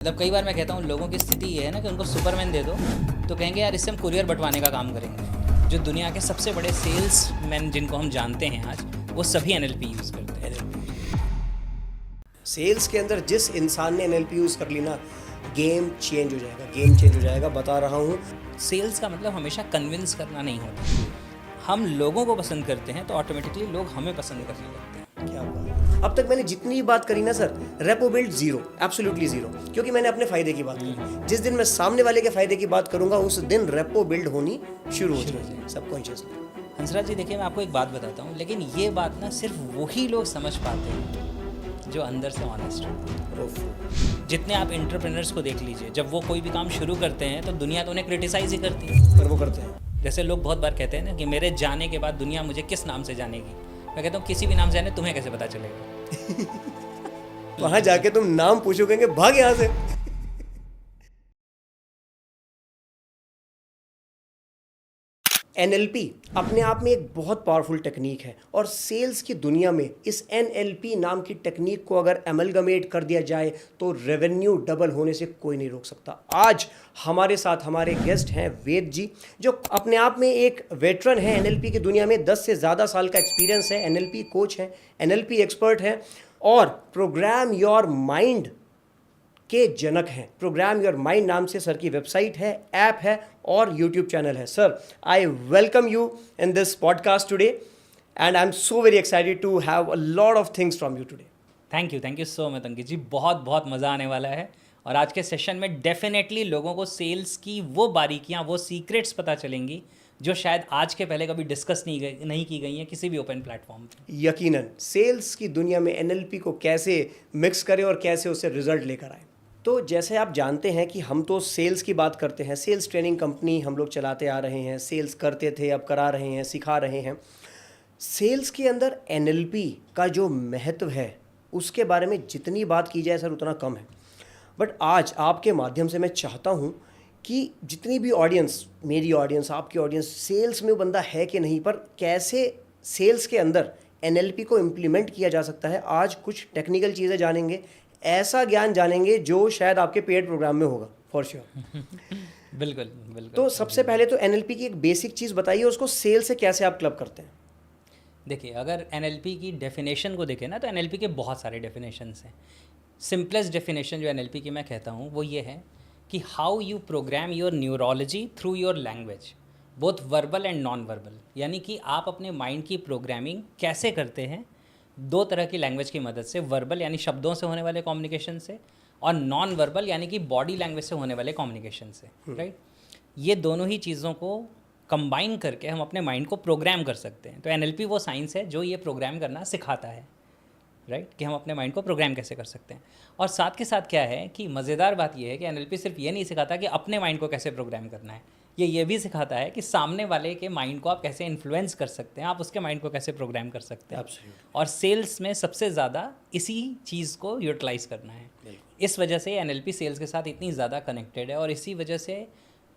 मतलब कई बार मैं कहता हूँ लोगों की स्थिति ये है ना कि उनको सुपरमैन दे दो तो कहेंगे यार इससे हम कुरियर बंटवाने का काम करेंगे। जो दुनिया के सबसे बड़े सेल्स मैन जिनको हम जानते हैं आज, वो सभी NLP यूज़ करते हैं। सेल्स के अंदर जिस इंसान ने NLP यूज़ कर ली ना, गेम चेंज हो जाएगा, गेम चेंज हो जाएगा, बता रहा हूँ। सेल्स का मतलब हमेशा कन्विंस करना नहीं होता। हम लोगों को पसंद करते हैं तो ऑटोमेटिकली लोग हमें पसंद करने लगते हैं। क्या बात है। अब तक मैंने जितनी बात करी ना sir, repo build zero, absolutely zero, क्योंकि मैंने अपने फायदे की बात की। जिस दिन मैं सामने वाले के फायदे की बात करूंगा उस दिन रेपो बिल्ड होनी शुरू हो जाएगी सबकॉन्शियसली। हंसराज जी देखिए, मैं आपको एक बात बताता हूँ, लेकिन ये बात ना सिर्फ वही लोग समझ पाते हैं जो अंदर से ऑनेस्ट हैं। जितने आप एंटरप्रेन्योर्स को देख लीजिए, जब वो कोई भी काम शुरू करते हैं तो दुनिया तो उन्हें क्रिटिसाइज ही करती है, पर वो करते हैं। जैसे लोग बहुत बार कहते हैं ना कि मेरे जाने के बाद दुनिया मुझे किस नाम से जानेगी। मैं कहता हूँ किसी भी नाम से जाने, तुम्हें कैसे पता चलेगा। वहां जाके तुम नाम पूछोगे, भाग यहाँ से। NLP अपने आप में एक बहुत पावरफुल टेक्निक है और सेल्स की दुनिया में इस NLP नाम की टेक्निक को अगर एमलगमेट कर दिया जाए तो रेवेन्यू डबल होने से कोई नहीं रोक सकता। आज हमारे साथ हमारे गेस्ट हैं वेद जी, जो अपने आप में एक वेटरन है NLP की दुनिया में। 10 से ज़्यादा साल का एक्सपीरियंस है, NLP कोच हैं, NLP एक्सपर्ट हैं और प्रोग्राम योर माइंड के जनक हैं। प्रोग्राम योर माइंड नाम से सर की वेबसाइट है, ऐप है और यूट्यूब चैनल है। Sir, I welcome you in this podcast today and I am so very excited to have a lot of things from you today. Thank you so much Ankit ji, बहुत बहुत मज़ा आने वाला है। और आज के सेशन में डेफिनेटली लोगों को सेल्स की वो बारीकियाँ, वो सीक्रेट्स पता चलेंगी जो शायद आज के पहले कभी डिस्कस नहीं की गई हैं किसी भी ओपन प्लेटफॉर्म पे। यकीनन सेल्स की दुनिया में NLP को कैसे मिक्स करें और कैसे उससे रिजल्ट लेकर आए। तो जैसे आप जानते हैं कि हम तो सेल्स की बात करते हैं, सेल्स ट्रेनिंग कंपनी हम लोग चलाते आ रहे हैं, सेल्स करते थे, अब करा रहे हैं, सिखा रहे हैं। सेल्स के अंदर NLP का जो महत्व है उसके बारे में जितनी बात की जाए सर उतना कम है। बट आज आपके माध्यम से मैं चाहता हूँ कि जितनी भी ऑडियंस, मेरी ऑडियंस, आपकी ऑडियंस, सेल्स में वो बंदा है कि नहीं, पर कैसे सेल्स के अंदर NLP को इम्प्लीमेंट किया जा सकता है, आज कुछ टेक्निकल चीज़ें जानेंगे, ऐसा ज्ञान जानेंगे जो शायद आपके पेड प्रोग्राम में होगा फॉर श्योर। बिल्कुल बिल्कुल। तो सबसे पहले तो NLP की एक बेसिक चीज़ बताइए, उसको सेल से कैसे आप क्लब करते हैं। देखिए, अगर NLP की डेफिनेशन को देखें ना तो NLP के बहुत सारे डेफिनेशंस हैं। सिंपलेस्ट डेफिनेशन जो NLP की मैं कहता हूँ वो ये है कि how you programme your neurology through your language, both verbal and non verbal. यानी कि आप अपने माइंड की प्रोग्रामिंग कैसे करते हैं दो तरह की लैंग्वेज की मदद से, वर्बल यानी शब्दों से होने वाले कम्युनिकेशन से, और नॉन वर्बल यानी कि बॉडी लैंग्वेज से होने वाले कम्युनिकेशन से, राइट। ये दोनों ही चीज़ों को कंबाइन करके हम अपने माइंड को प्रोग्राम कर सकते हैं। तो NLP वो साइंस है जो ये प्रोग्राम करना सिखाता है, राइट, कि हम अपने माइंड को प्रोग्राम कैसे कर सकते हैं। और साथ के साथ क्या है कि मज़ेदार बात यह है कि NLP सिर्फ ये नहीं सिखाता कि अपने माइंड को कैसे प्रोग्राम करना है, ये भी सिखाता है कि सामने वाले के माइंड को आप कैसे इन्फ्लुएंस कर सकते हैं, आप उसके माइंड को कैसे प्रोग्राम कर सकते हैं। और सेल्स में सबसे ज़्यादा इसी चीज़ को यूटिलाइज़ करना है। इस वजह से NLP सेल्स के साथ इतनी ज़्यादा कनेक्टेड है और इसी वजह से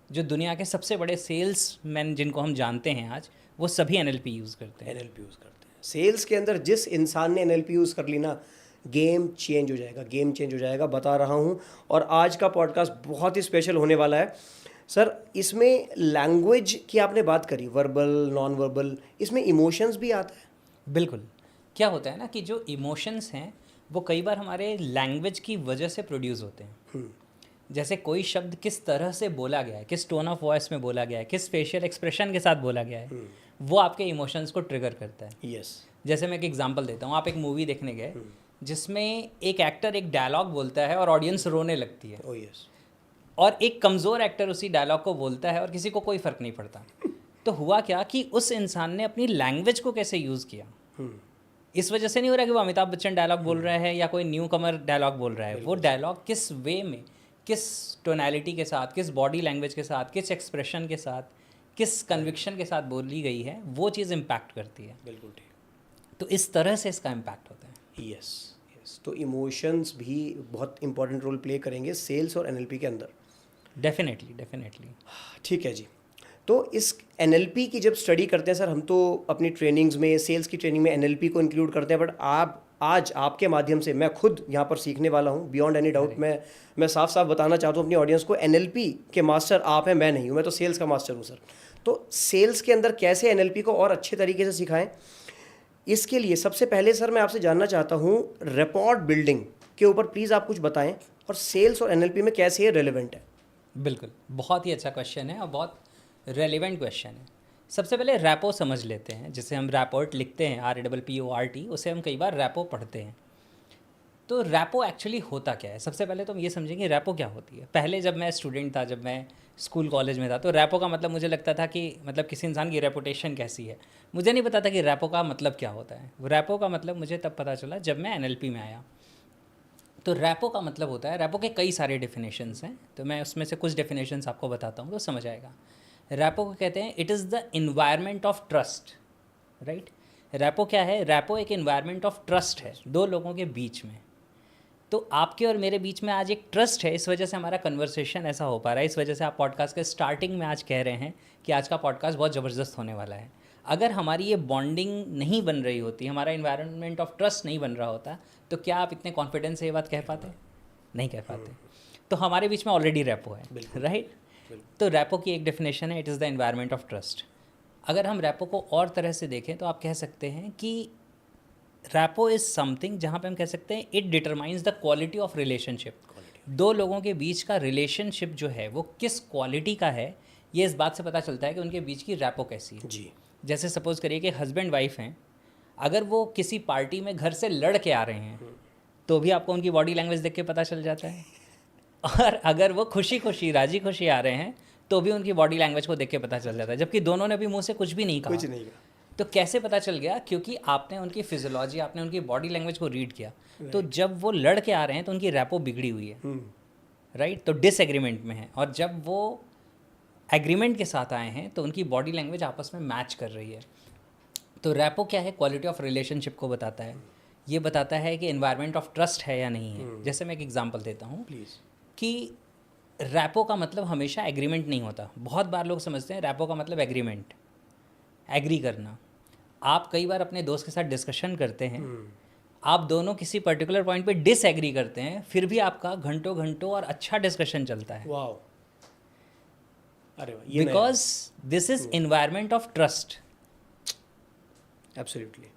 जो दुनिया के सबसे बड़े सेल्स मैन जिनको हम जानते हैं आज, वो सभी NLP यूज़ करते हैं। NLP यूज़ करते हैं। सेल्स के अंदर जिस इंसान ने NLP यूज़ कर ली ना, गेम चेंज हो जाएगा, गेम चेंज हो जाएगा, बता रहा हूँ। और आज का पॉडकास्ट बहुत ही स्पेशल होने वाला है सर। इसमें लैंग्वेज की आपने बात करी, वर्बल, नॉन वर्बल, इसमें इमोशंस भी आता है। बिल्कुल। क्या होता है ना कि जो इमोशंस हैं वो कई बार हमारे लैंग्वेज की वजह से प्रोड्यूस होते हैं। जैसे कोई शब्द किस तरह से बोला गया है, किस टोन ऑफ वॉइस में बोला गया है, किस फेशियल एक्सप्रेशन के साथ बोला गया है, वो आपके इमोशंस को ट्रिगर करता है। यस। जैसे मैं एक एग्जांपल देता हूँ, आप एक मूवी देखने गए जिसमें एक एक्टर एक डायलॉग बोलता है और ऑडियंस रोने लगती है। Oh yes. और एक कमज़ोर एक्टर उसी डायलॉग को बोलता है और किसी को कोई फ़र्क नहीं पड़ता। तो हुआ क्या कि उस इंसान ने अपनी लैंग्वेज को कैसे यूज़ किया। इस वजह से नहीं हो रहा कि वो अमिताभ बच्चन डायलॉग बोल रहा है या कोई न्यू कमर डायलॉग बोल रहा है। वो डायलॉग किस वे में, किस टोनैलिटी के साथ, किस बॉडी लैंग्वेज के साथ, किस एक्सप्रेशन के साथ, किस कन्विक्शन के साथ बोली गई है, वो चीज़ इम्पैक्ट करती है। बिल्कुल ठीक। तो इस तरह से इसका इम्पैक्ट होता है। Yes yes. तो इमोशंस भी बहुत इंपॉर्टेंट रोल प्ले करेंगे सेल्स और NLP के अंदर। डेफिनेटली। ठीक है जी। तो इस NLP की जब स्टडी करते हैं सर, हम तो अपनी ट्रेनिंग्स में, सेल्स की ट्रेनिंग में NLP को इंक्लूड करते हैं, बट आज आपके माध्यम से मैं खुद यहाँ पर सीखने वाला हूँ, बियॉन्ड एनी डाउट। मैं साफ साफ बताना चाहता हूँ अपनी ऑडियंस को, एनएलपी के मास्टर आप हैं, मैं नहीं हूँ, मैं तो सेल्स का मास्टर हूँ सर। तो सेल्स के अंदर कैसे एनएलपी को और अच्छे तरीके से सिखाएं, इसके लिए सबसे पहले सर मैं आपसे जानना चाहता हूँ रैपॉर्ट बिल्डिंग के ऊपर प्लीज़ आप कुछ बताएं, और सेल्स और एनएलपी में कैसे ये रेलेवेंट है। बिल्कुल, बहुत ही अच्छा क्वेश्चन है और बहुत रेलिवेंट क्वेश्चन है। सबसे पहले रैपो समझ लेते हैं, जिसे हम रैपोर्ट लिखते हैं RAPPORT, उसे हम कई बार रैपो पढ़ते हैं। तो रैपो एक्चुअली होता क्या है? सबसे पहले तो हम ये समझेंगे रैपो क्या होती है। पहले जब मैं स्टूडेंट था, जब मैं स्कूल कॉलेज में था, तो रैपो का मतलब मुझे लगता था कि मतलब किसी इंसान की रेपुटेशन कैसी है। मुझे नहीं पता था कि रैपो का मतलब क्या होता है। रैपो का मतलब मुझे तब पता चला जब मैं NLP में आया। तो रैपो का मतलब होता है, रैपो के कई सारे डेफिनेशंस हैं, तो मैं उसमें से कुछ डेफिनेशंस आपको बताता हूँ तो समझ आएगा। रैपो को कहते हैं it is the environment of trust, right. Rapport क्या है? रैपो एक इन्वायरमेंट ऑफ ट्रस्ट है दो लोगों के बीच में। तो आपके और मेरे बीच में आज एक ट्रस्ट है, इस वजह से हमारा कन्वर्सेशन ऐसा हो पा रहा है, इस वजह से आप पॉडकास्ट के स्टार्टिंग में आज कह रहे हैं कि आज का पॉडकास्ट बहुत ज़बरदस्त होने वाला है। अगर हमारी ये बॉन्डिंग नहीं बन रही होती, हमारा इन्वायरमेंट ऑफ ट्रस्ट नहीं बन रहा होता, तो क्या आप इतने कॉन्फिडेंस से ये बात कह पाते? नहीं कह पाते। तो हमारे बीच में ऑलरेडी रैपो है, राइट। तो रैपो की एक डेफिनेशन है, it is the environment of trust. अगर हम रैपो को और तरह से देखें तो आप कह सकते हैं कि रैपो इज़ समथिंग जहाँ पे हम कह सकते हैं it determines the quality of relationship. दो लोगों के बीच का रिलेशनशिप जो है वो किस क्वालिटी का है, ये इस बात से पता चलता है कि उनके बीच की रैपो कैसी है जी। जैसे सपोज़ करिए कि हस्बैंड वाइफ हैं, अगर वो किसी पार्टी में घर से लड़ के आ रहे हैं तो भी आपको उनकी बॉडी लैंग्वेज देख के पता चल जाता है, और अगर वो खुशी खुशी राजी खुशी आ रहे हैं तो भी उनकी बॉडी लैंग्वेज को देख के पता चल जाता है, जबकि दोनों ने भी मुंह से कुछ भी नहीं कहा। तो कैसे पता चल गया? क्योंकि आपने उनकी फिजियोलॉजी, आपने उनकी बॉडी लैंग्वेज को रीड किया। तो जब वो लड़ के आ रहे हैं तो उनकी रैपो बिगड़ी हुई है, राइट। तो डिसएग्रीमेंट में है, और जब वो एग्रीमेंट के साथ आए हैं तो उनकी बॉडी लैंग्वेज आपस में मैच कर रही है। तो रैपो क्या है? क्वालिटी ऑफ रिलेशनशिप को बताता है। ये बताता है कि एनवायरनमेंट ऑफ ट्रस्ट है या नहीं है। जैसे मैं एक एग्जांपल देता हूँ कि रैपो का मतलब हमेशा एग्रीमेंट नहीं होता। बहुत बार लोग समझते हैं रैपो का मतलब एग्रीमेंट, एग्री करना। आप कई बार अपने दोस्त के साथ डिस्कशन करते हैं, आप दोनों किसी पर्टिकुलर पॉइंट पे डिसएग्री करते हैं, फिर भी आपका घंटों घंटों और अच्छा डिस्कशन चलता है। वाओ, अरे वाह, because this is environment of trust. Absolutely.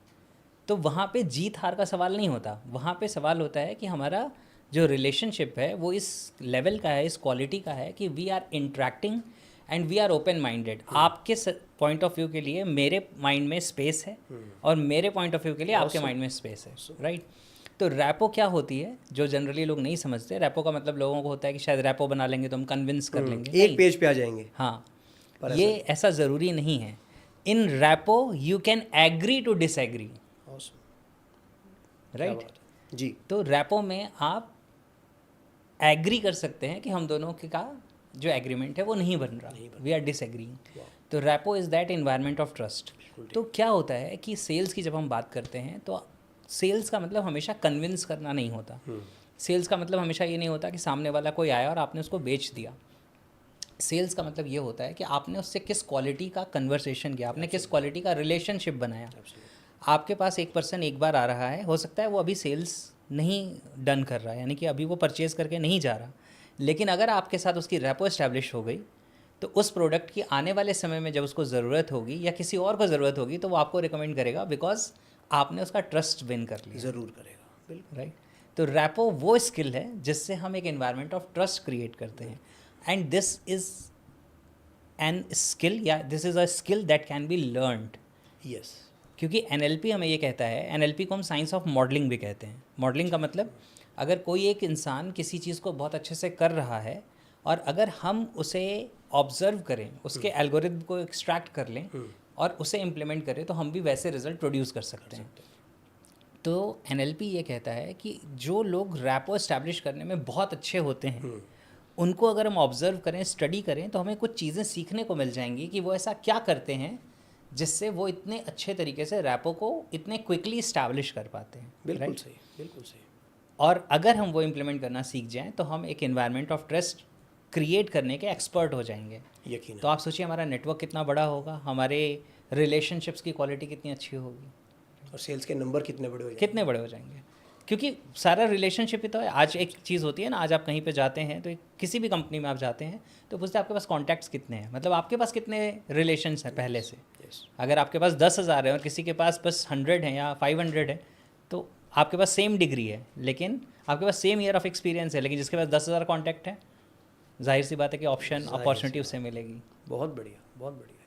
तो वहाँ पे जीत हार का सवाल नहीं होता, वहाँ पे सवाल होता है कि हमारा जो रिलेशनशिप है वो इस लेवल का है, इस क्वालिटी का है कि we are interacting and we are open minded. आपके पॉइंट ऑफ व्यू के लिए मेरे माइंड में स्पेस है, और मेरे पॉइंट ऑफ व्यू के लिए आपके माइंड में स्पेस है, राइट। तो रैपो क्या होती है जो जनरली लोग नहीं समझते? रैपो का मतलब लोगों को होता है कि शायद रैपो बना लेंगे तो हम कन्विंस कर लेंगे, एक पेज पे आ जाएंगे। हाँ, ये ऐसा ज़रूरी नहीं है। In rapport you can agree to disagree, right जी। तो रैपो में आप एग्री कर सकते हैं कि हम दोनों के का जो एग्रीमेंट है वो नहीं बन रहा, वी आर डिसएग्रीइंग। तो rapport is that environment of trust. तो क्या होता है कि सेल्स की जब हम बात करते हैं तो सेल्स का मतलब हमेशा कन्विंस करना नहीं होता। सेल्स का मतलब हमेशा ये नहीं होता कि सामने वाला कोई आया और आपने उसको बेच दिया। सेल्स का मतलब ये होता है कि आपने उससे किस क्वालिटी का कन्वर्सेशन किया, आपने किस क्वालिटी का रिलेशनशिप बनाया। आपके पास एक पर्सन एक बार आ रहा है, हो सकता है वो अभी सेल्स नहीं डन कर रहा है, यानी कि अभी वो परचेज़ करके नहीं जा रहा, लेकिन अगर आपके साथ उसकी रैपो एस्टैब्लिश हो गई तो उस प्रोडक्ट की आने वाले समय में जब उसको ज़रूरत होगी या किसी और को ज़रूरत होगी तो वो आपको रिकमेंड करेगा, बिकॉज आपने उसका ट्रस्ट विन कर लिया। ज़रूर करेगा, बिल्कुल, राइट। तो रैपो वो स्किल है जिससे हम एक एनवायरनमेंट ऑफ ट्रस्ट क्रिएट करते हैं, and this is an skill, या this is a skill that can be learned. Yes, क्योंकि NLP हमें ये कहता है, NLP को हम साइंस ऑफ मॉडलिंग भी कहते हैं। मॉडलिंग का मतलब अगर कोई एक इंसान किसी चीज़ को बहुत अच्छे से कर रहा है और अगर हम उसे ऑब्जर्व करें, उसके एल्गोरिथम को एक्सट्रैक्ट कर लें और उसे इम्प्लीमेंट करें तो हम भी वैसे रिजल्ट प्रोड्यूस कर सकते हैं। तो NLP ये कहता है कि जो लोग रैपो एस्टैब्लिश करने में बहुत अच्छे होते हैं उनको अगर हम ऑब्जर्व करें, स्टडी करें, तो हमें कुछ चीज़ें सीखने को मिल जाएंगी कि वो ऐसा क्या करते हैं जिससे वो इतने अच्छे तरीके से रैपो को इतने क्विकली इस्टेब्लिश कर पाते हैं। बिल्कुल सही, बिल्कुल सही। और अगर हम वो इम्प्लीमेंट करना सीख जाएं तो हम एक एनवायरनमेंट ऑफ ट्रस्ट क्रिएट करने के एक्सपर्ट हो जाएंगे। यकीन। तो आप सोचिए हमारा नेटवर्क कितना बड़ा होगा, हमारे रिलेशनशिप्स की क्वालिटी कितनी अच्छी होगी। और सेल्स के नंबर कितने बड़े हो जाएंगे, कितने बड़े हो जाएंगे। क्योंकि सारा रिलेशनशिप ही तो है। आज एक चीज़ होती है ना, आज आप कहीं पे जाते हैं तो किसी भी कंपनी में आप जाते हैं तो पूछते हैं आपके पास कॉन्टैक्ट्स कितने हैं, मतलब आपके पास कितने रिलेशंस हैं पहले से। अगर आपके पास 10,000 है और किसी के पास बस 100 है या 500 है, तो आपके पास सेम डिग्री है लेकिन आपके पास सेम ईयर ऑफ एक्सपीरियंस है, लेकिन जिसके पास 10,000 कॉन्टैक्ट है, जाहिर सी बात है कि ऑप्शन अपॉर्चुनिटी उससे मिलेगी। बहुत बढ़िया,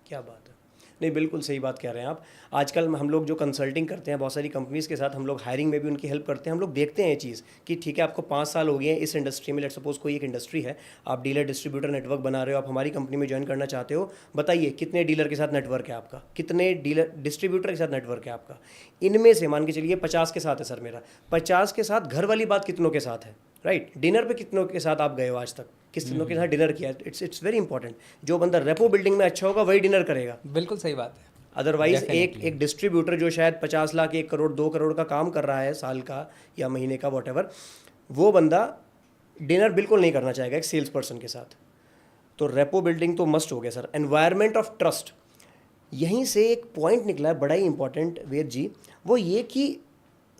क्या बात है। नहीं, बिल्कुल सही बात कह रहे हैं आप। आजकल हम लोग जो कंसल्टिंग करते हैं बहुत सारी कंपनीज़ के साथ, हम लोग हायरिंग में भी उनकी हेल्प करते हैं। हम लोग देखते हैं ये चीज़ कि ठीक है, आपको 5 साल हो गए हैं इस इंडस्ट्री में, लेट सपोज कोई एक इंडस्ट्री है, आप डीलर डिस्ट्रीब्यूटर नेटवर्क बना रहे हो, आप हमारी कंपनी में ज्वाइन करना चाहते हो, बताइए कितने डीलर के साथ नेटवर्क है आपका, कितने डीलर डिस्ट्रीब्यूटर के साथ नेटवर्क है आपका। इनमें से मान के चलिए 50 के साथ है सर मेरा, 50 के साथ घर वाली बात कितनों के साथ है, राइट। डिनर पे कितनों के साथ आप गए हो आज तक, कितनों के साथ डिनर किया। It's very important. जो बंदा रेपो बिल्डिंग में अच्छा होगा वही डिनर करेगा। बिल्कुल सही बात है। अदरवाइज एक डिस्ट्रीब्यूटर जो शायद 50 लाख 1 करोड़ 2 करोड़ का काम कर रहा है साल का या महीने का वॉटएवर, वो बंदा डिनर बिल्कुल नहीं करना चाहेगा एक सेल्स पर्सन के साथ। तो रेपो बिल्डिंग तो मस्ट हो गया सर। एनवायरनमेंट ऑफ ट्रस्ट, यहीं से एक पॉइंट निकला है बड़ा ही इंपॉर्टेंट वेद जी, वो ये कि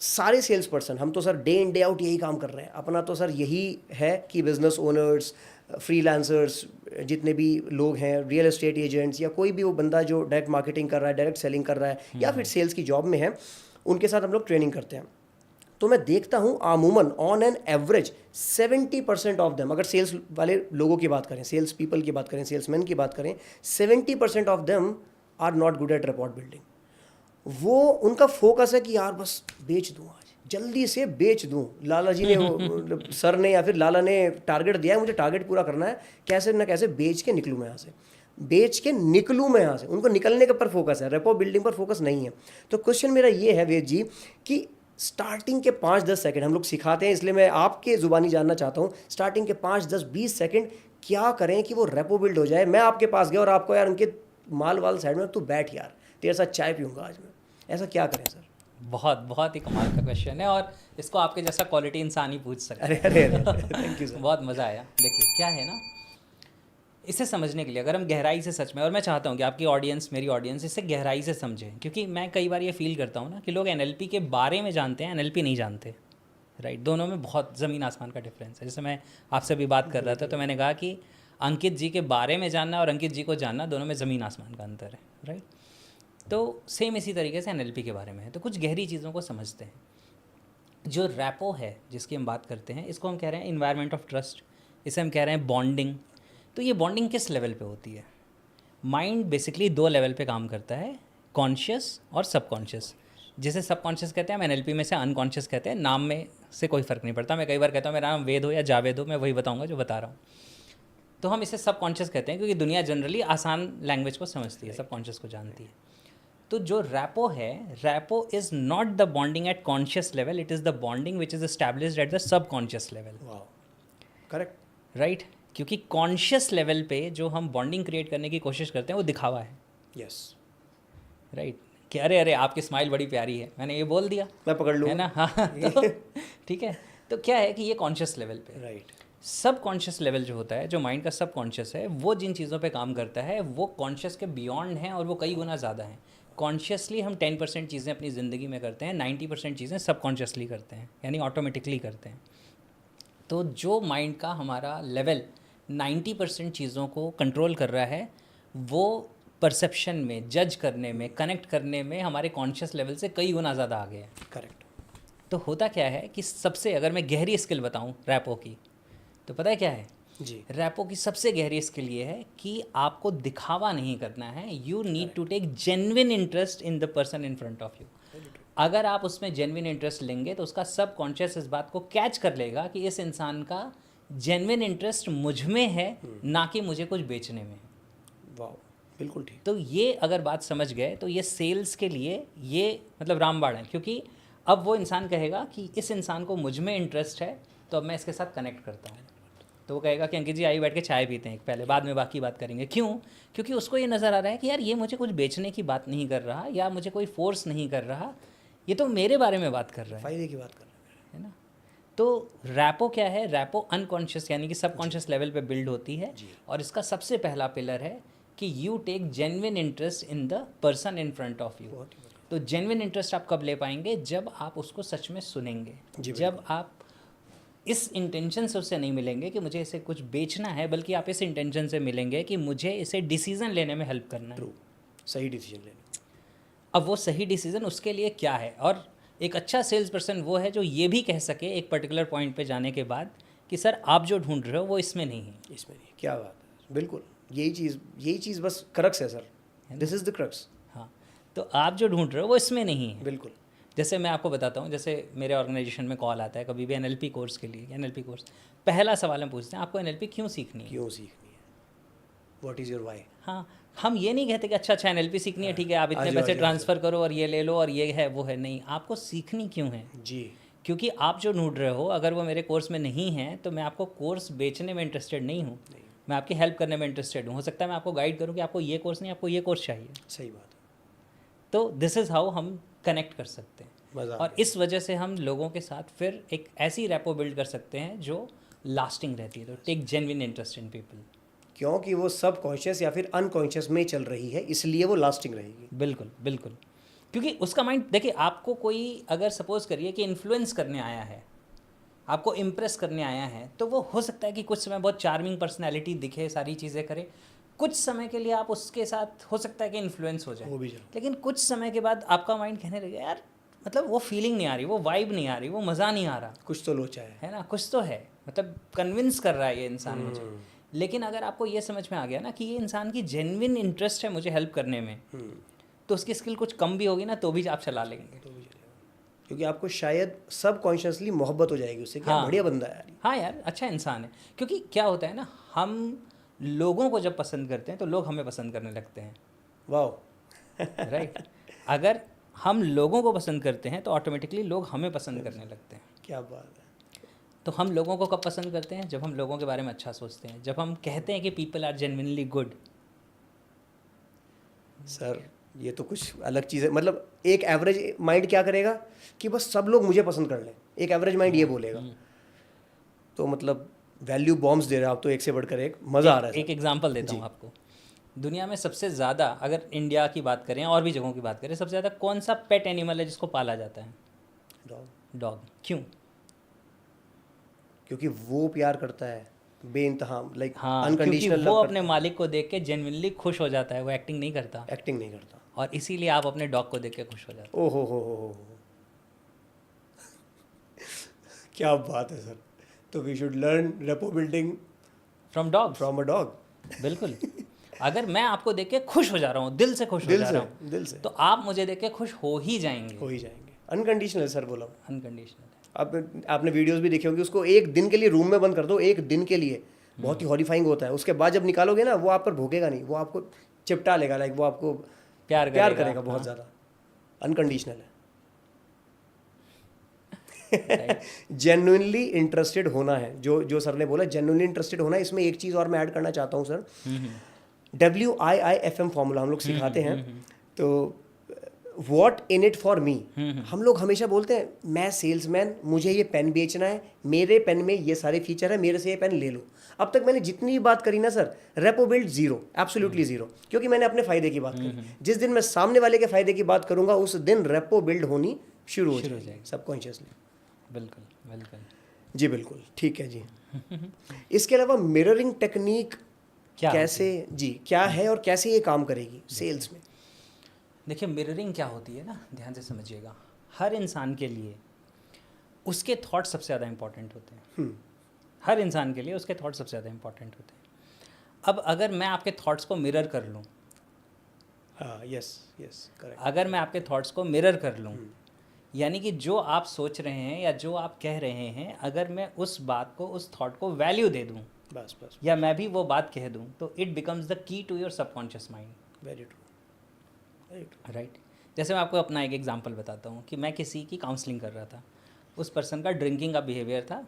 सारे सेल्स पर्सन, हम तो sir day in day out यही काम कर रहे हैं। अपना तो सर यही है कि बिजनेस ओनर्स, फ्रीलांसर्स, जितने भी लोग हैं, रियल एस्टेट एजेंट्स या कोई भी वो बंदा जो डायरेक्ट मार्केटिंग कर रहा है, डायरेक्ट सेलिंग कर रहा है या फिर सेल्स की जॉब में है, उनके साथ हम लोग ट्रेनिंग करते हैं। तो मैं देखता हूँ आमूमन on an average 70% of them, अगर सेल्स वाले लोगों की बात करें, सेल्स पीपल की बात करें, सेल्समैन की बात करें, 70% of them are not good at rapport building. वो उनका फोकस है कि यार बस बेच दूँ, आज जल्दी से बेच दूँ। लाला जी ने सर ने या फिर लाला ने टारगेट दिया है, मुझे टारगेट पूरा करना है, कैसे ना कैसे बेच के निकलूँ मैं यहाँ से, बेच के निकलूँ मैं यहाँ से। उनको निकलने के पर फोकस है, रेपो बिल्डिंग पर फोकस नहीं है। तो क्वेश्चन मेरा ये है वेद जी कि स्टार्टिंग के 5-10 सेकंड हम लोग सिखाते हैं, इसलिए मैं आपके ज़ुबानी जानना चाहता हूँ, स्टार्टिंग के 5-10-20 सेकंड क्या करें कि वो रेपो बिल्ड हो जाए। मैं आपके पास गया और आपको यार उनके माल वाल साइड में, तू बैठ यार, तेरे साथ चाय पीऊँगा आज मैं, ऐसा क्या करें सर? बहुत ही कमाल का क्वेश्चन है और इसको आपके जैसा क्वालिटी इंसान ही पूछ सकता है। अरे थैंक यू सर। बहुत मज़ा आया। देखिए क्या है ना, इसे समझने के लिए अगर हम गहराई से सच में, और मैं चाहता हूँ कि आपकी ऑडियंस, मेरी ऑडियंस इसे गहराई से समझे, क्योंकि मैं कई बार ये फील करता हूँ ना कि लोग NLP के बारे में जानते हैं, NLP नहीं जानते, राइट। दोनों में बहुत ज़मीन आसमान का डिफरेंस है। जैसे मैं आपसे भी बात कर रहा था तो मैंने कहा कि अंकित जी के बारे में जानना और अंकित जी को जानना, दोनों में ज़मीन आसमान का अंतर है, राइट। तो सेम इसी तरीके से NLP के बारे में है। तो कुछ गहरी चीज़ों को समझते हैं। जो रैपो है जिसकी हम बात करते हैं, इसको हम कह रहे हैं इन्वायरमेंट ऑफ ट्रस्ट, इसे हम कह रहे हैं बॉन्डिंग। तो ये बॉन्डिंग किस लेवल पे होती है? माइंड बेसिकली 2 लेवल पे काम करता है, कॉन्शियस और सबकॉन्शियस। जिसे सबकॉन्शियस कहते हैं, हम NLP में से अनकॉन्शियस कहते हैं। नाम में से कोई फ़र्क नहीं पड़ता। मैं कई बार कहता हूँ मेरा नाम वेद हो या जावेद हो, मैं वही बताऊँगा जो बता रहा हूँ। तो हम इसे सबकॉन्शियस कहते हैं क्योंकि दुनिया जनरली आसान लैंग्वेज को समझती है, सबकॉन्शियस को जानती है। तो जो रैपो है, rapport is not the bonding at conscious level, it is the bonding which is established at the subconscious level. Correct, right. क्योंकि कॉन्शियस लेवल पे जो हम बॉन्डिंग क्रिएट करने की कोशिश करते हैं वो दिखावा है। Yes, right. कि अरे अरे आपकी स्माइल बड़ी प्यारी है, मैंने ये बोल दिया, मैं पकड़ लूँ, है ना। हाँ तो ठीक है। तो क्या है कि ये कॉन्शियस लेवल पे, राइट। सब कॉन्शियस लेवल जो होता है, जो माइंड का सब कॉन्शियस है, वो जिन चीज़ों पे काम करता है वो कॉन्शियस के बियॉन्ड हैं और वो कई गुना ज़्यादा हैं। कॉन्शियसली हम 10% चीज़ें अपनी ज़िंदगी में करते हैं, 90% चीज़ें सबकॉन्शियसली करते हैं, यानी ऑटोमेटिकली करते हैं। तो जो माइंड का हमारा लेवल 90% चीज़ों को कंट्रोल कर रहा है, वो परसेप्शन में, जज करने में, कनेक्ट करने में हमारे कॉन्शियस लेवल से कई गुना ज़्यादा आगे है। करेक्ट। तो होता क्या है कि सबसे, अगर मैं गहरी स्किल बताऊं रैपो की, तो पता है क्या है जी? रैपो की सबसे गहरी स्किल ये है कि आपको दिखावा नहीं करना है। You need to take genuine interest in the person in front of you. अगर आप उसमें जेन्युइन इंटरेस्ट लेंगे तो उसका सब कॉन्शियस इस बात को कैच कर लेगा कि इस इंसान का जेन्युइन इंटरेस्ट मुझ में है, ना कि मुझे कुछ बेचने में। वाह, बिल्कुल ठीक। तो ये अगर बात समझ गए तो ये सेल्स के लिए ये मतलब रामबाण है, क्योंकि अब वो इंसान कहेगा कि इस इंसान को मुझ में इंटरेस्ट है तो अब मैं इसके साथ कनेक्ट करता हूँ। तो वो कहेगा कि अंकित जी आइए बैठ के चाय पीते हैं पहले, बाद में बाकी बात करेंगे। क्यों? क्योंकि उसको ये नज़र आ रहा है कि यार ये मुझे कुछ बेचने की बात नहीं कर रहा या मुझे कोई फोर्स नहीं कर रहा, ये तो मेरे बारे में बात कर रहा है, फायदे की बात कर रहा है ना। तो रैपो क्या है? रैपो अनकॉन्शियस यानी कि सबकॉन्शियस लेवल पे बिल्ड होती है और इसका सबसे पहला पिलर है कि you take genuine interest in the person in front of you. तो जेन्युइन इंटरेस्ट आप कब ले पाएंगे? जब आप उसको सच में सुनेंगे, जी, जब आप इस इंटेंशन से उससे नहीं मिलेंगे कि मुझे इसे कुछ बेचना है, बल्कि आप इस इंटेंशन से मिलेंगे कि मुझे इसे डिसीजन लेने में हेल्प करना है। ट्रू, सही डिसीजन लेना। अब वो सही डिसीजन उसके लिए क्या है? और एक अच्छा सेल्स पर्सन वो है जो ये भी कह सके एक पर्टिकुलर पॉइंट पे जाने के बाद कि सर आप जो ढूंढ रहे हो वो इसमें नहीं है। इसमें नहीं, क्या बात है, बिल्कुल यही चीज़ बस क्रक्स है sir, this is the crux. हाँ, तो आप जो ढूंढ रहे हो वो इसमें नहीं है। बिल्कुल। जैसे मैं आपको बताता हूँ, जैसे मेरे ऑर्गेनाइजेशन में कॉल आता है कभी भी NLP कोर्स के लिए, NLP कोर्स, पहला सवाल हम पूछते हैं आपको NLP क्यों सीखनी है? क्यों सीखनी है, व्हाट इज़ योर वाई। हाँ, हम ये नहीं कहते कि अच्छा NLP सीखनी है, ठीक है आप इतने आ जाओ, पैसे आ जाओ, ट्रांसफ़र करो और ये ले लो और ये है वो है। नहीं, आपको सीखनी क्यों है? जी, क्योंकि आप जो ढूंढ रहे हो अगर वो मेरे कोर्स में नहीं है तो मैं आपको कोर्स बेचने में इंटरेस्टेड नहीं हूँ, मैं आपकी हेल्प करने में इंटरेस्टेड हूँ। हो सकता है मैं आपको गाइड करूँ कि आपको ये कोर्स नहीं, आपको ये कोर्स चाहिए। सही बात है, तो दिस इज़ हाउ हम कनेक्ट कर सकते हैं। मज़ा। और इस वजह से हम लोगों के साथ फिर एक ऐसी रैपो बिल्ड कर सकते हैं जो लास्टिंग रहती है। तो take genuine interest in people, क्योंकि वो सब कॉन्शियस या फिर अनकॉन्शियस में चल रही है, इसलिए वो लास्टिंग रहेगी। बिल्कुल बिल्कुल। क्योंकि उसका माइंड देखिए, आपको कोई अगर सपोज करिए कि इन्फ्लुएंस करने आया है, आपको इम्प्रेस करने आया है, तो वो हो सकता है कि कुछ समय बहुत चार्मिंग पर्सनैलिटी दिखे, सारी चीज़ें करे, कुछ समय के लिए आप उसके साथ हो सकता है कि इन्फ्लुएंस हो जाए, वो भी जाओ। लेकिन कुछ समय के बाद आपका माइंड कहने लगे यार मतलब वो फीलिंग नहीं आ रही, वो वाइब नहीं आ रही, वो मज़ा नहीं आ रहा, कुछ तो लोचा है ना, कुछ तो है, मतलब कन्विंस कर रहा है ये इंसान मुझे। लेकिन अगर आपको ये समझ में आ गया ना कि ये इंसान की जेन्युइन इंटरेस्ट है मुझे हेल्प करने में, तो उसकी स्किल कुछ कम भी होगी ना तो भी आप चला लेंगे। तो भी चलेगा, क्योंकि आपको शायद सब कॉन्शियसली मोहब्बत हो जाएगी उससे, क्या हाँ। बढ़िया बंदा है यार। हाँ यार, अच्छा इंसान है। क्योंकि क्या होता है ना, हम लोगों को जब पसंद करते हैं तो लोग हमें पसंद करने लगते हैं, वाह। राइट। अगर हम लोगों को पसंद करते हैं तो ऑटोमेटिकली लोग हमें पसंद करने लगते हैं। क्या बात है। तो हम लोगों को कब पसंद करते हैं? जब हम लोगों के बारे में अच्छा सोचते हैं, जब हम कहते हैं कि people are genuinely good. Sir ये तो कुछ अलग चीज़ है, मतलब एक एवरेज माइंड क्या करेगा कि बस सब लोग मुझे पसंद कर लें, एक एवरेज माइंड ये बोलेगा। तो मतलब वैल्यू बॉम्ब्स दे रहे हो आप तो, एक से बढ़कर एक, मज़ा आ रहा है। एक एग्जांपल देता हूँ आपको। दुनिया में सबसे ज़्यादा, अगर इंडिया की बात करें और भी जगहों की बात करें, सबसे ज़्यादा कौन सा पेट एनिमल है जिसको पाला जाता है? डॉग। डॉग। क्यों? क्योंकि वो प्यार करता है बेइंतहा, लाइक हाँ, क्योंकि अनकंडीशनल वो लव अपने मालिक को देख के जेन्युइनली खुश हो जाता है, वो एक्टिंग नहीं करता, एक्टिंग नहीं करता। और इसीलिए आप अपने डॉग को देख के खुश हो जाते ओ हो। क्या बात है सर। तो we should learn rapport building from dog. From a dog. बिल्कुल। अगर मैं आपको देख के खुश हो जा रहा हूँ, दिल से खुश हो जा रहा हूँ, दिल से तो आप मुझे देख के खुश हो ही जाएंगे। हो ही जाएंगे। अनकंडीशनल सर बोला। अनकंडीशनल। आपने वीडियोस भी देखी होंगी, उसको एक दिन के लिए रूम में बंद कर दो, एक दिन के लिए, बहुत ही हॉरिफाइंग होता है। उसके बाद जब निकालोगे ना, वो आप पर भोगेगा नहीं, वो आपको चिपटा लेगा, लाइक वो आपको प्यार करेगा बहुत ज़्यादा। अनकंडीशनल है। जेन्युइनली इंटरेस्टेड होना है, जो सर ने बोला, जेन्युइनली इंटरेस्टेड होना है। इसमें एक चीज़ और मैं ऐड करना चाहता हूँ सर, WIIFM फॉर्मूला हम लोग सिखाते हैं। तो what in it for me, हम लोग हमेशा बोलते हैं मैं सेल्समैन, मुझे ये पेन बेचना है, मेरे पेन में ये सारे फीचर है, मेरे से ये पेन ले लो। अब तक मैंने जितनी भी बात करी ना sir, repo build zero, absolutely zero, क्योंकि मैंने अपने फायदे की बात करी। जिस दिन मैं सामने वाले के फायदे की बात करूंगा, उस दिन रेपो बिल्ड होनी शुरू हो जाएगी सबकॉन्शियसली। बिल्कुल बिल्कुल जी बिल्कुल, ठीक है जी। इसके अलावा मिररिंग टेक्निक कैसे जी, क्या है और कैसे ये काम करेगी सेल्स में? देखिए, मिररिंग क्या होती है ना, ध्यान से समझिएगा। हर इंसान के लिए उसके थॉट सबसे ज़्यादा इंपॉर्टेंट होते हैं। हर इंसान के लिए उसके थॉट सबसे ज़्यादा इंपॉर्टेंट होते हैं। अब अगर मैं आपके थॉट्स को मिरर कर लूँ, हाँ, यस करेक्ट, अगर मैं आपके थॉट्स को मिरर कर लूँ, यानी कि जो आप सोच रहे हैं या जो आप कह रहे हैं, अगर मैं उस बात को, उस थॉट को वैल्यू दे दूँ, बस या मैं भी वो बात कह दूँ, तो it becomes the key to your subconscious mind. Very true, right. जैसे मैं आपको अपना एक एग्जांपल बताता हूँ कि मैं किसी की काउंसलिंग कर रहा था, उस पर्सन का ड्रिंकिंग का बिहेवियर था,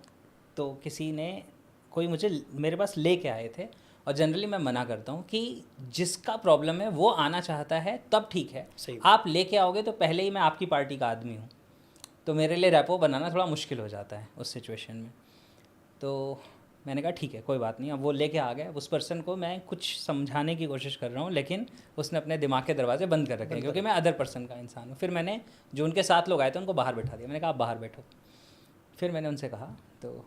तो किसी ने कोई मुझे मेरे पास लेके आए थे, और जनरली मैं मना करता हूँ कि जिसका प्रॉब्लम है वो आना चाहता है तब ठीक है, आप लेके आओगे तो पहले ही मैं आपकी पार्टी का आदमी हूँ, तो मेरे लिए रैपो बनाना थोड़ा मुश्किल हो जाता है उस सिचुएशन में। तो मैंने कहा ठीक है कोई बात नहीं। अब वो लेके आ गए, उस पर्सन को मैं कुछ समझाने की कोशिश कर रहा हूँ, लेकिन उसने अपने दिमाग के दरवाजे बंद कर रखे हैं, क्योंकि मैं अदर पर्सन का इंसान हूँ। फिर मैंने जो उनके साथ लोग आए थे उनको बाहर बैठा दिया, मैंने कहा आप बाहर बैठो। फिर मैंने उनसे कहा, तो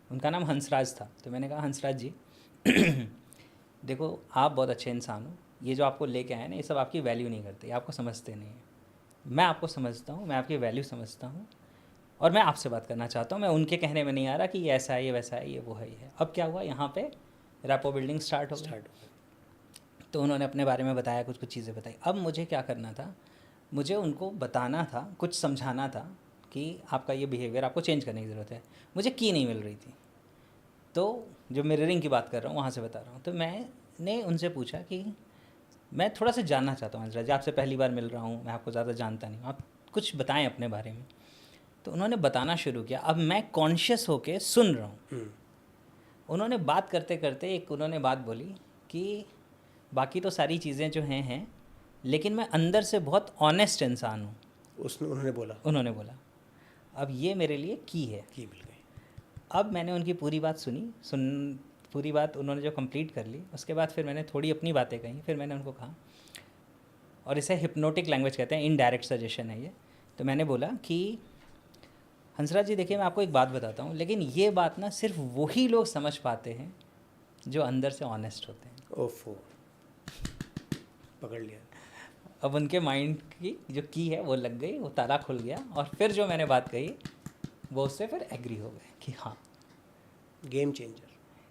उनका नाम हंसराज था, तो मैंने कहा हंसराज जी देखो आप बहुत अच्छे इंसान हो, ये जो आपको लेके आए ना ये सब आपकी वैल्यू नहीं करते, ये आपको समझते नहीं है। मैं आपको समझता हूँ, मैं आपकी वैल्यू समझता हूँ, और मैं आपसे बात करना चाहता हूँ। मैं उनके कहने में नहीं आ रहा कि ये ऐसा है, ये वैसा है, ये वो है, ये है। अब क्या हुआ, यहाँ पे रैपो बिल्डिंग स्टार्ट हो गई। तो उन्होंने अपने बारे में बताया, कुछ कुछ चीज़ें बताई। अब मुझे क्या करना था, मुझे उनको बताना था, कुछ समझाना था कि आपका ये बिहेवियर आपको चेंज करने की ज़रूरत है। मुझे की नहीं मिल रही थी, तो जो मिररिंग की बात कर रहा हूँ वहाँ से बता रहा हूँ। तो मैंने उनसे पूछा कि मैं थोड़ा सा जानना चाहता हूँ हंसराज जी, आपसे पहली बार मिल रहा हूँ, मैं आपको ज़्यादा जानता नहीं हूँ, आप कुछ बताएं अपने बारे में। तो उन्होंने बताना शुरू किया। अब मैं कॉन्शियस होके सुन रहा हूँ। उन्होंने बात करते करते एक उन्होंने बात बोली कि बाकी तो सारी चीज़ें जो हैं, लेकिन मैं अंदर से बहुत ऑनेस्ट इंसान हूँ। उन्होंने बोला अब ये मेरे लिए की है। की मिल गई। अब मैंने उनकी पूरी बात पूरी बात उन्होंने जो कंप्लीट कर ली, उसके बाद फिर मैंने थोड़ी अपनी बातें कही। फिर मैंने उनको कहा, और इसे हिप्नोटिक लैंग्वेज कहते हैं, इनडायरेक्ट सजेशन है ये। तो मैंने बोला कि हंसराज जी देखिए मैं आपको एक बात बताता हूँ, लेकिन ये बात ना सिर्फ वही लोग समझ पाते हैं जो अंदर से ऑनेस्ट होते हैं। ओफो, पकड़ लिया। अब उनके माइंड की जो की है वो लग गई, वो ताला खुल गया, और फिर जो मैंने बात कही वो उससे फिर एग्री हो गए कि हाँ गेम चेंजर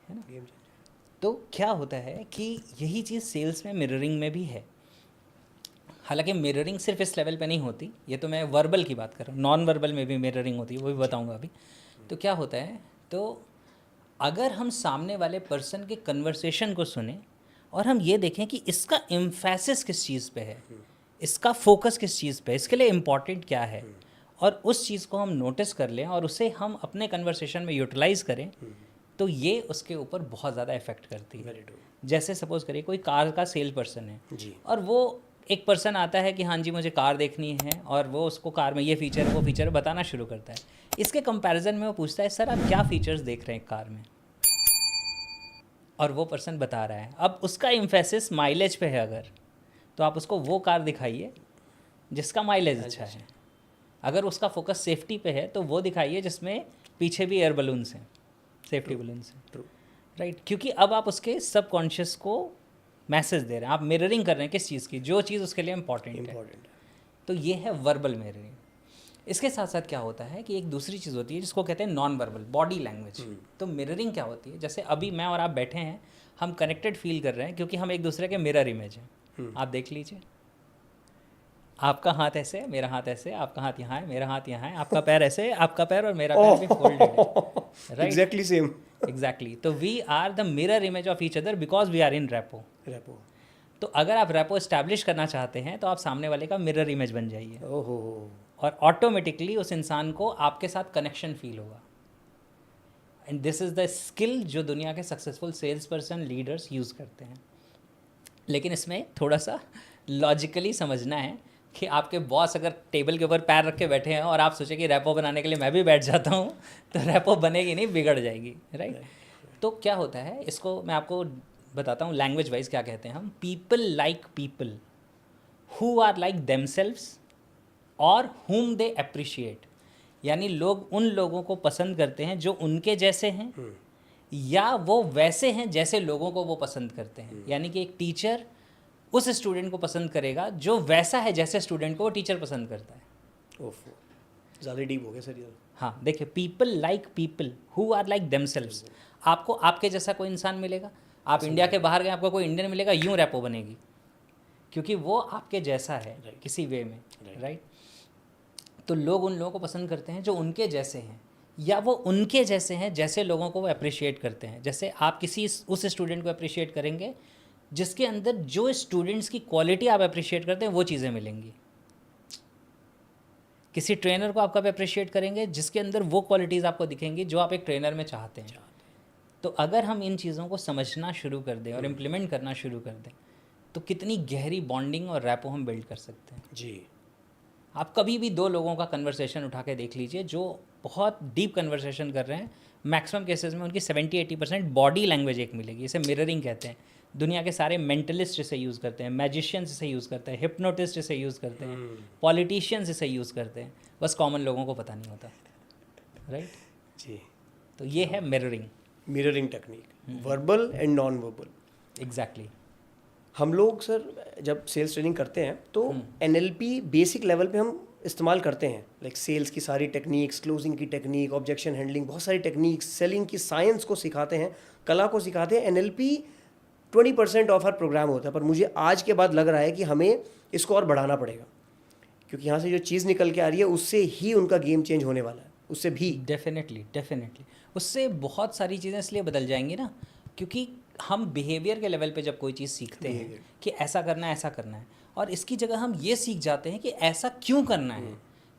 है ना। Game changer. तो क्या होता है कि यही चीज़ सेल्स में, मिररिंग में भी है। हालांकि मिररिंग सिर्फ इस लेवल पे नहीं होती, ये तो मैं वर्बल की बात कर रहा हूँ, नॉन वर्बल में भी मिररिंग होती है, वो भी बताऊँगा अभी। तो क्या होता है, तो अगर हम सामने वाले पर्सन के कन्वर्सेशन को सुने और हम ये देखें कि इसका एम्फेसिस किस चीज़ पे है, इसका फोकस किस चीज़ पे है, इसके लिए इम्पॉर्टेंट क्या है, और उस चीज़ को हम नोटिस कर लें और उसे हम अपने कन्वर्सेशन में यूटिलाइज़ करें, तो ये उसके ऊपर बहुत ज़्यादा इफेक्ट करती है। जैसे सपोज़ करिए कोई कार का सेल पर्सन है जी। और वो एक पर्सन आता है कि हाँ जी मुझे कार देखनी है, और वो उसको कार में ये फ़ीचर है वो फ़ीचर बताना शुरू करता है। इसके कंपैरिजन में वो पूछता है सर आप क्या फ़ीचर्स देख रहे हैं कार में, और वो पर्सन बता रहा है। अब उसका एम्फेसिस माइलेज पे है अगर, तो आप उसको वो कार दिखाइए जिसका माइलेज अच्छा है। अगर उसका फोकस सेफ्टी पे है तो वो दिखाइए जिसमें पीछे भी एयर बलून्स हैं, सेफ्टी बलून्स हैं, राइट। क्योंकि अब आप उसके सबकॉन्शियस को मैसेज दे रहे हैं, आप मिररिंग कर रहे हैं किस चीज़ की, जो चीज़ उसके लिए इम्पॉर्टेंट है। तो ये है वर्बल मिररिंग। इसके साथ साथ क्या होता है कि एक दूसरी चीज़ होती है जिसको कहते हैं नॉन वर्बल, बॉडी लैंग्वेज। तो मिररिंग क्या होती है, जैसे अभी मैं और आप बैठे हैं, हम कनेक्टेड फील कर रहे हैं क्योंकि हम एक दूसरे के मिरर इमेज हैं। आप देख लीजिए, आपका हाथ ऐसे, मेरा हाथ ऐसे, आपका हाथ यहाँ है, मेरा हाथ यहाँ है, आपका पैर ऐसे, आपका पैर और मेरा पैर भी फोल्डेड है, राइट, एग्जैक्टली सेम। एग्जैक्टली। तो we are the mirror image of each other because we are in rapport. तो अगर आप रैपो इस्टेब्लिश करना चाहते हैं तो आप सामने वाले का मिरर इमेज बन जाइए, और ऑटोमेटिकली उस इंसान को आपके साथ कनेक्शन फील होगा। And this is the skill जो दुनिया के successful sales person, leaders use करते हैं। लेकिन इसमें थोड़ा सा लॉजिकली समझना है कि आपके बॉस अगर टेबल के ऊपर पैर रख के बैठे हैं और आप सोचें कि रैपो बनाने के लिए मैं भी बैठ जाता हूँ, तो रैपो बनेगी नहीं, बिगड़ जाएगी, राइट। तो क्या होता है, इसको मैं आपको बताता हूँ लैंग्वेज वाइज क्या कहते हैं हम। People like people who are like themselves और whom दे अप्रिशिएट। यानी लोग उन लोगों को पसंद करते हैं जो उनके जैसे हैं, या वो वैसे हैं जैसे लोगों को वो पसंद करते हैं। यानी कि एक टीचर उस स्टूडेंट को पसंद करेगा जो वैसा है जैसे स्टूडेंट को वो टीचर पसंद करता है। ओफो, ज़्यादा डीप हो गया सर ये। हाँ देखिए, people like people who are like themselves. आपको आपके जैसा कोई इंसान मिलेगा, आप इंडिया के बाहर गए आपको कोई इंडियन मिलेगा, यूं रैपो बनेगी, क्योंकि वो आपके जैसा है किसी वे में, राइट। तो लोग उन लोगों को पसंद करते हैं जो उनके जैसे हैं, या वो उनके जैसे हैं जैसे लोगों को वो अप्रिशिएट करते हैं। जैसे आप किसी उस स्टूडेंट को अप्रिशिएट करेंगे जिसके अंदर जो स्टूडेंट्स की क्वालिटी आप अप्रिशिएट करते हैं वो चीज़ें मिलेंगी। किसी ट्रेनर को आप कब अप्रिशिएट करेंगे, जिसके अंदर वो क्वालिटीज़ आपको दिखेंगी जो आप एक ट्रेनर में चाहते हैं। तो अगर हम इन चीज़ों को समझना शुरू कर दें और इम्प्लीमेंट करना शुरू कर दें, तो कितनी गहरी बॉन्डिंग और रैपो हम बिल्ड कर सकते हैं जी। आप कभी भी दो लोगों का कन्वर्सेशन उठा के देख लीजिए जो बहुत डीप कन्वर्सेशन कर रहे हैं, मैक्सिमम केसेस में उनकी 70-80% बॉडी लैंग्वेज एक मिलेगी, इसे मिररिंग कहते हैं। दुनिया के सारे मेंटलिस्ट इसे यूज़ करते हैं, मैजिशियंस इसे यूज़ करते हैं, हिप्नोटिस्ट इसे यूज़ करते हैं, पॉलिटिशियंस इसे यूज़ करते हैं, बस कॉमन लोगों को पता नहीं होता, राइट? जी, तो ये है mirroring. Mirroring technique, verbal and non verbal. Exactly. हम लोग सर जब सेल्स ट्रेनिंग करते हैं तो एनएलपी बेसिक लेवल पे हम इस्तेमाल करते हैं, लाइक सेल्स की सारी टेक्निक्स, क्लोजिंग की टेक्निक, ऑब्जेक्शन हैंडलिंग, बहुत सारी टेक्निक्स, सेलिंग की साइंस को सिखाते हैं, कला को सिखाते हैं। एनएलपी 20% ऑफ आर प्रोग्राम होता है, पर मुझे आज के बाद लग रहा है कि हमें इसको और बढ़ाना पड़ेगा, क्योंकि यहाँ से जो चीज़ निकल के आ रही है उससे ही उनका गेम चेंज होने वाला है, उससे भी। डेफिनेटली उससे बहुत सारी चीज़ें इसलिए बदल जाएंगी ना, क्योंकि हम बिहेवियर के लेवल पे जब कोई चीज़ सीखते हैं कि ऐसा करना है, ऐसा करना है, और इसकी जगह हम ये सीख जाते हैं कि ऐसा क्यों करना है,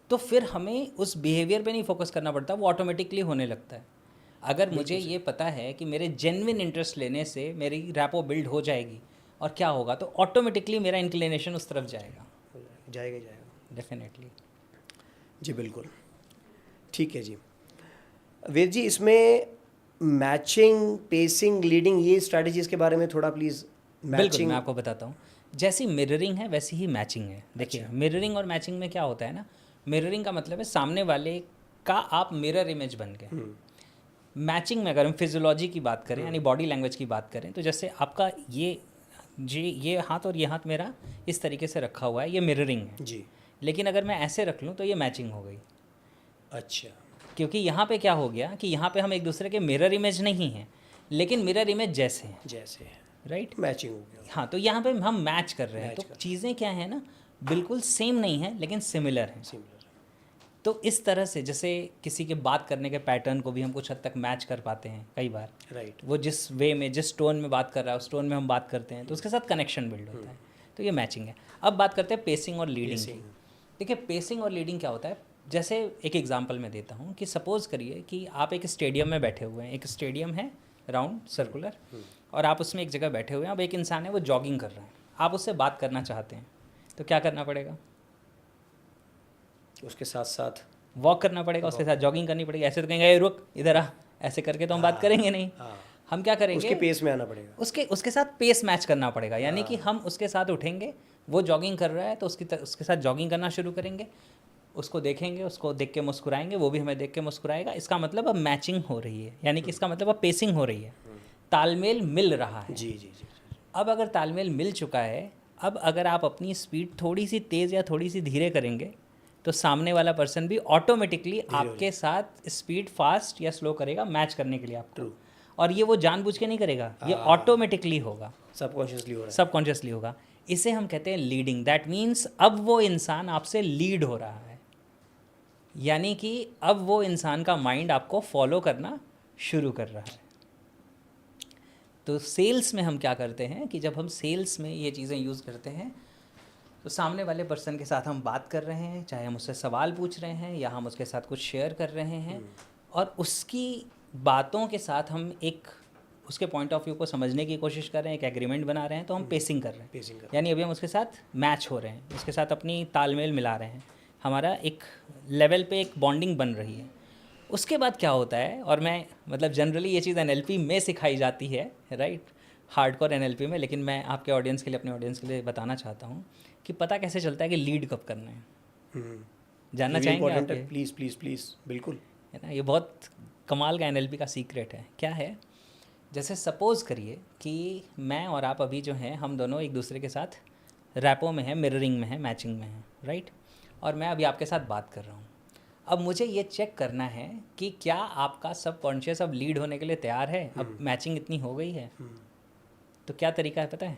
तो फिर हमें उस बिहेवियर पे नहीं फोकस करना पड़ता, वो ऑटोमेटिकली होने लगता है। अगर मुझे ये पता है कि मेरे जेन्युइन इंटरेस्ट लेने से मेरी रैपो बिल्ड हो जाएगी और क्या होगा, तो ऑटोमेटिकली मेरा इंक्लिनेशन उस तरफ जाएगा। डेफिनेटली जी, बिल्कुल ठीक है जी। वेद जी, इसमें मैचिंग, पेसिंग, लीडिंग, ये स्ट्रैटेजीज के बारे में थोड़ा प्लीज़। बिल्कुल, मैं आपको बताता हूँ। जैसी मिररिंग है वैसी ही मैचिंग है। देखिए, मिररिंग और मैचिंग में क्या होता है ना, मिररिंग का मतलब है सामने वाले का आप मिरर इमेज बन गए। मैचिंग में अगर हम फिजियोलॉजी की बात करें, यानी बॉडी लैंग्वेज की बात करें, तो जैसे आपका ये हाथ और ये हाथ मेरा इस तरीके से रखा हुआ है, ये मिररिंग है जी। लेकिन अगर मैं ऐसे रख लूँ तो ये मैचिंग हो गई। अच्छा, क्योंकि यहाँ पे क्या हो गया कि यहाँ पे हम एक दूसरे के मिरर इमेज नहीं हैं, लेकिन मिरर इमेज जैसे हैं, है राइट? मैचिंग हो गया। हाँ, तो यहाँ पे हम मैच कर रहे हैं। तो चीज़ें क्या है ना, बिल्कुल सेम नहीं है लेकिन सिमिलर हैं। तो इस तरह से जैसे किसी के बात करने के पैटर्न को भी हम कुछ हद तक मैच कर पाते हैं कई बार, राइट। वो जिस वे में, जिस टोन में बात कर रहा है उस टोन में हम बात करते हैं, तो उसके साथ कनेक्शन बिल्ड होता है। तो ये मैचिंग है। अब बात करते हैं पेसिंग और लीडिंग की। देखिए, पेसिंग और लीडिंग क्या होता है, जैसे एक एग्जांपल मैं देता हूँ कि सपोज़ करिए कि आप एक स्टेडियम में बैठे हुए हैं। एक स्टेडियम है राउंड सर्कुलर, और आप उसमें एक जगह बैठे हुए हैं। अब एक इंसान है, वो जॉगिंग कर रहा है, आप उससे बात करना चाहते हैं, तो क्या करना पड़ेगा? उसके साथ साथ वॉक करना पड़ेगा, उसके साथ जॉगिंग करनी पड़ेगी। ऐसे तो कहेंगे रुक इधर आ, ऐसे करके तो हम बात करेंगे नहीं। हम क्या करेंगे? उसके पेस में आना पड़ेगा, उसके साथ पेस मैच करना पड़ेगा। यानी कि हम उसके साथ उठेंगे, वो जॉगिंग कर रहा है तो उसके साथ जॉगिंग करना शुरू करेंगे, उसको देखेंगे, उसको देख के मुस्कुराएंगे, वो भी हमें देख के मुस्कुराएगा। इसका मतलब अब मैचिंग हो रही है, यानी कि इसका मतलब अब पेसिंग हो रही है, तालमेल मिल रहा है। जी जी जी। अब अगर तालमेल मिल चुका है, अब अगर आप अपनी स्पीड थोड़ी सी तेज़ या थोड़ी सी धीरे करेंगे तो सामने वाला पर्सन भी ऑटोमेटिकली आपके साथ स्पीड फास्ट या स्लो करेगा मैच करने के लिए आपको। और ये वो जानबूझ के नहीं करेगा, ये ऑटोमेटिकली होगा, सबकॉन्शियसली होगा। इसे हम कहते हैं लीडिंग। दैट मीन्स अब वो इंसान आपसे लीड हो रहा है, यानी कि अब वो इंसान का माइंड आपको फॉलो करना शुरू कर रहा है। तो सेल्स में हम क्या करते हैं कि जब हम सेल्स में ये चीज़ें यूज़ करते हैं तो सामने वाले पर्सन के साथ हम बात कर रहे हैं, चाहे हम उससे सवाल पूछ रहे हैं या हम उसके साथ कुछ शेयर कर रहे हैं, और उसकी बातों के साथ हम एक उसके पॉइंट ऑफ व्यू को समझने की कोशिश कर रहे हैं, एक एग्रीमेंट बना रहे हैं, तो हम पेसिंग कर रहे हैं। यानी अभी हम उसके साथ मैच हो रहे हैं, उसके साथ अपनी तालमेल मिला रहे हैं, हमारा एक लेवल पे एक बॉन्डिंग बन रही है। उसके बाद क्या होता है, और मैं मतलब जनरली ये चीज़ एनएलपी में सिखाई जाती है, राइट, हार्डकोर एनएलपी में, लेकिन मैं आपके ऑडियंस के लिए, अपने ऑडियंस के लिए बताना चाहता हूँ कि पता कैसे चलता है कि लीड कब करना है। जानना चाहेंगे आप? प्लीज़ प्लीज़ प्लीज़, बिल्कुल। है ना, ये बहुत कमाल का एनएलपी का सीक्रेट है। क्या है, जैसे सपोज़ करिए कि मैं और आप अभी जो हैं, हम दोनों एक दूसरे के साथ रैपो में हैं, मिररिंग में हैं, मैचिंग में हैं, राइट, और मैं अभी आपके साथ बात कर रहा हूँ। अब मुझे ये चेक करना है कि क्या आपका सबकॉन्शियस अब लीड होने के लिए तैयार है, अब मैचिंग इतनी हो गई है। तो क्या तरीका है पता है?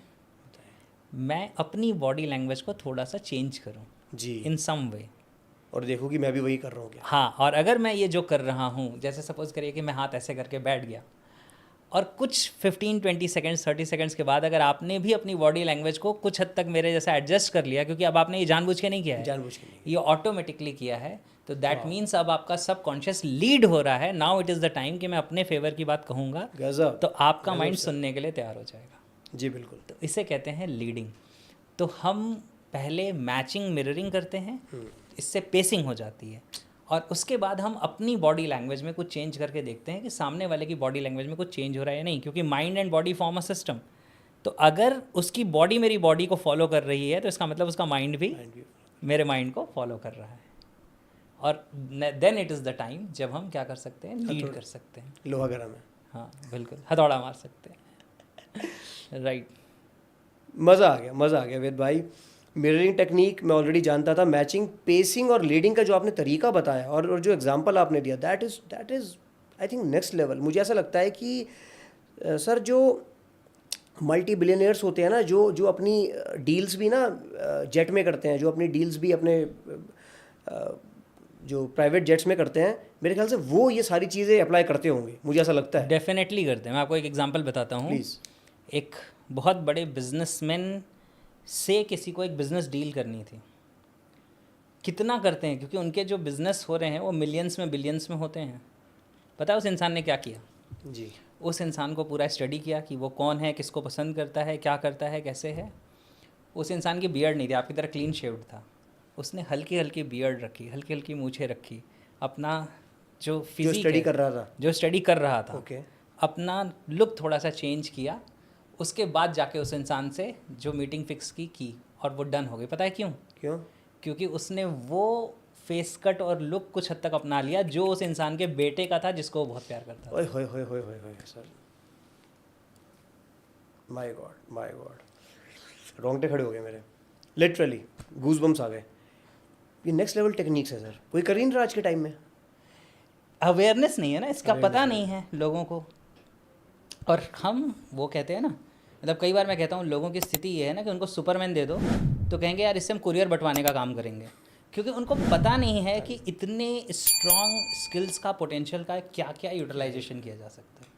मैं अपनी बॉडी लैंग्वेज को थोड़ा सा चेंज करूं जी, इन सम वे, और देखो कि मैं भी वही कर रहा हूँ क्या। हाँ, और अगर मैं ये जो कर रहा हूँ, जैसे सपोज करिए कि मैं हाथ ऐसे करके बैठ गया, और कुछ 15-20 सेकेंड्स 30 सेकेंड्स के बाद अगर आपने भी अपनी बॉडी लैंग्वेज को कुछ हद तक मेरे जैसा एडजस्ट कर लिया, क्योंकि अब आपने ये जानबूझ के नहीं किया है, जानबूझ के नहीं, ये ऑटोमेटिकली किया है, तो दैट मीन्स अब आपका सबकॉन्शियस लीड हो रहा है। Now it is the time कि मैं अपने फेवर की बात कहूँगा, तो आपका माइंड सुनने के लिए तैयार हो जाएगा। जी बिल्कुल। तो इसे कहते हैं लीडिंग। तो हम पहले मैचिंग मिररिंग करते हैं, इससे पेसिंग हो जाती है, और उसके बाद हम अपनी बॉडी लैंग्वेज में कुछ चेंज करके देखते हैं कि सामने वाले की बॉडी लैंग्वेज में कुछ चेंज हो रहा है या नहीं, क्योंकि mind and body form a system. तो अगर उसकी बॉडी मेरी बॉडी को फॉलो कर रही है तो इसका मतलब उसका माइंड भी मेरे माइंड को फॉलो कर रहा है। और then it is the time जब हम क्या कर सकते हैं, लीड कर सकते हैं। लोहा गर्म है। हाँ बिल्कुल, हथौड़ा मार सकते हैं। राइट। मज़ा आ गया वेद भाई। मिररिंग टेक्निक मैं ऑलरेडी जानता था, मैचिंग, पेसिंग और लीडिंग का जो आपने तरीका बताया और जो एग्जांपल आपने दिया, that is I think next level. मुझे ऐसा लगता है कि सर जो मल्टी बिलियनियर्स होते हैं ना, जो अपनी डील्स भी ना जेट में करते हैं, जो अपनी डील्स भी अपने जो प्राइवेट जेट्स में करते हैं, मेरे ख्याल से वो ये सारी चीज़ें अप्लाई करते होंगे, मुझे ऐसा लगता है। डेफिनेटली करते हैं। मैं आपको एक एग्जांपल बताता हूँ। प्लीज़। एक बहुत बड़े बिजनेसमैन से किसी को एक बिज़नेस डील करनी थी। कितना करते हैं, क्योंकि उनके जो बिज़नेस हो रहे हैं वो मिलियंस में बिलियंस में होते हैं। पता है उस इंसान ने क्या किया? जी। उस इंसान को पूरा स्टडी किया कि वो कौन है, किसको पसंद करता है, क्या करता है, कैसे है। उस इंसान की बियर्ड नहीं थी, आपकी तरह क्लीन शेव्ड था। उसने हल्की हल्की बियर्ड रखी, हल्की हल्की मूछें रखी, अपना जो फिजिक स्टडी कर रहा था, जो स्टडी कर रहा था, ओके, अपना लुक थोड़ा सा चेंज किया। उसके बाद जाके उस इंसान से जो मीटिंग फिक्स की और वो डन हो गई। पता है क्यों? क्यों? क्योंकि उसने वो फेस कट और लुक कुछ हद तक अपना लिया जो उस इंसान के बेटे का था, जिसको वो बहुत प्यार करता था। ओए होए होए होए होए होए सर, माय गॉड, रोंगटे खड़े हो गए मेरे, लिटरली गूज बम्स आ गए। ये नेक्स्ट लेवल टेक्निक्स है सर, कोई कर ही नहीं रहा आज के टाइम में। अवेयरनेस नहीं है ना, इसका Awareness पता नहीं नहीं है लोगों को। और हम वो कहते हैं ना, मतलब कई बार मैं कहता हूँ लोगों की स्थिति ये है ना कि उनको सुपरमैन दे दो तो कहेंगे यार इससे हम कुरियर बंटवाने का काम करेंगे, क्योंकि उनको पता नहीं है कि इतने स्ट्रॉन्ग स्किल्स का, पोटेंशियल का क्या क्या यूटिलाइजेशन किया जा सकता है।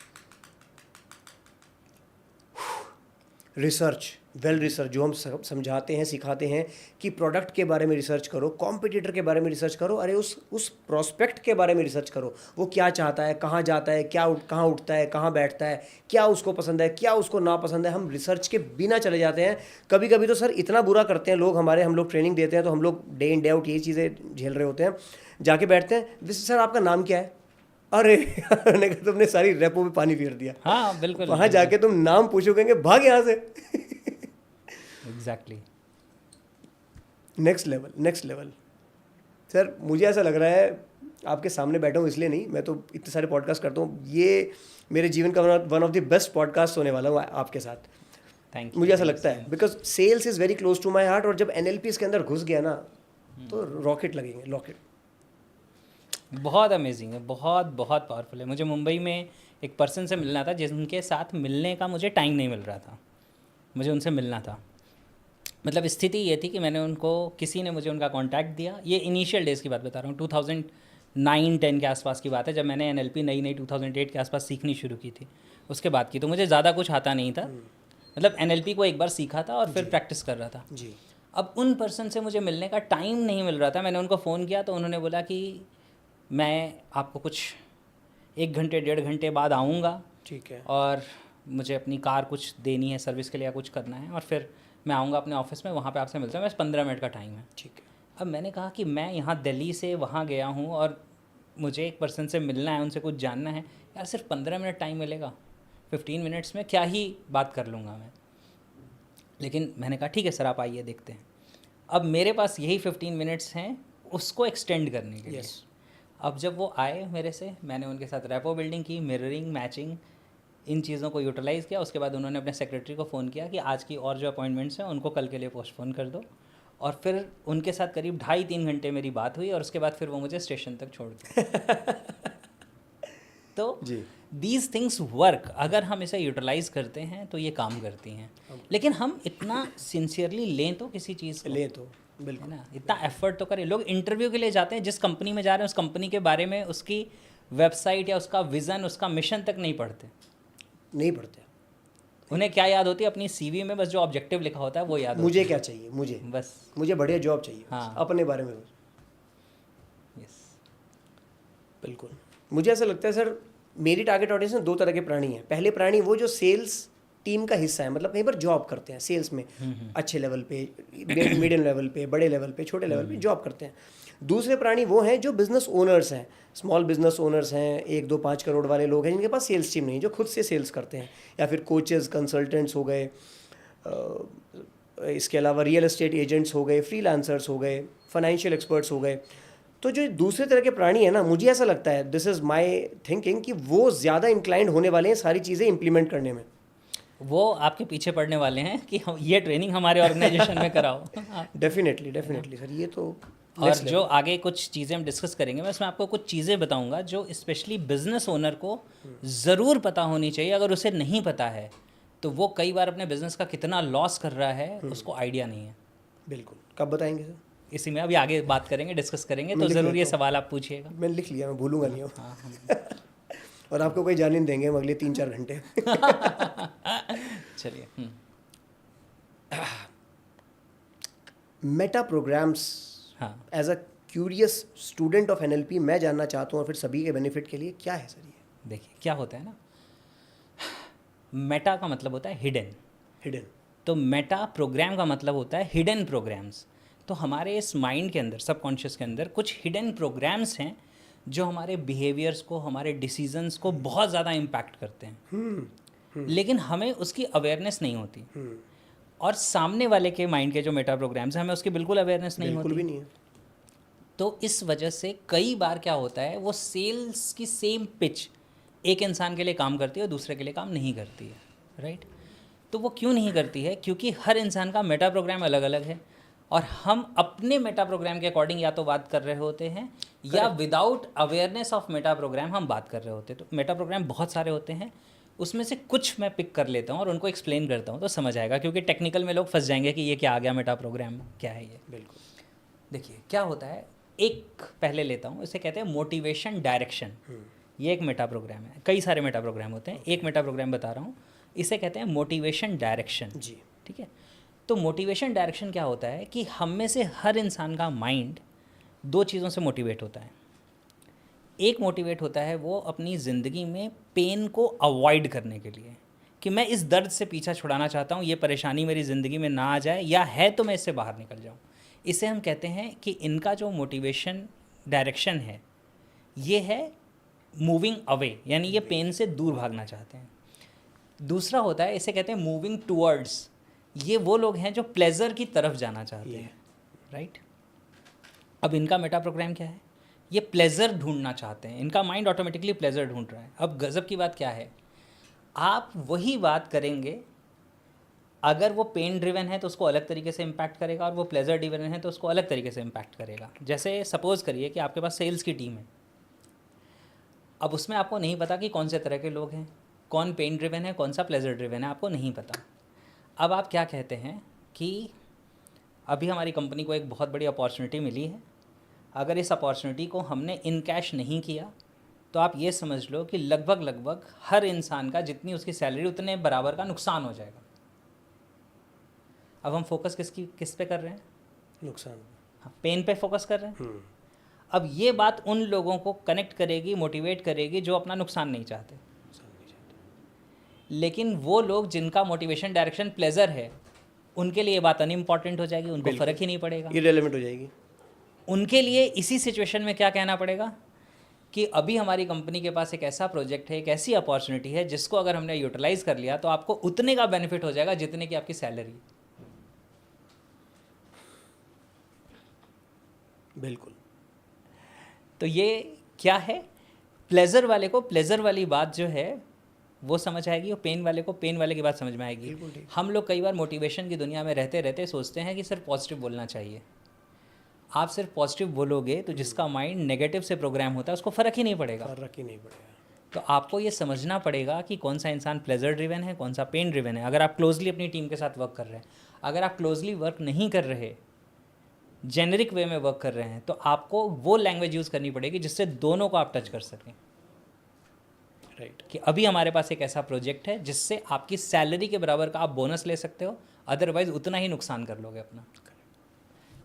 रिसर्च, वेल रिसर्च, जो हम समझाते हैं, सिखाते हैं कि प्रोडक्ट के बारे में रिसर्च करो, कॉम्पिटिटर के बारे में रिसर्च करो, अरे उस प्रोस्पेक्ट के बारे में रिसर्च करो, वो क्या चाहता है, कहाँ जाता है, कहाँ उठता है, कहाँ बैठता है, क्या उसको पसंद है, क्या उसको नापसंद है। हम रिसर्च के बिना चले जाते हैं। कभी कभी तो सर इतना बुरा करते हैं लोग हमारे, हम लोग ट्रेनिंग देते हैं तो हम लोग डे इन डे आउट यही चीज़ें झेल रहे होते हैं, जाके बैठते हैं, वैसे सर आपका नाम क्या है, अरे मैंने कहा तुमने सारी रेपो में पानी फेर दिया। हाँ बिल्कुल, वहाँ जाके तुम नाम पूछो, कहेंगे भाग यहाँ से। एग्जैक्टली। नेक्स्ट लेवल सर, मुझे ऐसा लग रहा है आपके सामने बैठा हूँ इसलिए नहीं, मैं तो इतने सारे पॉडकास्ट करता हूँ, ये मेरे जीवन का one of the best podcast होने वाला हूँ आपके साथ। Thank you. मुझे ऐसा लगता है because sales is very close to my heart, और जब NLP इसके अंदर घुस गया ना तो रॉकेट लगेंगे, रॉकेट। बहुत अमेजिंग है, बहुत बहुत पावरफुल है। मुझे मुंबई में एक पर्सन से मिलना था जिनके साथ मिलने का मुझे टाइम नहीं मिल रहा था, मुझे उनसे मिलना था। मतलब स्थिति ये थी कि मैंने उनको, किसी ने मुझे उनका कांटेक्ट दिया। ये इनिशियल डेज़ की बात बता रहा हूँ, 2009-10 के आसपास की बात है, जब मैंने NLP नई 2008 के आसपास सीखनी शुरू की थी, उसके बाद की। तो मुझे ज़्यादा कुछ आता नहीं था, मतलब NLP को एक बार सीखा था और फिर प्रैक्टिस कर रहा था जी। अब उन पर्सन से मुझे मिलने का टाइम नहीं मिल रहा था। मैंने उनको फ़ोन किया तो उन्होंने बोला कि मैं आपको कुछ 1 घंटे 1.5 घंटे बाद आऊँगा, ठीक है, और मुझे अपनी कार कुछ देनी है सर्विस के लिए या कुछ करना है, और फिर मैं आऊँगा अपने ऑफिस में, वहाँ पे आपसे मिलता हूँ। बस 15 मिनट का टाइम है। ठीक है। अब मैंने कहा कि मैं यहाँ दिल्ली से वहाँ गया हूँ और मुझे एक पर्सन से मिलना है, उनसे कुछ जानना है, यार सिर्फ 15 मिनट टाइम मिलेगा, 15 मिनट्स में क्या ही बात कर लूँगा मैं। लेकिन मैंने कहा ठीक है सर, आप आइए देखते हैं। अब मेरे पास यही 15 मिनट्स हैं उसको एक्सटेंड करने के लिए। अब जब वो आए मेरे से, मैंने उनके साथ रेपो बिल्डिंग की, मिररिंग, मैचिंग, इन चीज़ों को यूटिलाइज़ किया। उसके बाद उन्होंने अपने सेक्रेटरी को फ़ोन किया कि आज की और जो अपॉइंटमेंट्स हैं उनको कल के लिए पोस्टपोन कर दो, और फिर उनके साथ करीब 2.5-3 घंटे मेरी बात हुई, और उसके बाद फिर वो मुझे स्टेशन तक छोड़ दिया। तो दीज थिंग्स वर्क, अगर हम इसे यूटिलाइज़ करते हैं तो ये काम करती हैं। लेकिन हम इतना सिंसियरली लें तो किसी चीज़ को, लें तो बिल्कुल है ना, इतना एफर्ट तो करें। लोग इंटरव्यू के लिए जाते हैं, जिस कंपनी में जा रहे हैं उस कंपनी के बारे में, उसकी वेबसाइट या उसका विज़न, उसका मिशन तक नहीं पढ़ते। उन्हें क्या याद होती है? अपनी CV में बस जो ऑब्जेक्टिव लिखा होता है वो याद होता है। मुझे क्या चाहिए, मुझे बढ़िया जॉब चाहिए। हाँ, अपने बारे में। यस, बिल्कुल। मुझे ऐसा लगता है सर, मेरी टारगेट ऑडियंस में 2 तरह के प्राणी हैं। पहले प्राणी वो जो सेल्स टीम का हिस्सा है, मतलब कहीं पर जॉब करते हैं सेल्स में, अच्छे लेवल पे, मीडियम लेवल पे, बड़े लेवल पे, छोटे लेवल पे जॉब करते हैं। दूसरे प्राणी वो हैं जो बिजनेस ओनर्स हैं, स्मॉल बिजनेस ओनर्स हैं, 1-2-5 करोड़ वाले लोग हैं जिनके पास सेल्स टीम नहीं, जो खुद से सेल्स करते हैं, या फिर कोचेस, कंसल्टेंट्स हो गए, इसके अलावा रियल एस्टेट एजेंट्स हो गए, फ्रीलांसर्स हो गए, फाइनेंशियल एक्सपर्ट्स हो गए। तो जो दूसरे तरह के प्राणी है ना, मुझे ऐसा लगता है, दिस इज़ माय थिंकिंग, कि वो ज़्यादा इंक्लाइंड होने वाले हैं सारी चीज़ें इंप्लीमेंट करने में। वो आपके पीछे पड़ने वाले हैं कि हम ये ट्रेनिंग हमारे ऑर्गेनाइजेशन में कराओ। डेफिनेटली सर, ये तो और जो आगे कुछ चीज़ें हम डिस्कस करेंगे, मैं इसमें आपको कुछ चीज़ें बताऊंगा जो स्पेशली बिजनेस ओनर को ज़रूर पता होनी चाहिए। अगर उसे नहीं पता है तो वो कई बार अपने बिजनेस का कितना लॉस कर रहा है उसको आइडिया नहीं है। बिल्कुल, कब बताएंगे सर? इसी में अभी आगे बात करेंगे, डिस्कस करेंगे, तो ज़रूर ये सवाल आप पूछिएगा। मैंने लिख लिया, मैं भूलूंगा नहीं हूँ। हाँ। और आपको कोई जाने नहीं देंगे हम अगले 3-4 घंटे। चलिए। मेटा प्रोग्राम्स, हाँ, as a curious student of NLP मैं जानना चाहता हूँ, और फिर सभी के बेनिफिट के लिए, क्या है सर ये? देखिए क्या होता है ना, मेटा का मतलब होता है हिडन, तो मेटा प्रोग्राम का मतलब होता है हिडन प्रोग्राम्स। तो हमारे इस माइंड के अंदर, सबकॉन्शियस के अंदर कुछ हिडन प्रोग्राम्स हैं जो हमारे बिहेवियर्स को, हमारे डिसीजंस को बहुत ज़्यादा इम्पैक्ट करते हैं, लेकिन हमें उसकी अवेयरनेस नहीं होती। और सामने वाले के माइंड के जो मेटा प्रोग्राम्स हैं, हमें उसकी बिल्कुल अवेयरनेस नहीं होती। भी नहीं है। तो इस वजह से कई बार क्या होता है, वो सेल्स की सेम पिच एक इंसान के लिए काम करती है और दूसरे के लिए काम नहीं करती है, राइट? तो वो क्यों नहीं करती है? क्योंकि हर इंसान का मेटा प्रोग्राम अलग अलग है, और हम अपने मेटा प्रोग्राम के अकॉर्डिंग या तो बात कर रहे होते हैं, या without awareness of meta program हम बात कर रहे होते हैं। तो मेटा प्रोग्राम बहुत सारे होते हैं, उसमें से कुछ मैं पिक कर लेता हूँ और उनको एक्सप्लेन करता हूँ तो समझ आएगा, क्योंकि टेक्निकल में लोग फंस जाएंगे कि ये क्या आ गया, मेटा प्रोग्राम क्या है ये। बिल्कुल। देखिए क्या होता है, एक पहले लेता हूँ, इसे कहते हैं मोटिवेशन डायरेक्शन। ये एक मेटा प्रोग्राम है, कई सारे मेटा प्रोग्राम होते हैं, एक मेटा प्रोग्राम बता रहा हूँ, इसे कहते हैं मोटिवेशन डायरेक्शन जी। ठीक है। तो मोटिवेशन डायरेक्शन क्या होता है कि हम में से हर इंसान का माइंड दो चीज़ों से मोटिवेट होता है। एक मोटिवेट होता है वो अपनी ज़िंदगी में पेन को अवॉइड करने के लिए, कि मैं इस दर्द से पीछा छुड़ाना चाहता हूँ, ये परेशानी मेरी ज़िंदगी में ना आ जाए, या है तो मैं इससे बाहर निकल जाऊँ। इसे हम कहते हैं कि इनका जो मोटिवेशन डायरेक्शन है ये है मूविंग अवे, यानी ये पेन से दूर भागना चाहते हैं। दूसरा होता है, इसे कहते हैं मूविंग टूवर्ड्स, ये वो लोग हैं जो प्लेजर की तरफ जाना चाहते हैं, राइट? अब इनका मेटा प्रोग्राम क्या है, ये प्लेजर ढूंढना चाहते हैं, इनका माइंड ऑटोमेटिकली प्लेजर ढूंढ रहा है। अब गज़ब की बात क्या है, आप वही बात करेंगे, अगर वो पेन ड्रिवन है तो उसको अलग तरीके से इम्पैक्ट करेगा, और वो प्लेजर ड्रिवन है तो उसको अलग तरीके से इम्पैक्ट करेगा। जैसे सपोज़ करिए कि आपके पास सेल्स की टीम है, अब उसमें आपको नहीं पता कि कौन से तरह के लोग हैं, कौन पेन ड्रिवन है, कौन सा प्लेजर ड्रिवन है, आपको नहीं पता। अब आप क्या कहते हैं कि अभी हमारी कंपनी को एक बहुत बड़ी अपॉर्चुनिटी मिली है, अगर इस अपॉर्चुनिटी को हमने इन कैश नहीं किया तो आप ये समझ लो कि लगभग हर इंसान का जितनी उसकी सैलरी उतने बराबर का नुकसान हो जाएगा। अब हम फोकस किस पे कर रहे हैं? नुकसान। हाँ, पेन पे फोकस कर रहे हैं। अब ये बात उन लोगों को कनेक्ट करेगी, मोटिवेट करेगी जो अपना नुकसान नहीं चाहते। लेकिन वो लोग जिनका मोटिवेशन डायरेक्शन प्लेजर है, उनके लिए ये बात अनइम्पॉर्टेंट हो जाएगी, उनको फ़र्क ही नहीं पड़ेगा, इररिलेवेंट हो जाएगी। उनके लिए इसी सिचुएशन में क्या कहना पड़ेगा कि अभी हमारी कंपनी के पास एक ऐसा प्रोजेक्ट है, एक ऐसी अपॉर्चुनिटी है जिसको अगर हमने यूटिलाइज़ कर लिया तो आपको उतने का बेनिफिट हो जाएगा जितने की आपकी सैलरी। बिल्कुल। तो ये क्या है, प्लेजर वाले को प्लेजर वाली बात जो है वो समझ आएगी, और पेन वाले को पेन वाले की बात समझ में आएगी। हम लोग कई बार मोटिवेशन की दुनिया में रहते रहते सोचते हैं कि सिर्फ पॉजिटिव बोलना चाहिए। आप सिर्फ पॉजिटिव बोलोगे तो जिसका माइंड नेगेटिव से प्रोग्राम होता है उसको फ़र्क ही नहीं पड़ेगा। तो आपको ये समझना पड़ेगा कि कौन सा इंसान प्लेजर ड्रिवन है, कौन सा पेन ड्रिवन है। अगर आप क्लोजली अपनी टीम के साथ वर्क कर रहे हैं, अगर आप क्लोजली वर्क नहीं कर रहे, जेनरिक वे में वर्क कर रहे हैं, तो आपको वो लैंग्वेज यूज़ करनी पड़ेगी जिससे दोनों को आप टच कर सकें। राइट, कि अभी हमारे पास एक ऐसा प्रोजेक्ट है जिससे आपकी सैलरी के बराबर का आप बोनस ले सकते हो, अदरवाइज उतना ही नुकसान कर लोगे अपना।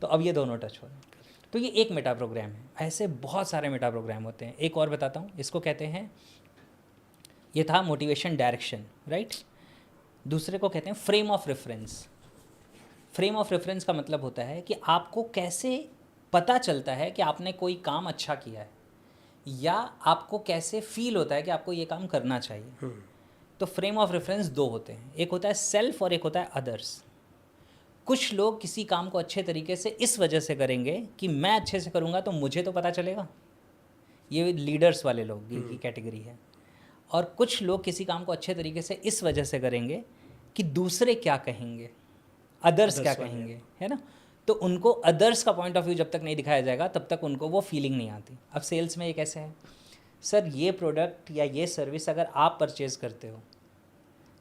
तो अब ये दोनों टच हो रहे हैं। तो ये एक मेटा प्रोग्राम है, ऐसे बहुत सारे मेटा प्रोग्राम होते हैं। एक और बताता हूँ, इसको कहते हैं, ये था मोटिवेशन डायरेक्शन, राइट? दूसरे को कहते हैं frame of reference. Frame of reference का मतलब होता है कि आपको कैसे पता चलता है कि आपने कोई काम अच्छा किया है, या आपको कैसे फील होता है कि आपको ये काम करना चाहिए। तो फ्रेम ऑफ रेफरेंस दो होते हैं, एक होता है सेल्फ और एक होता है अदर्स। कुछ लोग किसी काम को अच्छे तरीके से इस वजह से करेंगे कि मैं अच्छे से करूँगा तो मुझे तो पता चलेगा, ये लीडर्स वाले लोग की कैटेगरी है। और कुछ लोग किसी काम को अच्छे तरीके से इस वजह से करेंगे कि दूसरे क्या कहेंगे, अदर्स क्या कहेंगे, है ना। तो उनको अदर्स का पॉइंट ऑफ व्यू जब तक नहीं दिखाया जाएगा तब तक उनको वो फीलिंग नहीं आती। अब सेल्स में ये कैसे है, सर ये प्रोडक्ट या ये सर्विस अगर आप परचेज करते हो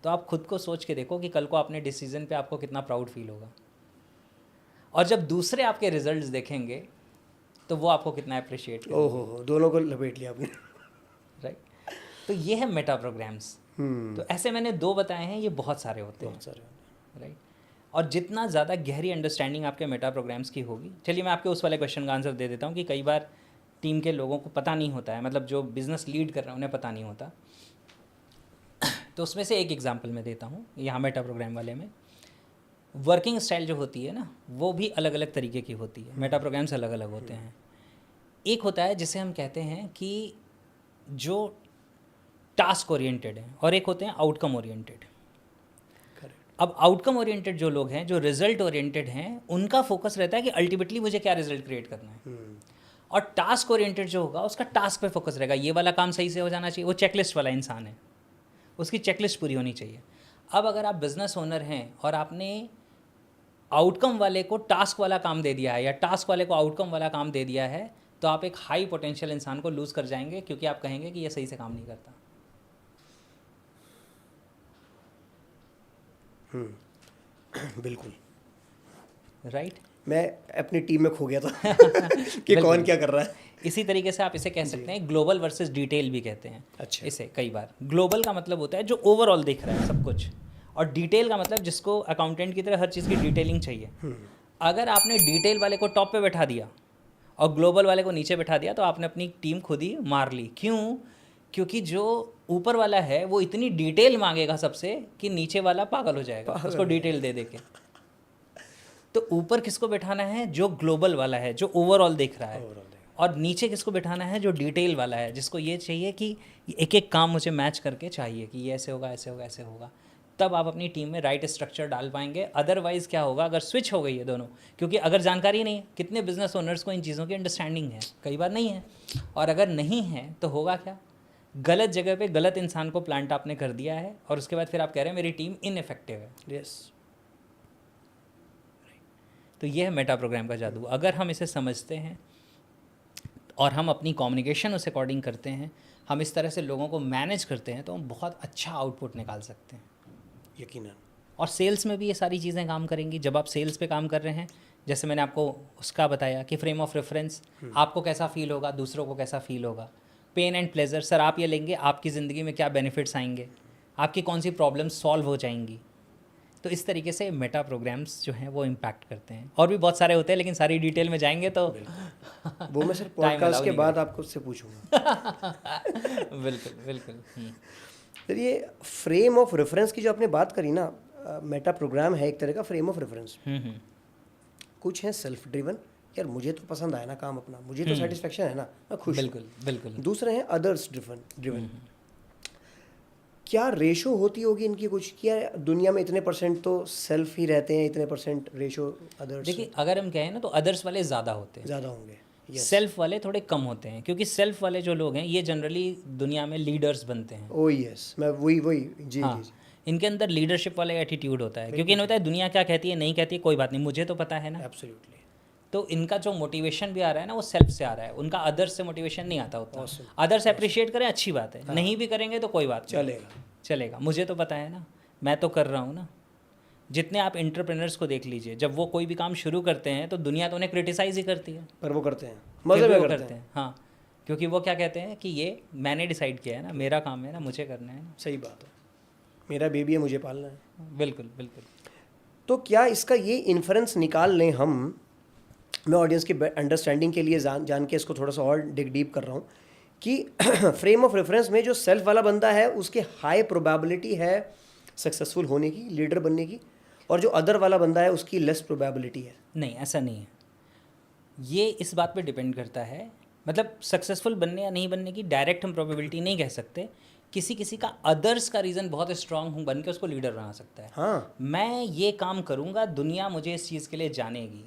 तो आप खुद को सोच के देखो कि कल को अपने डिसीजन पे आपको कितना प्राउड फील होगा, और जब दूसरे आपके रिजल्ट्स देखेंगे तो वो आपको कितना अप्रिशिएट करेंगे। ओहो, दोनों को लपेट लिया आपने। राइट, तो ये है मेटा प्रोग्राम्स। तो ऐसे मैंने दो बताए हैं, ये बहुत सारे होते हैं। राइट, और जितना ज़्यादा गहरी अंडरस्टैंडिंग आपके मेटा प्रोग्राम्स की होगी, चलिए मैं आपके उस वाले क्वेश्चन का आंसर दे देता हूँ कि कई बार टीम के लोगों को पता नहीं होता है, मतलब जो बिज़नेस लीड कर रहे हैं उन्हें पता नहीं होता। तो उसमें से एक एग्जांपल मैं देता हूँ यहाँ मेटा प्रोग्राम वाले में। वर्किंग स्टाइल जो होती है ना, वो भी अलग अलग तरीके की होती है, मेटा प्रोग्राम्स अलग अलग होते हैं। एक होता है जिसे हम कहते हैं कि जो टास्क ओरिएंटेड है, और एक होते हैं आउटकम ओरिएंटेड। अब आउटकम ओरिएंटेड जो लोग हैं, जो रिजल्ट ओरिएंटेड हैं, उनका फोकस रहता है कि अल्टीमेटली मुझे क्या रिजल्ट क्रिएट करना है। और टास्क ओरिएंटेड जो होगा उसका टास्क पे फोकस रहेगा, ये वाला काम सही से हो जाना चाहिए। वो चेकलिस्ट वाला इंसान है, उसकी चेकलिस्ट पूरी होनी चाहिए। अब अगर आप बिजनेस ओनर हैं और आपने आउटकम वाले को टास्क वाला काम दे दिया है या टास्क वाले को आउटकम वाला काम दे दिया है, तो आप एक हाई पोटेंशियल इंसान को लूज़ कर जाएंगे, क्योंकि आप कहेंगे कि ये सही से काम नहीं करता। बिल्कुल राइट, मैं अपनी टीम में खो गया था कि कौन क्या कर रहा है। इसी तरीके से आप इसे कह सकते हैं ग्लोबल वर्सेस डिटेल भी कहते हैं। अच्छा, इसे कई बार ग्लोबल का मतलब होता है जो ओवरऑल देख रहा है सब कुछ, और डिटेल का मतलब जिसको अकाउंटेंट की तरह हर चीज़ की डिटेलिंग चाहिए। अगर आपने डिटेल वाले को टॉप पे बैठा दिया और ग्लोबल वाले को नीचे बैठा दिया तो आपने अपनी टीम खुद ही मार ली। क्यों? क्योंकि जो ऊपर वाला है वो इतनी डिटेल मांगेगा सबसे कि नीचे वाला पागल हो जाएगा उसको डिटेल दे के। तो ऊपर किसको बैठाना है? जो ग्लोबल वाला है, जो ओवरऑल देख रहा है। और नीचे किसको बैठाना है? जो डिटेल वाला है, जिसको ये चाहिए कि एक एक काम मुझे मैच करके चाहिए कि ये ऐसे होगा, ऐसे होगा, ऐसे होगा। तब आप अपनी टीम में राइट स्ट्रक्चर डाल पाएंगे। अदरवाइज़ क्या होगा अगर स्विच हो गई है दोनों, क्योंकि अगर जानकारी नहीं है, कितने बिजनेस ओनर्स को इन चीज़ों की अंडरस्टैंडिंग है? कई बार नहीं है। और अगर नहीं है तो होगा क्या? गलत जगह पे गलत इंसान को प्लांट आपने कर दिया है, और उसके बाद फिर आप कह रहे हैं मेरी टीम इनइफेक्टिव है। यस, तो ये है मेटा प्रोग्राम का जादू। अगर हम इसे समझते हैं और हम अपनी कम्युनिकेशन उस अकॉर्डिंग करते हैं, हम इस तरह से लोगों को मैनेज करते हैं, तो हम बहुत अच्छा आउटपुट निकाल सकते हैं, यकीनन। और सेल्स में भी ये सारी चीज़ें काम करेंगी। जब आप सेल्स पे काम कर रहे हैं, जैसे मैंने आपको उसका बताया कि फ्रेम ऑफ रेफरेंस, आपको कैसा फील होगा, दूसरों को कैसा फील होगा। पेन एंड प्लेजर, सर आप ये लेंगे, आपकी ज़िंदगी में क्या बेनिफिट्स आएंगे, आपकी कौन सी प्रॉब्लम्स सॉल्व हो जाएंगी। तो इस तरीके से मेटा प्रोग्राम्स जो हैं वो इम्पैक्ट करते हैं। और भी बहुत सारे होते हैं, लेकिन सारी डिटेल में जाएंगे तो वो मैं सर पॉडकास्ट के बाद आपको उससे पूछूंगा। बिल्कुल बिल्कुल। सर ये फ्रेम ऑफ रेफरेंस की जो आपने बात करी ना, मेटा प्रोग्राम है एक तरह का फ्रेम ऑफ रेफरेंस। कुछ है सेल्फ ड्रिवन, यार मुझे तो पसंद आया ना काम अपना, मुझे तो सेटिस्फेक्शन है ना, मैं खुश। बिल्कुल बिल्कुल। दूसरे हैं अदर्स ड्रिवन। क्या रेशो होती होगी इनकी कुछ? क्या दुनिया में इतने % तो सेल्फ ही रहते हैं, इतने % रेशो अदर्स? देखिए, अगर हम कहें ना तो अदर्स वाले ज़्यादा होते हैं, ज़्यादा होंगे। सेल्फ वाले थोड़े कम होते हैं, क्योंकि सेल्फ वाले जो लोग हैं ये जनरली दुनिया में लीडर्स बनते हैं। ओ यस, मैं वही जी हाँ, जी। इनके अंदर लीडरशिप वाला एटीट्यूड होता है, क्योंकि इन्हें होता है दुनिया क्या कहती है, नहीं कहती है, कोई बात नहीं, मुझे तो पता है ना। एब्सोल्युटली। तो इनका जो मोटिवेशन भी आ रहा है ना वो सेल्फ से आ रहा है, उनका अदर्स से मोटिवेशन नहीं आता उतना। अदर्स अप्रिशिएट करें अच्छी बात है, नहीं भी करेंगे तो कोई बात नहीं, चलेगा, मुझे तो पता है ना, मैं तो कर रहा हूँ ना। जितने आप एंटरप्रेन्योर्स को देख लीजिए, जब वो कोई भी काम शुरू करते हैं तो दुनिया तो उन्हें क्रिटिसाइज ही करती है, पर वो करते हैं, मजे में करते हैं। हाँ, क्योंकि वो क्या कहते हैं कि ये मैंने डिसाइड किया है ना, मेरा काम है ना, मुझे करना है ना। सही बात है, मेरा बेबी है, मुझे पालना है। बिल्कुल बिल्कुल। तो क्या इसका ये इन्फ्रेंस निकाल लें हम, मैं ऑडियंस की अंडरस्टैंडिंग के लिए जान के इसको थोड़ा सा और डिग डीप कर रहा हूँ कि फ्रेम ऑफ रेफरेंस में जो सेल्फ वाला बंदा है उसके हाई प्रोबेबिलिटी है सक्सेसफुल होने की, लीडर बनने की, और जो अदर वाला बंदा है उसकी लेस प्रोबेबिलिटी है? नहीं, ऐसा नहीं है। ये इस बात पे डिपेंड करता है, मतलब सक्सेसफुल बनने या नहीं बनने की डायरेक्ट हम प्रोबेबिलिटी नहीं कह सकते। किसी किसी का अदर्स का रीज़न बहुत स्ट्रांग हूँ बन के उसको लीडर बना सकता है। हाँ, मैं ये काम करूँगा, दुनिया मुझे इस चीज़ के लिए जानेगी,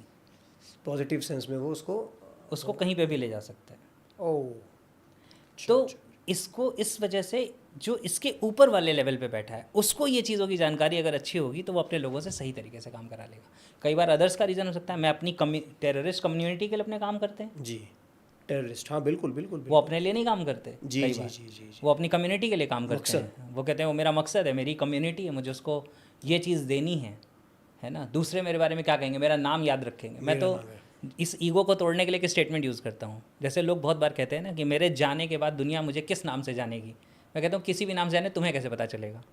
पॉजिटिव सेंस में वो उसको कहीं पे भी ले जा सकता है। ओह, तो इसको इस वजह से जो इसके ऊपर वाले लेवल पे बैठा है उसको ये चीज़ों की जानकारी अगर अच्छी होगी तो वो अपने लोगों से सही तरीके से काम करा लेगा। कई बार अदर्स का रीज़न हो सकता है, मैं अपनी टेररिस्ट कम्युनिटी के लिए अपने काम करते हैं, जी, टेररिस्ट, हाँ बिल्कुल बिल्कुल वो बिल्कुल। अपने लिए नहीं काम करते। जी कई जी बार जी जी जी। वो अपनी कम्युनिटी के लिए काम करते हैं। वो कहते हैं वो मेरा मकसद है, मेरी कम्युनिटी है, मुझे उसको ये चीज़ देनी है ना। दूसरे मेरे बारे में क्या कहेंगे, मेरा नाम याद रखेंगे। मैं मेरा तो नाम है। इस ईगो को तोड़ने के लिए एक स्टेटमेंट यूज़ करता हूँ। जैसे लोग बहुत बार कहते हैं ना कि मेरे जाने के बाद दुनिया मुझे किस नाम से जानेगी। मैं कहता हूँ किसी भी नाम से जाने, तुम्हें कैसे पता चलेगा?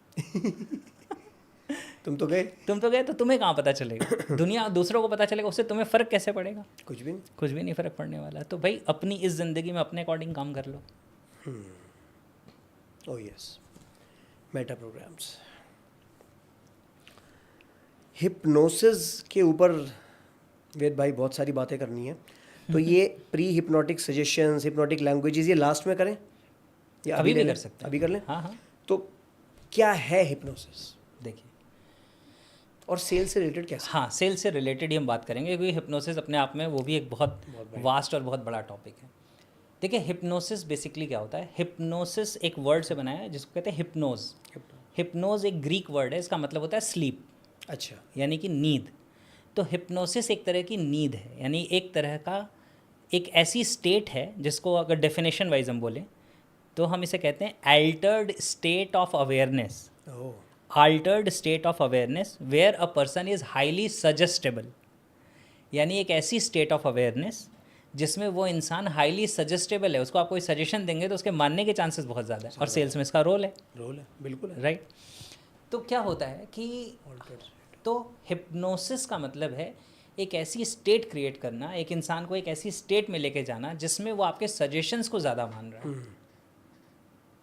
तुम तो गए, तुम तो गए तो तुम्हें कहाँ पता चलेगा? दुनिया दूसरों को पता चलेगा, उससे तुम्हें फ़र्क कैसे पड़ेगा? कुछ भी नहीं। कुछ भी नहीं फ़र्क पड़ने वाला। तो भाई अपनी इस ज़िंदगी में अपने अकॉर्डिंग काम कर लो। Oh yes, meta programs. Hypnosis के ऊपर वेद भाई बहुत सारी बातें करनी है, तो ये pre hypnotic suggestions, hypnotic languages, ये लास्ट में करें या अभी भी ले कर लें? सकते हैं। अभी कर लें। हाँ हाँ, तो क्या है हिप्नोसिस देखिए, और सेल्स से रिलेटेड कैसे? हाँ सेल्स से रिलेटेड ही हम बात करेंगे क्योंकि हिप्नोसिस अपने आप में वो भी एक बहुत वास्ट और बहुत बड़ा टॉपिक है। देखिए हिप्नोसिस बेसिकली क्या होता है। हिप्नोसिस एक वर्ड से बनाया है जिसको कहते हैं हिप्नोज। हिप्नोज एक ग्रीक वर्ड है, इसका मतलब होता है स्लीप, अच्छा, यानी कि नींद। तो हिप्नोसिस एक तरह की नींद है, यानी एक तरह का एक ऐसी स्टेट है जिसको अगर डेफिनेशन वाइज हम बोलें तो हम इसे कहते हैं altered state of awareness. Oh, altered state of awareness where a person is highly suggestible, यानी एक ऐसी स्टेट ऑफ अवेयरनेस जिसमें वो इंसान हाईली सजेस्टेबल है। उसको आप कोई सजेशन देंगे तो उसके मानने के चांसेस बहुत ज़्यादा है, और सेल्स में इसका रोल है, रोल है, बिल्कुल है। राइट। तो क्या होता है कि तो हिप्नोसिस का मतलब है एक ऐसी स्टेट क्रिएट करना, एक इंसान को एक ऐसी स्टेट में लेके जाना जिसमें वो आपके सजेशंस को ज़्यादा मान रहा है,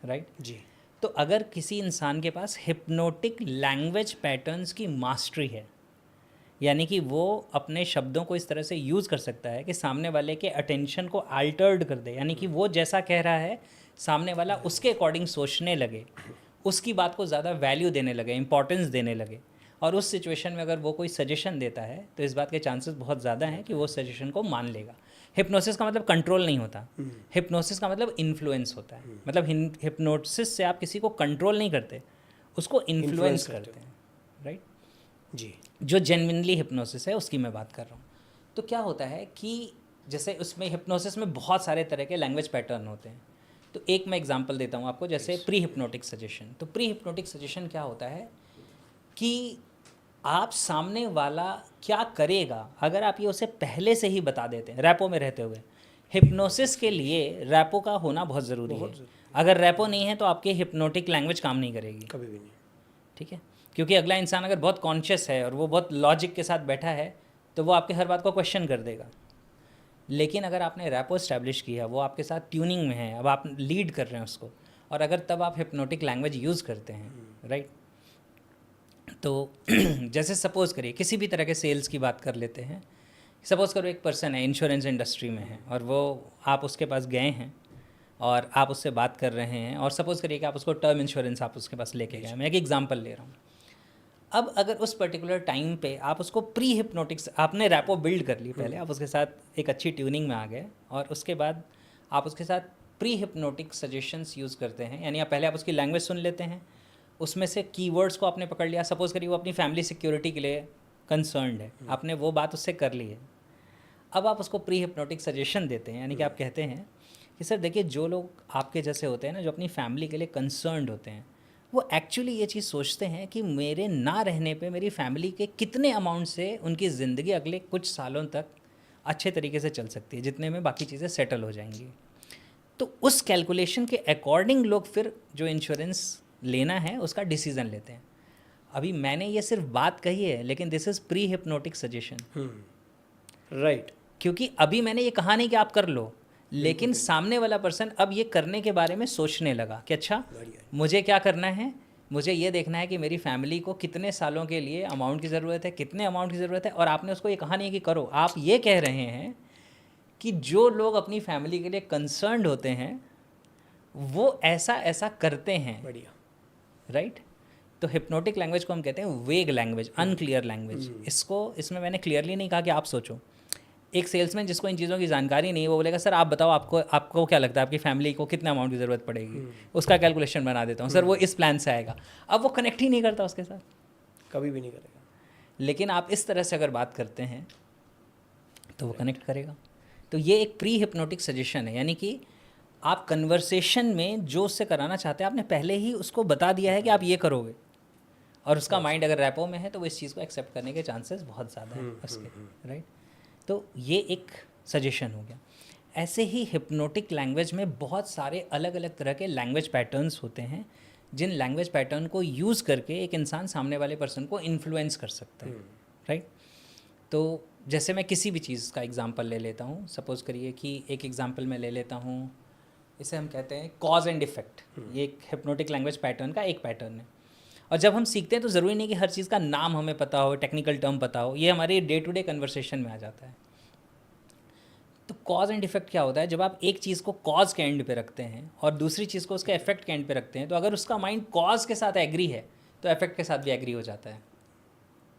राइट। जी, तो अगर किसी इंसान के पास हिप्नोटिक लैंग्वेज पैटर्न्स की मास्टरी है, यानी कि वो अपने शब्दों को इस तरह से यूज़ कर सकता है कि सामने वाले के अटेंशन को अल्टर्ड कर दे, यानी कि वो जैसा कह रहा है सामने वाला उसके अकॉर्डिंग सोचने लगे, उसकी बात को ज़्यादा वैल्यू देने लगे, इंपॉर्टेंस देने लगे, और उस सिचुएशन में अगर वो कोई सजेशन देता है तो इस बात के चांसेस बहुत ज़्यादा हैं कि वो सजेशन को मान लेगा। हिप्नोसिस का मतलब कंट्रोल नहीं होता, हिप्नोसिस का मतलब इन्फ्लुएंस होता है। मतलब हिप्नोसिस से आप किसी को कंट्रोल नहीं करते, उसको इन्फ्लुएंस करते हैं, राइट। जी, जो जेन्युइनली हिप्नोसिस है उसकी मैं बात कर रहा हूँ। तो क्या होता है कि जैसे उसमें हिप्नोसिस में बहुत सारे तरह के लैंग्वेज पैटर्न होते हैं। तो एक मैं एग्जांपल देता हूँ आपको, जैसे प्री हिप्नोटिक सजेशन। तो प्री हिप्नोटिक सजेशन क्या होता है कि आप सामने वाला क्या करेगा अगर आप ये उसे पहले से ही बता देते हैं, रैपो में रहते हुए। हिप्नोसिस के लिए रैपो का होना बहुत ज़रूरी है। अगर रैपो नहीं है तो आपकी हिप्नोटिक लैंग्वेज काम नहीं करेगी, कभी भी नहीं। ठीक है। क्योंकि अगला इंसान अगर बहुत कॉन्शियस है और वो बहुत लॉजिक के साथ बैठा है तो वो आपके हर बात को क्वेश्चन कर देगा। लेकिन अगर आपने रैपो इस्टेब्लिश किया, वो आपके साथ ट्यूनिंग में है, अब आप लीड कर रहे हैं उसको, और अगर तब आप हिप्नोटिक लैंग्वेज यूज़ करते हैं, राइट। तो जैसे सपोज़ करिए किसी भी तरह के सेल्स की बात कर लेते हैं। सपोज़ करो एक पर्सन है, इंश्योरेंस इंडस्ट्री में है, और वो आप उसके पास गए हैं और आप उससे बात कर रहे हैं, और सपोज़ करिए कि आप उसको टर्म इंश्योरेंस आप उसके पास लेके गए। मैं एक एग्जांपल ले रहा हूँ। अब अगर उस पर्टिकुलर टाइम पे आप उसको प्री हिप्नोटिक्स, आपने रैपो बिल्ड कर ली पहले, आप उसके साथ एक अच्छी ट्यूनिंग में आ गए, और उसके बाद आप उसके साथ प्री हिप्नोटिक सजेशंस यूज़ करते हैं। यानी आप पहले आप उसकी लैंग्वेज सुन लेते हैं, उसमें से कीवर्ड्स को आपने पकड़ लिया। सपोज़ करिए वो अपनी फैमिली सिक्योरिटी के लिए कंसर्न्ड है, आपने वो बात उससे कर ली है। अब आप उसको प्री हिप्नोटिक सजेशन देते हैं, यानी कि आप कहते हैं कि सर देखिए, जो लोग आपके जैसे होते हैं ना, जो अपनी फैमिली के लिए कंसर्न्ड होते हैं, वो एक्चुअली ये चीज़ सोचते हैं कि मेरे ना रहने पे मेरी फैमिली के कितने अमाउंट से उनकी ज़िंदगी अगले कुछ सालों तक अच्छे तरीके से चल सकती है, जितने में बाकी चीज़ें सेटल हो जाएंगी। तो उस कैलकुलेशन के अकॉर्डिंग लोग फिर जो इंश्योरेंस लेना है उसका डिसीज़न लेते हैं। अभी मैंने ये सिर्फ बात कही है, लेकिन this is pre hypnotic suggestion, right. क्योंकि अभी मैंने ये कहा नहीं कि आप कर लो, लेकिन सामने वाला पर्सन अब ये करने के बारे में सोचने लगा कि अच्छा मुझे क्या करना है, मुझे ये देखना है कि मेरी फैमिली को कितने सालों के लिए अमाउंट की ज़रूरत है, कितने अमाउंट की ज़रूरत है, और आपने उसको ये कहा नहीं कि करो। आप ये कह रहे हैं कि जो लोग अपनी फैमिली के लिए कंसर्न्ड होते हैं वो ऐसा ऐसा करते हैं। बढ़िया। राइट। तो हिप्नोटिक लैंग्वेज को हम कहते हैं वेग लैंग्वेज, अनक्लियर लैंग्वेज। इसमें मैंने क्लियरली नहीं कहा कि आप सोचो। एक सेल्समैन जिसको इन चीज़ों की जानकारी नहीं है वो बोलेगा सर आप बताओ आपको क्या लगता है आपकी फैमिली को कितना अमाउंट की ज़रूरत पड़ेगी, उसका कैलकुलेशन बना देता हूँ सर, वो इस प्लान से आएगा। अब वो कनेक्ट ही नहीं करता उसके साथ, कभी भी नहीं करेगा। लेकिन आप इस तरह से अगर बात करते हैं तो वो कनेक्ट करेगा। तो ये एक प्री हिप्नोटिक सजेशन है, यानी कि आप कन्वर्सेशन में जो उससे कराना चाहते हैं आपने पहले ही उसको बता दिया है कि आप ये करोगे, और उसका माइंड अगर रैपो में है तो वो इस चीज़ को एक्सेप्ट करने के चांसेस बहुत ज़्यादा हैं उसके। राइट। तो ये एक सजेशन हो गया। ऐसे ही हिप्नोटिक लैंग्वेज में बहुत सारे अलग अलग तरह के लैंग्वेज पैटर्न्स होते हैं, जिन लैंग्वेज पैटर्न को यूज़ करके एक इंसान सामने वाले पर्सन को इन्फ्लुएंस कर सकता है। राइट। तो जैसे मैं किसी भी चीज़ का एग्जांपल ले लेता हूँ, सपोज़ करिए कि एक एग्जांपल मैं ले लेता हूँ, इसे हम कहते हैं कॉज एंड इफेक्ट। ये एक हिप्नोटिक लैंग्वेज पैटर्न का एक पैटर्न है। और जब हम सीखते हैं तो ज़रूरी नहीं कि हर चीज़ का नाम हमें पता हो, टेक्निकल टर्म पता हो, ये हमारे डे टू डे कन्वर्सेशन में आ जाता है। तो कॉज एंड इफेक्ट क्या होता है, जब आप एक चीज़ को कॉज के एंड पे रखते हैं और दूसरी चीज़ को उसके इफेक्ट के एंड पे रखते हैं, तो अगर उसका माइंड कॉज के साथ एग्री है तो इफेक्ट के साथ भी एग्री हो जाता है।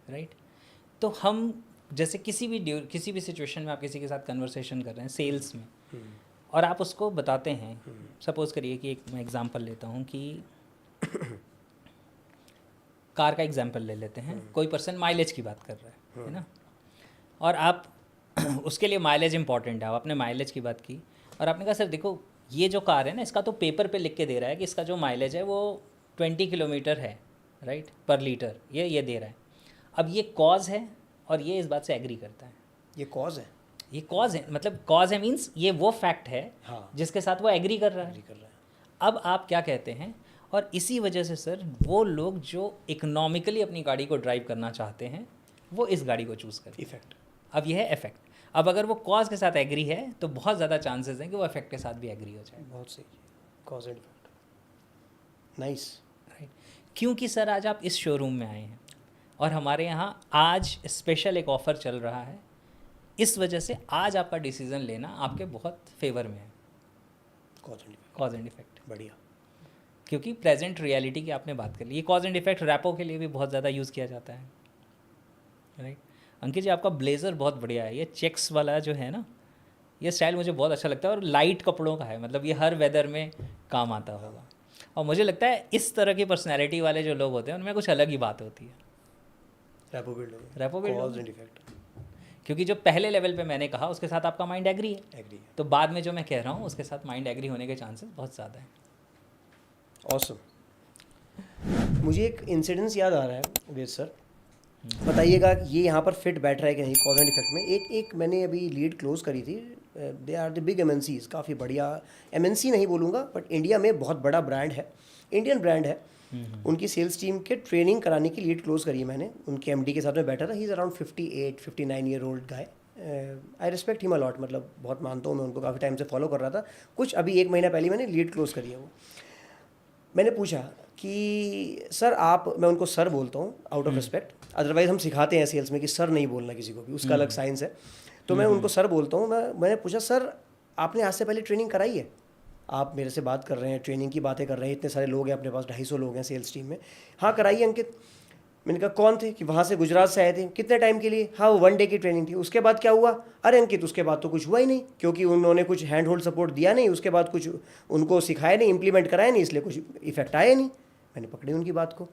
राइट। तो हम जैसे किसी भी सिचुएशन में आप किसी के साथ कन्वर्सेशन कर रहे हैं सेल्स में, और आप उसको बताते हैं, सपोज़ करिए कि एक मैं एग्जांपल लेता हूँ कि कार का एग्जांपल ले लेते हैं। कोई पर्सन माइलेज की बात कर रहा है ना, और आप उसके लिए माइलेज इंपॉर्टेंट है, आपने माइलेज की बात की और आपने कहा सर देखो ये जो कार है ना, इसका तो पेपर पे लिख के दे रहा है कि इसका जो माइलेज है वो 20 किलोमीटर है, राइट, पर लीटर, ये दे रहा है। अब ये कॉज है और ये इस बात से एग्री करता है। ये कॉज है, ये कॉज है, मतलब कॉज है मीन्स ये वो फैक्ट है हाँ, जिसके साथ वो एग्री कर रहा है। अब आप क्या कहते हैं, और इसी वजह से सर वो लोग जो इकोनॉमिकली अपनी गाड़ी को ड्राइव करना चाहते हैं वो इस गाड़ी को चूज़ करें। इफेक्ट। अब यह है इफेक्ट। अब अगर वो कॉज के साथ एग्री है तो बहुत ज़्यादा चांसेस हैं कि वो इफेक्ट के साथ भी एग्री हो जाए। बहुत सही, cause and effect, nice. Right. क्योंकि सर आज आप इस शोरूम में आए हैं और हमारे यहाँ आज स्पेशल एक ऑफ़र चल रहा है, इस वजह से आज आपका डिसीज़न लेना आपके बहुत फेवर में है। कॉज एंड इफेक्ट, बढ़िया। क्योंकि प्रेजेंट रियलिटी की आपने बात कर ली। ये कॉज एंड इफेक्ट रैपो के लिए भी बहुत ज़्यादा यूज़ किया जाता है। राइट। अंकित जी आपका ब्लेज़र बहुत बढ़िया है, ये चेक्स वाला जो है ना, ये स्टाइल मुझे बहुत अच्छा लगता है और लाइट कपड़ों का है, मतलब ये हर वेदर में काम आता होगा। और मुझे लगता है इस तरह की पर्सनैलिटी वाले जो लोग होते हैं उनमें कुछ अलग ही बात होती है। Rapport build, cause and effect. क्योंकि जो पहले लेवल पे मैंने कहा उसके साथ आपका माइंड एग्री है, तो बाद में जो मैं कह रहा हूँ उसके साथ माइंड एग्री होने के चांसेस बहुत ज़्यादा हैं। ऑसम। मुझे एक इंसिडेंस याद आ रहा है वेद सर, बताइएगा ये यहाँ पर फिट बैठ रहा है कि नहीं कॉज एंड इफेक्ट में। एक मैंने अभी लीड क्लोज करी थी, they are the big MNCs, काफ़ी बढ़िया MNC नहीं बोलूँगा बट इंडिया में बहुत बड़ा ब्रांड है, इंडियन ब्रांड है। उनकी सेल्स टीम के ट्रेनिंग कराने की लीड क्लोज करी है मैंने, उनके MD के साथ में बैठा था। He is around 58-59 year old guy. I respect him a lot, मतलब बहुत मानता हूँ मैं उनको, काफ़ी टाइम से फॉलो कर रहा था। कुछ अभी 1 महीना पहले मैंने लीड क्लोज करी है वो। मैंने पूछा कि सर आप, मैं उनको सर बोलता हूँ आउट ऑफ रिस्पेक्ट, अदरवाइज हम सिखाते हैं सेल्स में कि सर नहीं बोलना किसी को भी, उसका अलग साइंस है। तो मैं उनको सर बोलता हूँ। मैंने पूछा सर आपने आज से पहले ट्रेनिंग कराई है? आप मेरे से बात कर रहे हैं, ट्रेनिंग की बातें कर रहे हैं, इतने सारे लोग हैं अपने पास, 250 लोग हैं सेल्स टीम में। हाँ कराई है अंकित। मैंने कहा कौन थे? कि वहाँ से गुजरात से आए थे। कितने टाइम के लिए? हाँ वो 1 डे की ट्रेनिंग थी। उसके बाद क्या हुआ? अरे अंकित उसके बाद तो कुछ हुआ ही नहीं, क्योंकि उन्होंने कुछ हैंड होल्ड सपोर्ट दिया नहीं, उसके बाद कुछ उनको सिखाया नहीं, इंप्लीमेंट कराया नहीं, इसलिए कुछ इफेक्ट आया नहीं। मैंने पकड़ी उनकी बात को,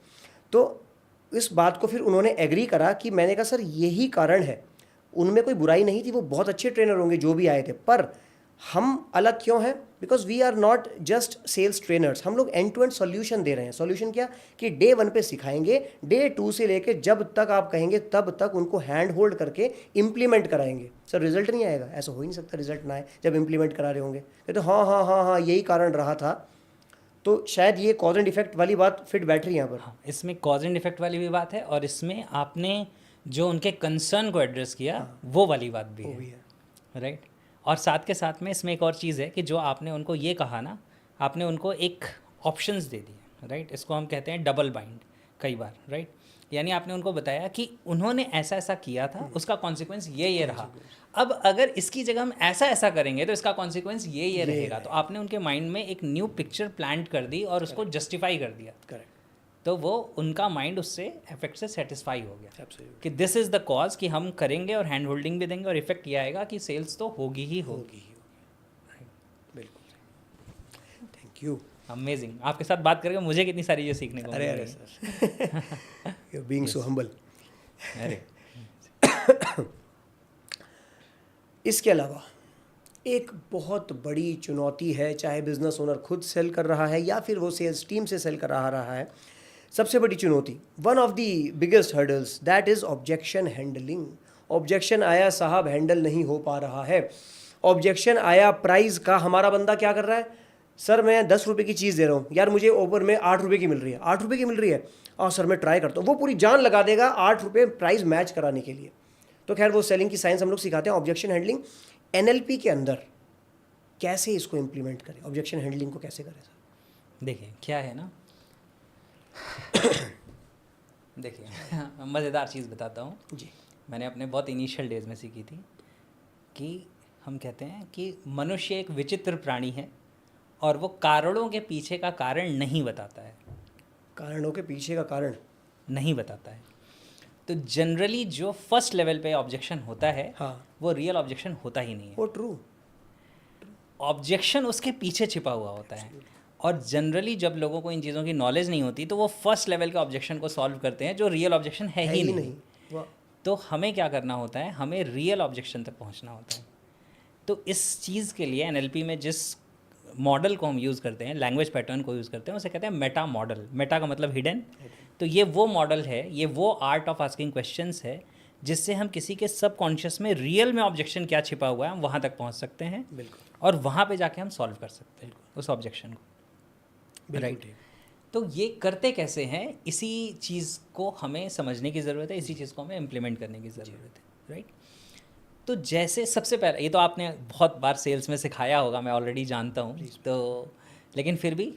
तो इस बात को फिर उन्होंने एग्री करा कि मैंने कहा सर यही कारण है, उनमें कोई बुराई नहीं थी, वो बहुत अच्छे ट्रेनर होंगे जो भी आए थे, पर हम अलग क्यों हैं? Because we are not just sales trainers, हम लोग एंड टू एंड सोल्यूशन दे रहे हैं। सोल्यूशन क्या? कि डे 1 पे सिखाएंगे, डे 2 से लेके जब तक आप कहेंगे तब तक उनको हैंड होल्ड करके इम्प्लीमेंट कराएंगे। सर रिजल्ट नहीं आएगा? ऐसा हो ही नहीं सकता रिजल्ट ना आए जब इम्प्लीमेंट करा रहे होंगे। कहते हाँ यही कारण रहा था। तो शायद ये कॉज एंड इफेक्ट वाली बात फिट बैठ रही है यहाँ पर। हाँ, इसमें कॉज एंड इफेक्ट वाली भी बात है और इसमें आपने जो उनके कंसर्न को एड्रेस किया वो वाली बात भी है, राइट। और साथ के साथ में इसमें एक और चीज़ है कि जो आपने उनको ये कहा ना, आपने उनको एक ऑप्शंस दे दिए, राइट, इसको हम कहते हैं डबल बाइंड कई बार, राइट। यानी आपने उनको बताया कि उन्होंने ऐसा ऐसा किया था, उसका कॉन्सिक्वेंस ये रहा, अब अगर इसकी जगह हम ऐसा ऐसा करेंगे तो इसका कॉन्सिक्वेंस ये रहेगा। तो आपने उनके माइंड में एक न्यू पिक्चर प्लांट कर दी और उसको जस्टिफाई कर दिया। करेक्ट। तो वो उनका माइंड उससे इफेक्ट से सेटिस्फाई हो गया Absolutely. कि दिस इज़ द कॉज कि हम करेंगे और हैंड होल्डिंग भी देंगे और इफेक्ट ये आएगा कि सेल्स तो होगी ही होगी। बिल्कुल। Thank you. अमेजिंग, आपके साथ बात करके मुझे कितनी सारी चीज़ें सीखने को मिली। अरे sir, you being so humble. अरे इसके अलावा एक बहुत बड़ी चुनौती है, चाहे बिजनेस ओनर खुद सेल कर रहा है या फिर वो सेल्स टीम से सेल कर रहा है, सबसे बड़ी चुनौती, one of the biggest hurdles, that is objection handling. Objection आया साहब, हैंडल नहीं हो पा रहा है। ऑब्जेक्शन आया प्राइस का, हमारा बंदा क्या कर रहा है, सर मैं 10 रुपये की चीज़ दे रहा हूँ, यार मुझे ओवर में 8 रुपये की मिल रही है, 8 रुपये की मिल रही है, और सर मैं ट्राई करता हूँ। वो पूरी जान लगा देगा 8 रुपये प्राइस मैच कराने के लिए। तो खैर वो सेलिंग की साइंस हम लोग सिखाते हैं। ऑब्जेक्शन हैंडलिंग NLP के अंदर कैसे इसको इम्प्लीमेंट करें, ऑब्जेक्शन हैंडलिंग को कैसे करें सर? देखिए क्या है ना, देखिए मज़ेदार चीज़ बताता हूँ जी। मैंने अपने बहुत इनिशियल डेज में सीखी थी कि हम कहते हैं कि मनुष्य एक विचित्र प्राणी है और वो कारणों के पीछे का कारण नहीं बताता है। कारणों के पीछे का कारण नहीं बताता है। तो जनरली जो फर्स्ट लेवल पे ऑब्जेक्शन होता है, हाँ, वो रियल ऑब्जेक्शन होता ही नहीं है। वो ट्रू, ऑब्जेक्शन उसके पीछे छिपा हुआ होता है। और जनरली जब लोगों को इन चीज़ों की नॉलेज नहीं होती तो वो फर्स्ट लेवल के ऑब्जेक्शन को सॉल्व करते हैं जो रियल ऑब्जेक्शन है ही नहीं। वाह। तो हमें क्या करना होता है, हमें रियल ऑब्जेक्शन तक पहुंचना होता है। तो इस चीज़ के लिए NLP में जिस मॉडल को हम यूज़ करते हैं, लैंग्वेज पैटर्न को यूज़ करते हैं, उसे कहते हैं मेटा मॉडल। मेटा का मतलब हिडन। तो ये वो मॉडल है, ये वो आर्ट ऑफ आस्किंग क्वेश्चंस है जिससे हम किसी के सबकॉन्शियस में रियल में ऑब्जेक्शन क्या छिपा हुआ है हम वहाँ तक पहुँच सकते हैं। बिल्कुल। और वहाँ पे जाके हम सॉल्व कर सकते हैं उस ऑब्जेक्शन को। राइट। तो ये करते कैसे हैं, इसी चीज़ को हमें समझने की ज़रूरत है, इसी चीज़ को हमें इम्प्लीमेंट करने की ज़रूरत है। राइट। तो जैसे सबसे पहले, ये तो आपने बहुत बार सेल्स में सिखाया होगा, मैं ऑलरेडी जानता हूँ, तो लेकिन फिर भी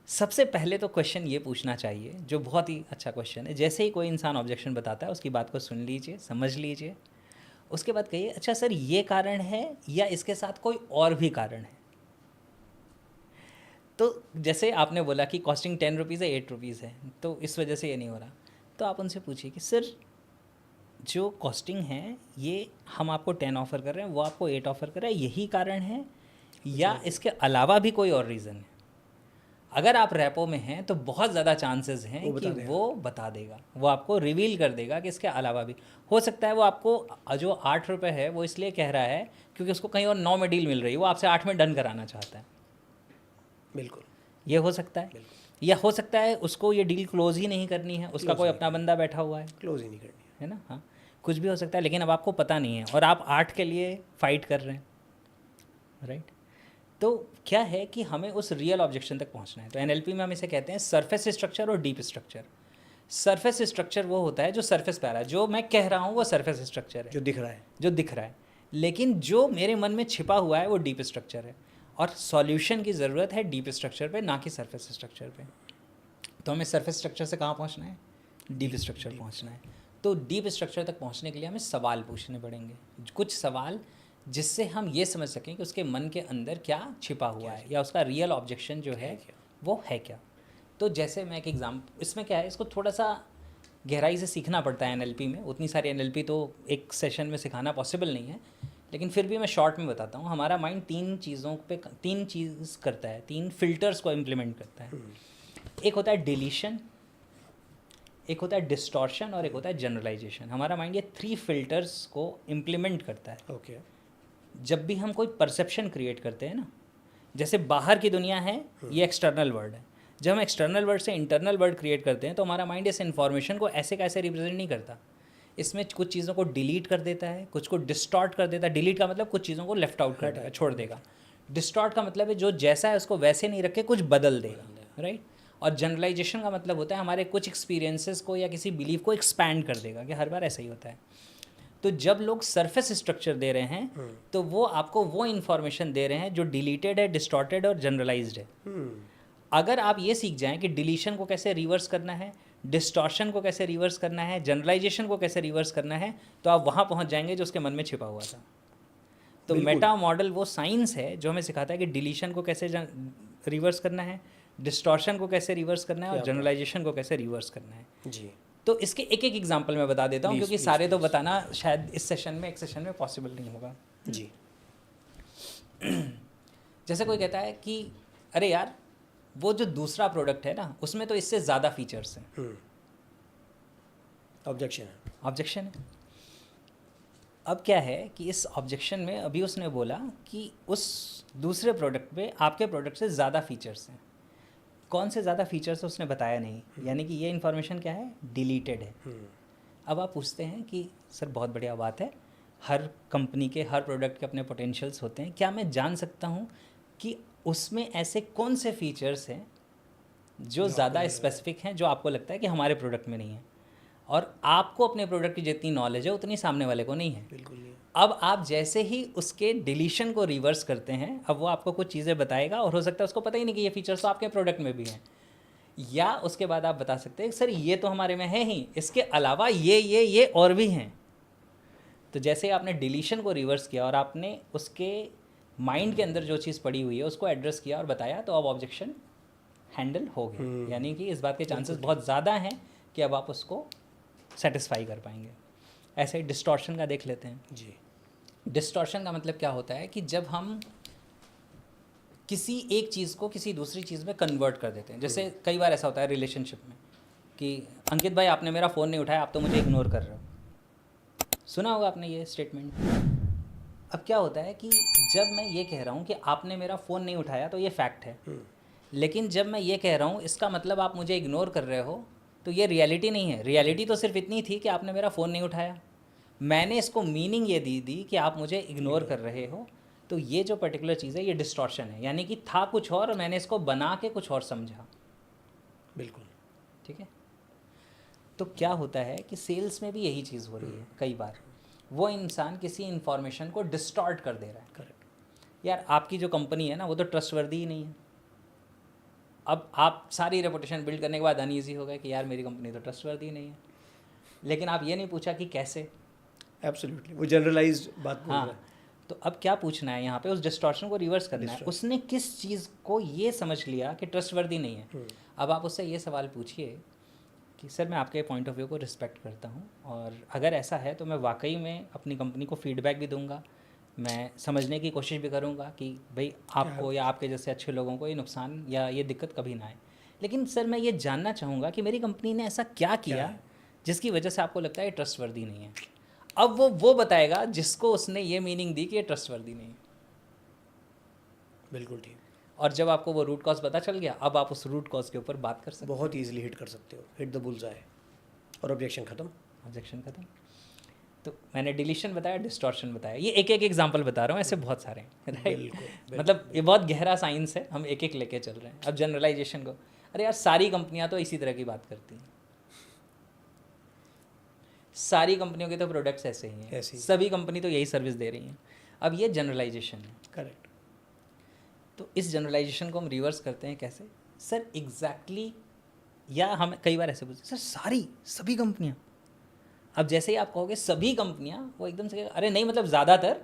सबसे पहले तो क्वेश्चन ये पूछना चाहिए जो बहुत ही अच्छा क्वेश्चन है। जैसे ही कोई इंसान ऑब्जेक्शन बताता है उसकी बात को सुन लीजिए, समझ लीजिए, उसके बाद कहिए अच्छा सर ये कारण है या इसके साथ कोई और भी कारण है। तो जैसे आपने बोला कि कॉस्टिंग 10 रुपीज़ है 8 रुपीज़ है, तो इस वजह से ये नहीं हो रहा, तो आप उनसे पूछिए कि सर जो कॉस्टिंग है ये हम आपको 10 ऑफ़र कर रहे हैं, वो आपको 8 ऑफ़र कर रहा है, यही कारण है या इसके अलावा भी कोई और रीज़न है। अगर आप रैपो में हैं तो बहुत ज़्यादा चांसेस हैं कि वो बता देगा, वो आपको रिवील कर देगा कि इसके अलावा भी हो सकता है। वो आपको जो 8 रुपये है वो इसलिए कह रहा है क्योंकि उसको कहीं और 9 में डील मिल रही है, वो आपसे 8 में डन कराना चाहता है। बिल्कुल, ये हो सकता है। या हो सकता है उसको ये डील क्लोज ही नहीं करनी है, उसका कोई अपना बंदा बैठा हुआ है, क्लोज ही नहीं करनी है ना। हाँ, कुछ भी हो सकता है, लेकिन अब आपको पता नहीं है और आप 8 के लिए फ़ाइट कर रहे हैं। राइट। तो क्या है कि हमें उस रियल ऑब्जेक्शन तक पहुंचना है। तो NLP में हम इसे कहते हैं सरफेस स्ट्रक्चर और डीप स्ट्रक्चर। सरफेस स्ट्रक्चर वो होता है जो सरफेस पे आ रहा है, जो मैं कह रहा हूँ वो सरफेस स्ट्रक्चर है, जो दिख रहा है, जो दिख रहा है। लेकिन जो मेरे मन में छिपा हुआ है वो डीप स्ट्रक्चर है, और सॉल्यूशन की ज़रूरत है डीप स्ट्रक्चर पे, ना कि सरफेस स्ट्रक्चर पे। तो हमें सरफेस स्ट्रक्चर से कहाँ पहुँचना है, डीप स्ट्रक्चर पहुँचना है। तो डीप स्ट्रक्चर तक पहुँचने के लिए हमें सवाल पूछने पड़ेंगे, कुछ सवाल जिससे हम ये समझ सकें कि उसके मन के अंदर क्या छिपा हुआ है या उसका रियल ऑब्जेक्शन जो है वो है क्या। तो जैसे मैं एक एग्जाम्पल, इसमें क्या है, इसको थोड़ा सा गहराई से सीखना पड़ता है NLP में। उतनी सारी NLP तो एक सेशन में सिखाना पॉसिबल नहीं है, लेकिन फिर भी मैं शॉर्ट में बताता हूँ। हमारा माइंड 3 चीज़ करता है, 3 फिल्टर्स को इम्प्लीमेंट करता है। एक होता है डिलीशन, एक होता है डिस्टॉर्शन और एक होता है जनरलाइजेशन। हमारा माइंड ये 3 फिल्टर्स को इम्प्लीमेंट करता है। ओके। जब भी हम कोई परसेप्शन क्रिएट करते हैं ना, जैसे बाहर की दुनिया है, ये एक्सटर्नल वर्ल्ड है। जब हम एक्सटर्नल वर्ल्ड से इंटरनल वर्ल्ड क्रिएट करते हैं तो हमारा माइंड इस इन्फॉर्मेशन को ऐसे कैसे रिप्रेजेंट नहीं करता। इसमें कुछ चीज़ों को डिलीट कर देता है, कुछ को डिस्टॉर्ट कर देता है। डिलीट का मतलब कुछ चीज़ों को लेफ्ट आउट कर देगा, छोड़ देगा। डिस्टॉर्ट का मतलब है जो जैसा है उसको वैसे नहीं रख के कुछ बदल देगा। राइट। और जनरलाइजेशन का मतलब होता है हमारे कुछ एक्सपीरियंसेस को या किसी बिलीफ को एक्सपैंड कर देगा कि हर बार ऐसा ही होता है। तो जब लोग सरफेस स्ट्रक्चर दे रहे हैं तो वो आपको वो इन्फॉर्मेशन दे रहे हैं जो डिलीटेड है, डिस्टॉर्टेड और जनरलाइज्ड है। अगर आप ये सीख जाएं कि डिलीशन को कैसे रिवर्स करना है, डिस्टॉर्शन को कैसे रिवर्स करना है, जनरलाइजेशन को कैसे रिवर्स करना है, तो आप वहाँ पहुँच जाएंगे जो उसके मन में छिपा हुआ था। तो मेटा मॉडल वो साइंस है जो हमें सिखाता है कि डिलीशन को कैसे रिवर्स करना है, डिस्टॉर्शन को कैसे रिवर्स करना है और जनरलाइजेशन को कैसे रिवर्स करना है जी। तो इसके एक एक एग्जांपल मैं बता देता हूँ क्योंकि सारे तो बताना शायद इस सेशन में एक सेशन में पॉसिबल नहीं होगा जी। जैसे कोई कहता है कि अरे यार वो जो दूसरा प्रोडक्ट है ना उसमें तो इससे ज़्यादा फीचर्स हैं। ऑब्जेक्शन है। ऑब्जेक्शन है। अब क्या है कि इस ऑब्जेक्शन में अभी उसने बोला कि उस दूसरे प्रोडक्ट में आपके प्रोडक्ट से ज़्यादा फीचर्स हैं। कौन से ज़्यादा फीचर्स उसने बताया नहीं, यानी कि ये इन्फॉर्मेशन क्या है, डिलीटेड है। अब आप पूछते हैं कि सर बहुत बढ़िया बात है, हर कंपनी के हर प्रोडक्ट के अपने पोटेंशियल्स होते हैं, क्या मैं जान सकता हूँ कि उसमें ऐसे कौन से फीचर्स हैं जो ज़्यादा स्पेसिफिक हैं जो आपको लगता है कि हमारे प्रोडक्ट में नहीं है, और आपको अपने प्रोडक्ट की जितनी नॉलेज है उतनी सामने वाले को नहीं है। बिल्कुल नहीं। अब आप जैसे ही उसके डिलीशन को रिवर्स करते हैं, अब वो आपको कुछ चीज़ें बताएगा और हो सकता है उसको पता ही नहीं कि ये फीचर्स तो आपके प्रोडक्ट में भी हैं, या उसके बाद आप बता सकते हैं सर ये तो हमारे में है ही, इसके अलावा ये और भी हैं। तो जैसे आपने डिलीशन को रिवर्स किया और आपने उसके माइंड के अंदर जो चीज़ पड़ी हुई है उसको एड्रेस किया और बताया, तो अब ऑब्जेक्शन हैंडल हो गया। यानी कि इस बात के चांसेस बहुत ज़्यादा हैं कि अब आप उसको सेटिस्फाई कर पाएंगे। ऐसे ही डिस्टॉर्शन का देख लेते हैं जी। डिस्टॉर्शन का मतलब क्या होता है कि जब हम किसी एक चीज़ को किसी दूसरी चीज़ में कन्वर्ट कर देते हैं। जैसे कई बार ऐसा होता है रिलेशनशिप में कि अंकित भाई आपने मेरा फ़ोन नहीं उठाया, आप तो मुझे इग्नोर कर रहे हो। सुना होगा आपने ये स्टेटमेंट। अब क्या होता है कि जब मैं ये कह रहा हूँ कि आपने मेरा फ़ोन नहीं उठाया तो ये फैक्ट है, लेकिन जब मैं ये कह रहा हूँ इसका मतलब आप मुझे इग्नोर कर रहे हो, तो ये रियलिटी नहीं है। रियलिटी तो सिर्फ इतनी थी कि आपने मेरा फ़ोन नहीं उठाया, मैंने इसको मीनिंग ये दी कि आप मुझे इग्नोर कर रहे हो। तो ये जो पर्टिकुलर चीज़ है ये डिस्टॉर्शन है, यानी कि था कुछ और मैंने इसको बना के कुछ और समझा। बिल्कुल ठीक है। तो क्या होता है कि सेल्स में भी यही चीज़ हो रही है। कई बार वो इंसान किसी इन्फॉर्मेशन को डिस्टॉर्ट कर दे रहा है। करेक्ट। यार आपकी जो कंपनी है ना वो तो ट्रस्टवर्दी ही नहीं है। अब आप सारी रेपुटेशन बिल्ड करने के बाद अनईजी हो गए कि यार मेरी कंपनी तो ट्रस्टवर्दी नहीं है, लेकिन आप ये नहीं पूछा कि कैसे। एब्सोल्युटली, वो जनरलाइज्ड बात बोल रहा है। तो अब क्या पूछना है यहाँ पे, उस डिस्टॉर्शन को रिवर्स करना है। उसने किस चीज़ को ये समझ लिया कि ट्रस्टवर्दी नहीं है। अब आप उससे ये सवाल पूछिए कि सर मैं आपके पॉइंट ऑफ व्यू को रिस्पेक्ट करता हूँ, और अगर ऐसा है तो मैं वाकई में अपनी कंपनी को फीडबैक भी दूंगा, मैं समझने की कोशिश भी करूँगा कि भाई आपको या आपके जैसे अच्छे लोगों को ये नुकसान या ये दिक्कत कभी ना आए, लेकिन सर मैं ये जानना चाहूँगा कि मेरी कंपनी ने ऐसा क्या किया जिसकी वजह से आपको लगता है ये ट्रस्टवर्दी नहीं है। अब वो बताएगा जिसको उसने ये मीनिंग दी कि ये ट्रस्टवर्दी नहीं है। बिल्कुल ठीक। और जब आपको वो रूट कॉज पता चल गया, अब आप उस रूट कॉज के ऊपर बात कर सकते हो, बहुत ईजिली हिट कर सकते हो, हिट द बुल्सआई, और ऑब्जेक्शन खत्म। ऑब्जेक्शन खत्म। तो मैंने डिलीशन बताया, डिस्टॉर्शन बताया, ये एक एक एग्जांपल बता रहा हूँ, ऐसे बहुत सारे हैं, राइट। मतलब ये बहुत गहरा साइंस है, हम एक एक लेके चल रहे हैं। अब जनरलाइजेशन को, अरे यार सारी कंपनियां तो इसी तरह की बात करती हैं, सारी कंपनियों के तो प्रोडक्ट्स ऐसे ही हैं, सभी कंपनी तो यही सर्विस दे रही हैं। अब ये जनरलाइजेशन है। करेक्ट। तो इस जनरलाइजेशन को हम रिवर्स करते हैं कैसे सर, एग्जैक्टली या हम कई बार ऐसे पूछते सर सभी कंपनियां। अब जैसे ही आप कहोगे सभी कंपनियां, वो एकदम से अरे नहीं मतलब ज़्यादातर।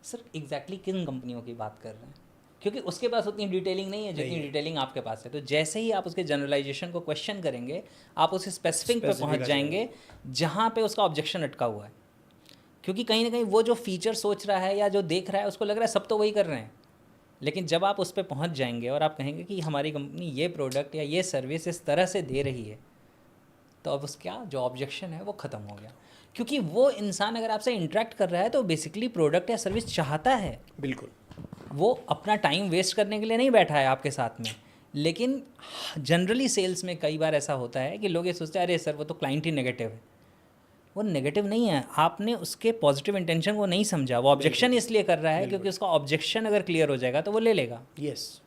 सर एग्जैक्टली किन कंपनियों की बात कर रहे हैं, क्योंकि उसके पास उतनी डिटेलिंग नहीं है जितनी डिटेलिंग आपके पास है। तो जैसे ही आप उसके जनरलाइजेशन को क्वेश्चन करेंगे, आप उस स्पेसिफिक पे पहुंच जाएंगे जहां पे उसका ऑब्जेक्शन अटका हुआ है। क्योंकि कहीं ना कहीं वो जो फीचर सोच रहा है या जो देख रहा है उसको लग रहा है सब तो वही कर रहे हैं, लेकिन जब आप उस पर पहुंच जाएंगे और आप कहेंगे कि हमारी कंपनी ये प्रोडक्ट या ये सर्विस इस तरह से दे रही है, तो अब उसका जो ऑब्जेक्शन है वो ख़त्म हो गया। क्योंकि वो इंसान अगर आपसे इंटरेक्ट कर रहा है तो बेसिकली प्रोडक्ट या सर्विस चाहता है। बिल्कुल। वो अपना टाइम वेस्ट करने के लिए नहीं बैठा है आपके साथ में। लेकिन जनरली सेल्स में कई बार ऐसा होता है कि लोग ये सोचते हैं अरे सर वो तो क्लाइंट ही नेगेटिव है। वो नेगेटिव नहीं है, आपने उसके पॉजिटिव इंटेंशन को नहीं समझा। वो ऑब्जेक्शन इसलिए कर रहा है क्योंकि उसका ऑब्जेक्शन अगर क्लियर हो जाएगा तो वो ले लेगा। यस।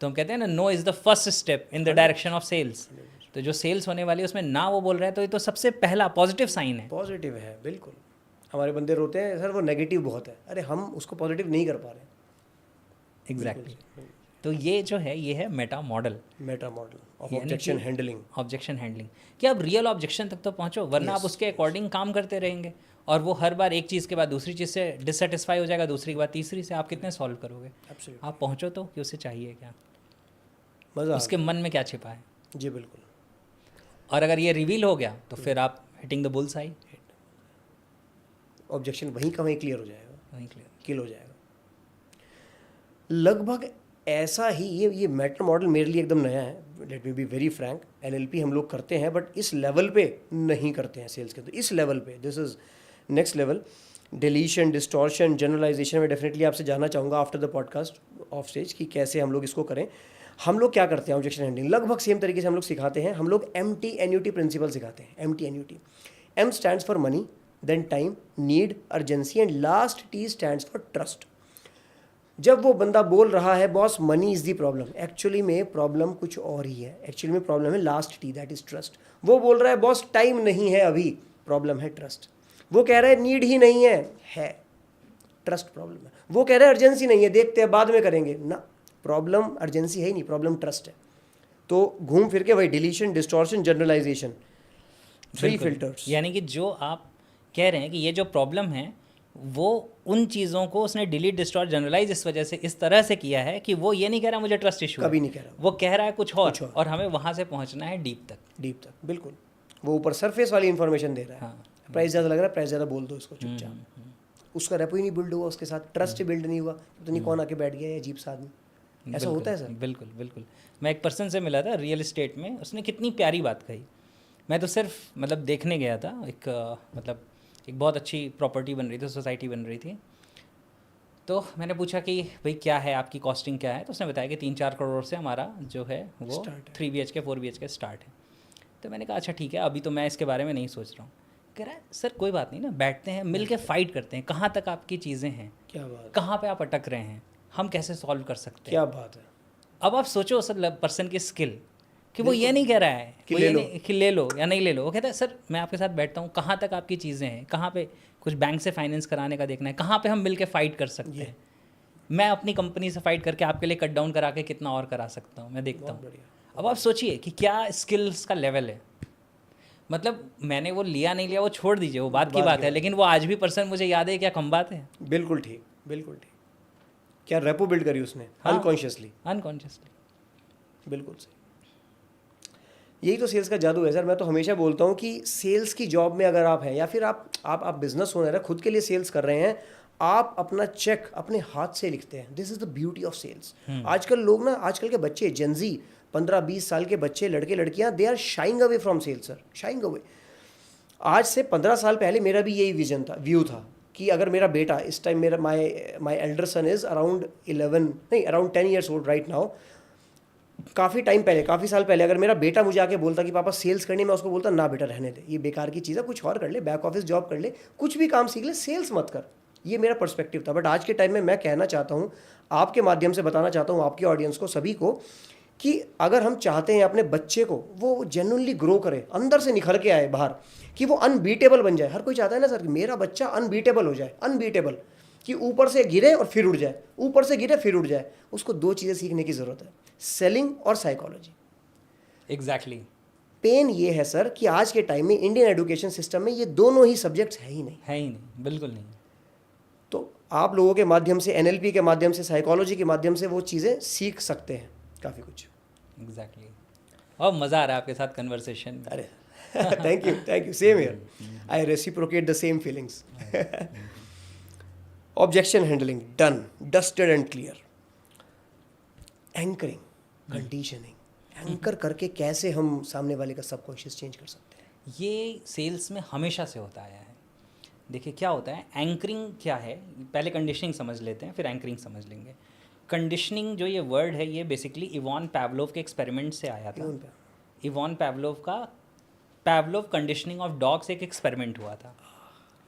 तो हम कहते हैं ना, no is the first step in the direction of sales. तो जो सेल्स होने वाली है उसमें ना वो बोल रहा है, तो ये तो सबसे पहला पॉजिटिव साइन है। पॉजिटिव है, बिल्कुल। हमारे बंदे रोते हैं सर वो नेगेटिव बहुत है, अरे हम उसको पॉजिटिव नहीं कर पा रहे। एग्जैक्टली। तो ये जो है ये है Meta model of objection handling. Objection handling कि आप रियल ऑब्जेक्शन तक तो पहुंचो, वरना आप उसके अकॉर्डिंग काम करते रहेंगे और वो हर बार एक चीज़ के बाद दूसरी चीज़ से डिससेटिस्फाई हो जाएगा, दूसरी के बाद तीसरी से। आप कितने सॉल्व करोगे? आप पहुंचो तो कि उसे चाहिए क्या, मज़ा उसके मन में क्या छिपा है। जी बिल्कुल। और अगर ये रिवील हो गया तो फिर आप hitting the bull's eye, objection वहीं का वहीं क्लियर हो जाएगा, वहीं क्लियर किल हो जाएगा। लगभग ऐसा ही ये मेटा मॉडल मेरे लिए एकदम नया है, let me be very Frank. NLP हम लोग करते हैं बट इस लेवल पे नहीं करते हैं सेल्स के। तो इस लेवल पे this is next level. Deletion, distortion, generalization में डेफिनेटली आपसे जानना चाहूँगा after the podcast off stage कि कैसे हम लोग इसको करें। हम लोग क्या करते हैं ऑब्जेक्शन हैंडलिंग लगभग सेम तरीके से हम लोग सिखाते हैं। हम लोग MTNUT प्रिंसिपल सिखाते हैं। MTNUT, M stands for money, then time, need, urgency and last T stands for trust. जब वो बंदा बोल रहा है boss money is the problem, actually में प्रॉब्लम कुछ और ही है। एक्चुअली में प्रॉब्लम है last T, that is trust. वो बोल रहा है बॉस टाइम नहीं है अभी, प्रॉब्लम है ट्रस्ट। वो कह रहा है नीड ही नहीं है ट्रस्ट प्रॉब्लम है। वो कह रहा है अर्जेंसी नहीं है, देखते हैं बाद में करेंगे ना, प्रॉब्लम अर्जेंसी है ही नहीं, प्रॉब्लम ट्रस्ट है। तो घूम फिर के वही डिलीशन, डिस्टॉर्शन, जनरलाइजेशन, 3 फिल्टर्स। यानी कि जो आप कह रहे हैं कि ये जो प्रॉब्लम है वो उन चीज़ों को उसने डिलीट, डिस्टॉर्ट, जनरलाइज इस वजह से इस तरह से किया है कि वो ये नहीं कह रहा मुझे ट्रस्ट इशू, कभी नहीं कह रहा, वो कह रहा है कुछ और हमें वहाँ से पहुँचना है डीप तक। बिल्कुल। वो ऊपर सरफेस वाली इंफॉर्मेशन दे रहा है। हाँ। प्राइस ज़्यादा लग रहा है, प्राइस ज़्यादा बोल दो उसको चुपचाप। उसका रेपो ही नहीं बिल्ड हुआ उसके साथ, ट्रस्ट बिल्ड नहीं हुआ, तो नहीं कौन आके बैठ गया अजीब सा आदमी। ऐसा होता है सर। बिल्कुल बिल्कुल। मैं एक पर्सन से मिला था रियल एस्टेट में, उसने कितनी प्यारी बात कही। मैं तो सिर्फ मतलब देखने गया था, एक बहुत अच्छी प्रॉपर्टी बन रही थी, सोसाइटी बन रही थी। तो मैंने पूछा कि भाई क्या है आपकी कॉस्टिंग क्या है, तो उसने बताया कि 3-4 करोड़ से हमारा जो है वो 3 BHK 4 BHK स्टार्ट है। तो मैंने कहा अच्छा ठीक है, अभी तो मैं इसके बारे में नहीं सोच रहा हूँ। कह रहा है सर कोई बात नहीं ना, बैठते हैं मिल के फाइट करते हैं, कहाँ तक आपकी चीज़ें हैं, क्या बात, कहाँ पे आप अटक रहे हैं, हम कैसे सॉल्व कर सकते हैं। क्या बात है। अब आप सोचो उस पर्सन की स्किल कि वो ये नहीं कह रहा है कि ले लो या नहीं ले लो। वो कहता है सर मैं आपके साथ बैठता हूँ, कहाँ तक आपकी चीज़ें हैं, कहाँ पे कुछ बैंक से फाइनेंस कराने का देखना है, कहाँ पे हम मिल के फ़ाइट कर सकते हैं। मैं अपनी कंपनी से फ़ाइट करके आपके लिए कट डाउन करा के कितना और करा सकता हूँ, मैं देखता हूँ। अब आप सोचिए कि क्या स्किल्स का लेवल है। मतलब मैंने वो लिया नहीं लिया वो छोड़ दीजिए, वो बात की बात है, लेकिन वो आज भी पर्सन मुझे याद है। क्या कम बात है। बिल्कुल ठीक, बिल्कुल ठीक। क्या रेपो बिल्ड करी उसने अनकॉन्शियसली। बिल्कुल सही। यही तो सेल्स का जादू है सर। मैं तो हमेशा बोलता हूँ कि सेल्स की जॉब में अगर आप हैं या फिर आप बिजनेस ओनर है, खुद के लिए सेल्स कर रहे हैं, आप अपना चेक अपने हाथ से लिखते हैं। This is the beauty of sales. आजकल लोग ना, आजकल के बच्चे जेनजी 15-20 साल के बच्चे, लड़के लड़कियां, they are shying away from sales sir, shying away. आज से 15 साल पहले मेरा भी यही विजन था, व्यू था कि अगर मेरा बेटा इस टाइम, मेरा my elder son is around 10 years old right now. काफ़ी टाइम पहले, काफ़ी साल पहले अगर मेरा बेटा मुझे आके बोलता कि पापा सेल्स करनी, मैं उसको बोलता ना बेटा रहने दे, ये बेकार की चीज़ है, कुछ और कर ले, बैक ऑफिस जॉब कर ले, कुछ भी काम सीख ले, सेल्स मत कर। ये मेरा पर्सपेक्टिव था। बट आज के टाइम में मैं कहना चाहता हूँ, आपके माध्यम से बताना चाहता हूँ आपकी ऑडियंस को, सभी को, कि अगर हम चाहते हैं अपने बच्चे को वो जेन्युइनली ग्रो करे, अंदर से निखर के आए बाहर, कि वो अनबीटेबल बन जाए। हर कोई चाहता है ना सर कि मेरा बच्चा अनबीटेबल हो जाए, अनबीटेबल, कि ऊपर से गिरे और फिर उड़ जाए, ऊपर से गिरे फिर उड़ जाए। उसको 2 चीज़ें सीखने की ज़रूरत है, सेलिंग और साइकोलॉजी। एग्जैक्टली। पेन ये है सर कि आज के टाइम में इंडियन एजुकेशन सिस्टम में ये दोनों ही सब्जेक्ट्स है ही नहीं, बिल्कुल नहीं। तो आप लोगों के माध्यम से, NLP के माध्यम से, साइकोलॉजी के माध्यम से वो चीज़ें सीख सकते हैं काफ़ी कुछ। एग्जैक्टली। और मज़ा आ रहा है आपके साथ कन्वर्सेशन। अरे thank you, same here, I reciprocate the same feelings. Objection handling done, dusted and clear. Anchoring, conditioning, anchor करके कैसे हम सामने वाले का सबकॉन्शियस चेंज कर सकते हैं, ये सेल्स में हमेशा से होता आया है। देखिए क्या होता है, एंकरिंग क्या है, पहले कंडीशनिंग समझ लेते हैं फिर एंकरिंग समझ लेंगे। कंडीशनिंग जो ये वर्ड है, ये बेसिकली इवान पावलोव के एक्सपेरिमेंट से आया था। इवान पावलोव का पावलोव कंडीशनिंग ऑफ डॉग्स एक एक्सपेरिमेंट हुआ था,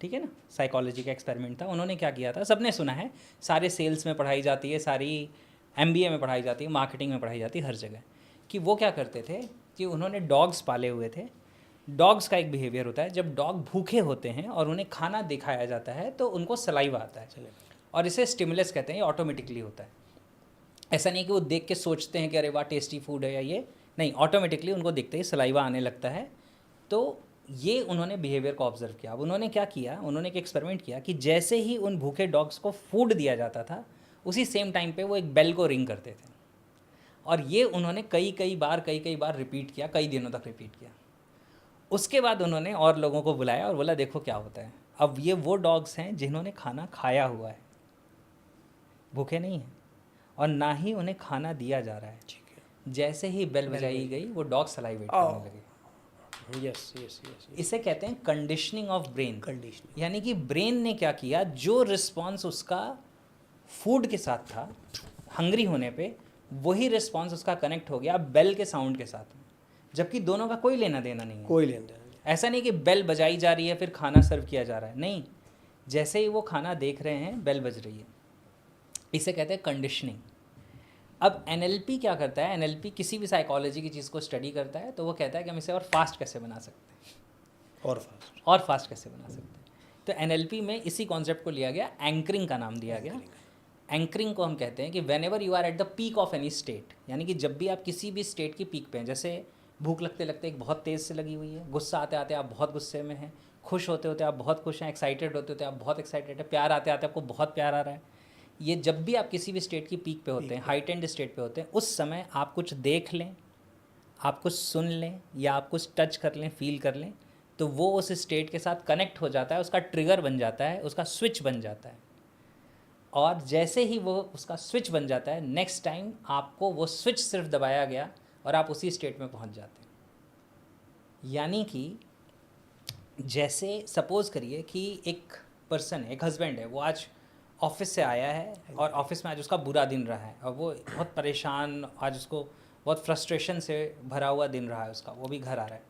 ठीक है ना, साइकोलॉजी का एक्सपेरिमेंट था। उन्होंने क्या किया था, सबने सुना है, सारे सेल्स में पढ़ाई जाती है, सारी MBA में पढ़ाई जाती है, मार्केटिंग में पढ़ाई जाती है, हर जगह, कि वो क्या करते थे कि उन्होंने डॉग्स पाले हुए थे। डॉग्स का एक बिहेवियर होता है, जब डॉग भूखे होते हैं और उन्हें खाना दिखाया जाता है तो उनको सलाइवा आता है, और इसे स्टिमुलस कहते हैं, ये ऑटोमेटिकली होता है। ऐसा नहीं कि वो देख के सोचते हैं कि अरे वाह टेस्टी फूड है या ये, नहीं, ऑटोमेटिकली उनको दिखते ही सलाइवा आने लगता है। तो ये उन्होंने बिहेवियर को ऑब्जर्व किया। अब उन्होंने क्या किया, उन्होंने एक एक्सपेरिमेंट किया कि जैसे ही उन भूखे डॉग्स को फूड दिया जाता था, उसी सेम टाइम पे वो एक बेल को रिंग करते थे। और ये उन्होंने कई कई बार रिपीट किया, कई दिनों तक रिपीट किया। उसके बाद उन्होंने और लोगों को बुलाया और बोला देखो क्या होता है। अब ये वो डॉग्स हैं जिन्होंने खाना खाया हुआ है, भूखे नहीं हैं, और ना ही उन्हें खाना दिया जा रहा है। ठीक है। जैसे ही बेल बजाई गई वो डॉग सलाइवेट करने लगे। Yes yes yes. इसे कहते हैं कंडीशनिंग ऑफ ब्रेन। कंडीशनिंग, यानी कि ब्रेन ने क्या किया, जो रिस्पॉन्स उसका फूड के साथ था, हंग्री होने पे, वही रिस्पॉन्स उसका कनेक्ट हो गया बेल के साउंड के साथ में, जबकि दोनों का कोई लेना देना नहीं है। कोई लेन देन नहीं। ऐसा नहीं कि बेल बजाई जा रही है फिर खाना सर्व किया जा रहा है, नहीं, जैसे ही वो खाना देख रहे हैं बेल बज रही है। इसे कहते हैं कंडीशनिंग। अब एनएलपी क्या करता है, एनएलपी किसी भी साइकोलॉजी की चीज़ को स्टडी करता है तो वो कहता है कि हम इसे और फास्ट कैसे बना सकते हैं, और फास्ट कैसे बना सकते हैं। तो एनएलपी में इसी कॉन्सेप्ट को लिया गया, एंकरिंग का नाम दिया गया। एंकरिंग को हम कहते हैं कि whenever you are at the peak of any state, यानी कि जब भी आप किसी भी स्टेट की पीक पे हैं, जैसे भूख लगते लगते एक बहुत तेज़ से लगी हुई है, गुस्सा आते आते आप बहुत गुस्से में हैं, खुश होते होते आप बहुत खुश हैं, एक्साइटेड होते होते आप बहुत एक्साइटेड हैं, प्यार आते आते आपको बहुत प्यार आ रहा है। ये जब भी आप किसी भी स्टेट की पीक पे होते हैं, हाइटेंड स्टेट पे होते हैं, उस समय आप कुछ देख लें, आप कुछ सुन लें, या आप कुछ टच कर लें, फील कर लें, तो वो उस स्टेट के साथ कनेक्ट हो जाता है, उसका ट्रिगर बन जाता है, उसका स्विच बन जाता है। और जैसे ही वो उसका स्विच बन जाता है, नेक्स्ट टाइम आपको वो स्विच सिर्फ दबाया गया और आप उसी स्टेट में पहुंच जाते हैं। यानी कि जैसे सपोज़ करिए कि एक पर्सन है, एक हस्बैंड है, वो आज ऑफिस से आया है और ऑफिस में आज उसका बुरा दिन रहा है और वो बहुत परेशान, आज उसको बहुत फ्रस्ट्रेशन से भरा हुआ दिन रहा है उसका, वो भी घर आ रहा है।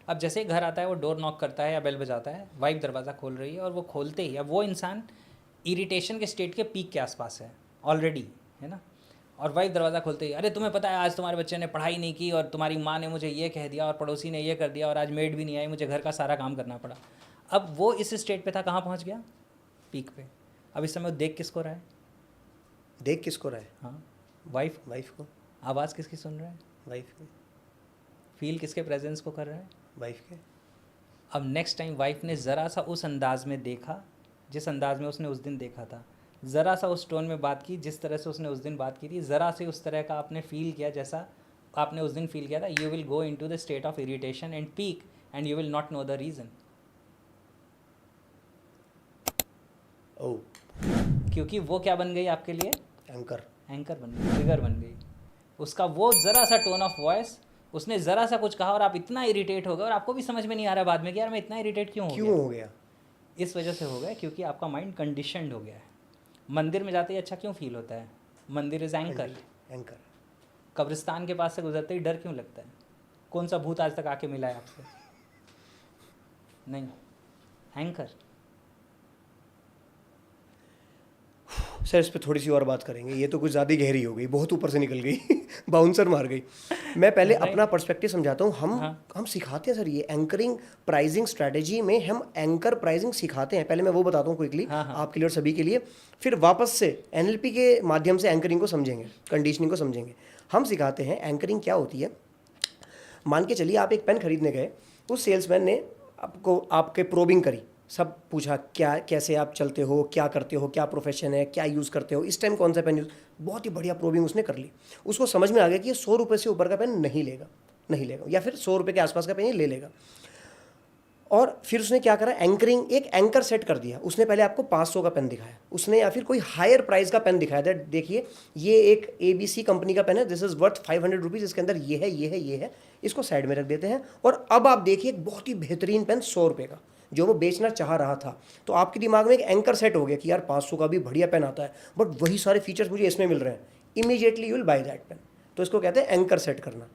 अब जैसे ही घर आता है वो डोर नॉक करता है या बेल बजाता है, वाइफ दरवाज़ा खोल रही है और वो खोलते ही अब वो इंसान इरिटेशन के स्टेट के पीक के आसपास है ऑलरेडी, है ना। और वाइफ दरवाज़ा खोलते ही, अरे तुम्हें पता है आज तुम्हारे बच्चे ने पढ़ाई नहीं की और तुम्हारी माँ ने मुझे ये कह दिया और पड़ोसी ने ये कर दिया और आज मेड भी नहीं आई, मुझे घर का सारा काम करना पड़ा। अब वो इस स्टेट पे था, कहाँ पहुँच गया, पीक पे। अब इस समय वो देख किसको रहा है, देख किसको रहा है, हाँ, वाइफ को। आवाज़ किसकी सुन रहा है, वाइफ की। फील किसके प्रेजेंस को कर रहा है, वाइफ के। अब नेक्स्ट टाइम वाइफ ने ज़रा सा उस अंदाज में देखा जिस अंदाज में उसने उस दिन देखा था, ज़रा सा उस टोन में बात की जिस तरह से उसने उस दिन बात की थी, ज़रा से उस तरह का आपने फील किया जैसा आपने उस दिन फील किया था, you will go into the state of irritation and peak and you will not know the reason. Oh, क्योंकि वो क्या बन गई आपके लिए, एंकर बन गई, ट्रिगर बन गई। उसका वो ज़रा सा टोन ऑफ वॉइस, उसने ज़रा सा कुछ कहा और आप इतना इरिटेट हो गए और आपको भी समझ में नहीं आ रहा बाद में कि यार मैं इतना इरिटेट क्यों हो गया। इस वजह से हो गया क्योंकि आपका माइंड कंडीशनड हो गया है। मंदिर में जाते ही अच्छा क्यों फील होता है, मंदिर इज एंकर। कब्रिस्तान के पास से गुजरते ही डर क्यों लगता है, कौन सा भूत आज तक आके मिला है आपसे, नहीं, एंकर। सर इस पे थोड़ी सी और बात करेंगे, ये तो कुछ ज़्यादा गहरी हो गई, बहुत ऊपर से निकल गई बाउंसर मार गई। मैं पहले अपना पर्सपेक्टिव समझाता हूँ। हम सिखाते हैं सर, ये एंकरिंग प्राइसिंग स्ट्रैटेजी में हम एंकर प्राइसिंग सिखाते हैं। पहले मैं वो बताता हूँ क्विकली आपके लिए और सभी के लिए, फिर वापस से एनएलपी के माध्यम से एंकरिंग को समझेंगे, कंडीशनिंग को समझेंगे। हम सिखाते हैं एंकरिंग क्या होती है। मान के चलिए आप एक पेन खरीदने गए, उस सेल्समैन ने आपको आपके प्रोबिंग करी, सब पूछा क्या कैसे आप चलते हो, क्या करते हो, क्या प्रोफेशन है, क्या यूज़ करते हो, इस टाइम कौन सा पेन यूज़, बहुत ही बढ़िया प्रोबिंग उसने कर ली। उसको समझ में आ गया कि ये 100 रुपये से ऊपर का पेन नहीं लेगा या फिर 100 रुपये के आसपास का पेन ये ले लेगा। और फिर उसने क्या करा, एंकरिंग, एक एंकर सेट कर दिया। उसने पहले आपको 500 का पेन दिखाया उसने, या फिर कोई हायर प्राइस का पेन दिखाया था, देखिए ये एक ABC कंपनी का पेन है, दिस इज़ वर्थ 500 रुपीज़, इसके अंदर ये है, इसको साइड में रख देते हैं। और अब आप देखिए एक बहुत ही बेहतरीन पेन 100 रुपये का जो वो बेचना चाह रहा था। तो आपके दिमाग में एक एंकर सेट हो गया कि यार 500 का भी बढ़िया पेन आता है, बट वही सारे फीचर्स मुझे इसमें मिल रहे हैं, immediately you will by that pain. तो इसको कहते हैं एंकर सेट करना।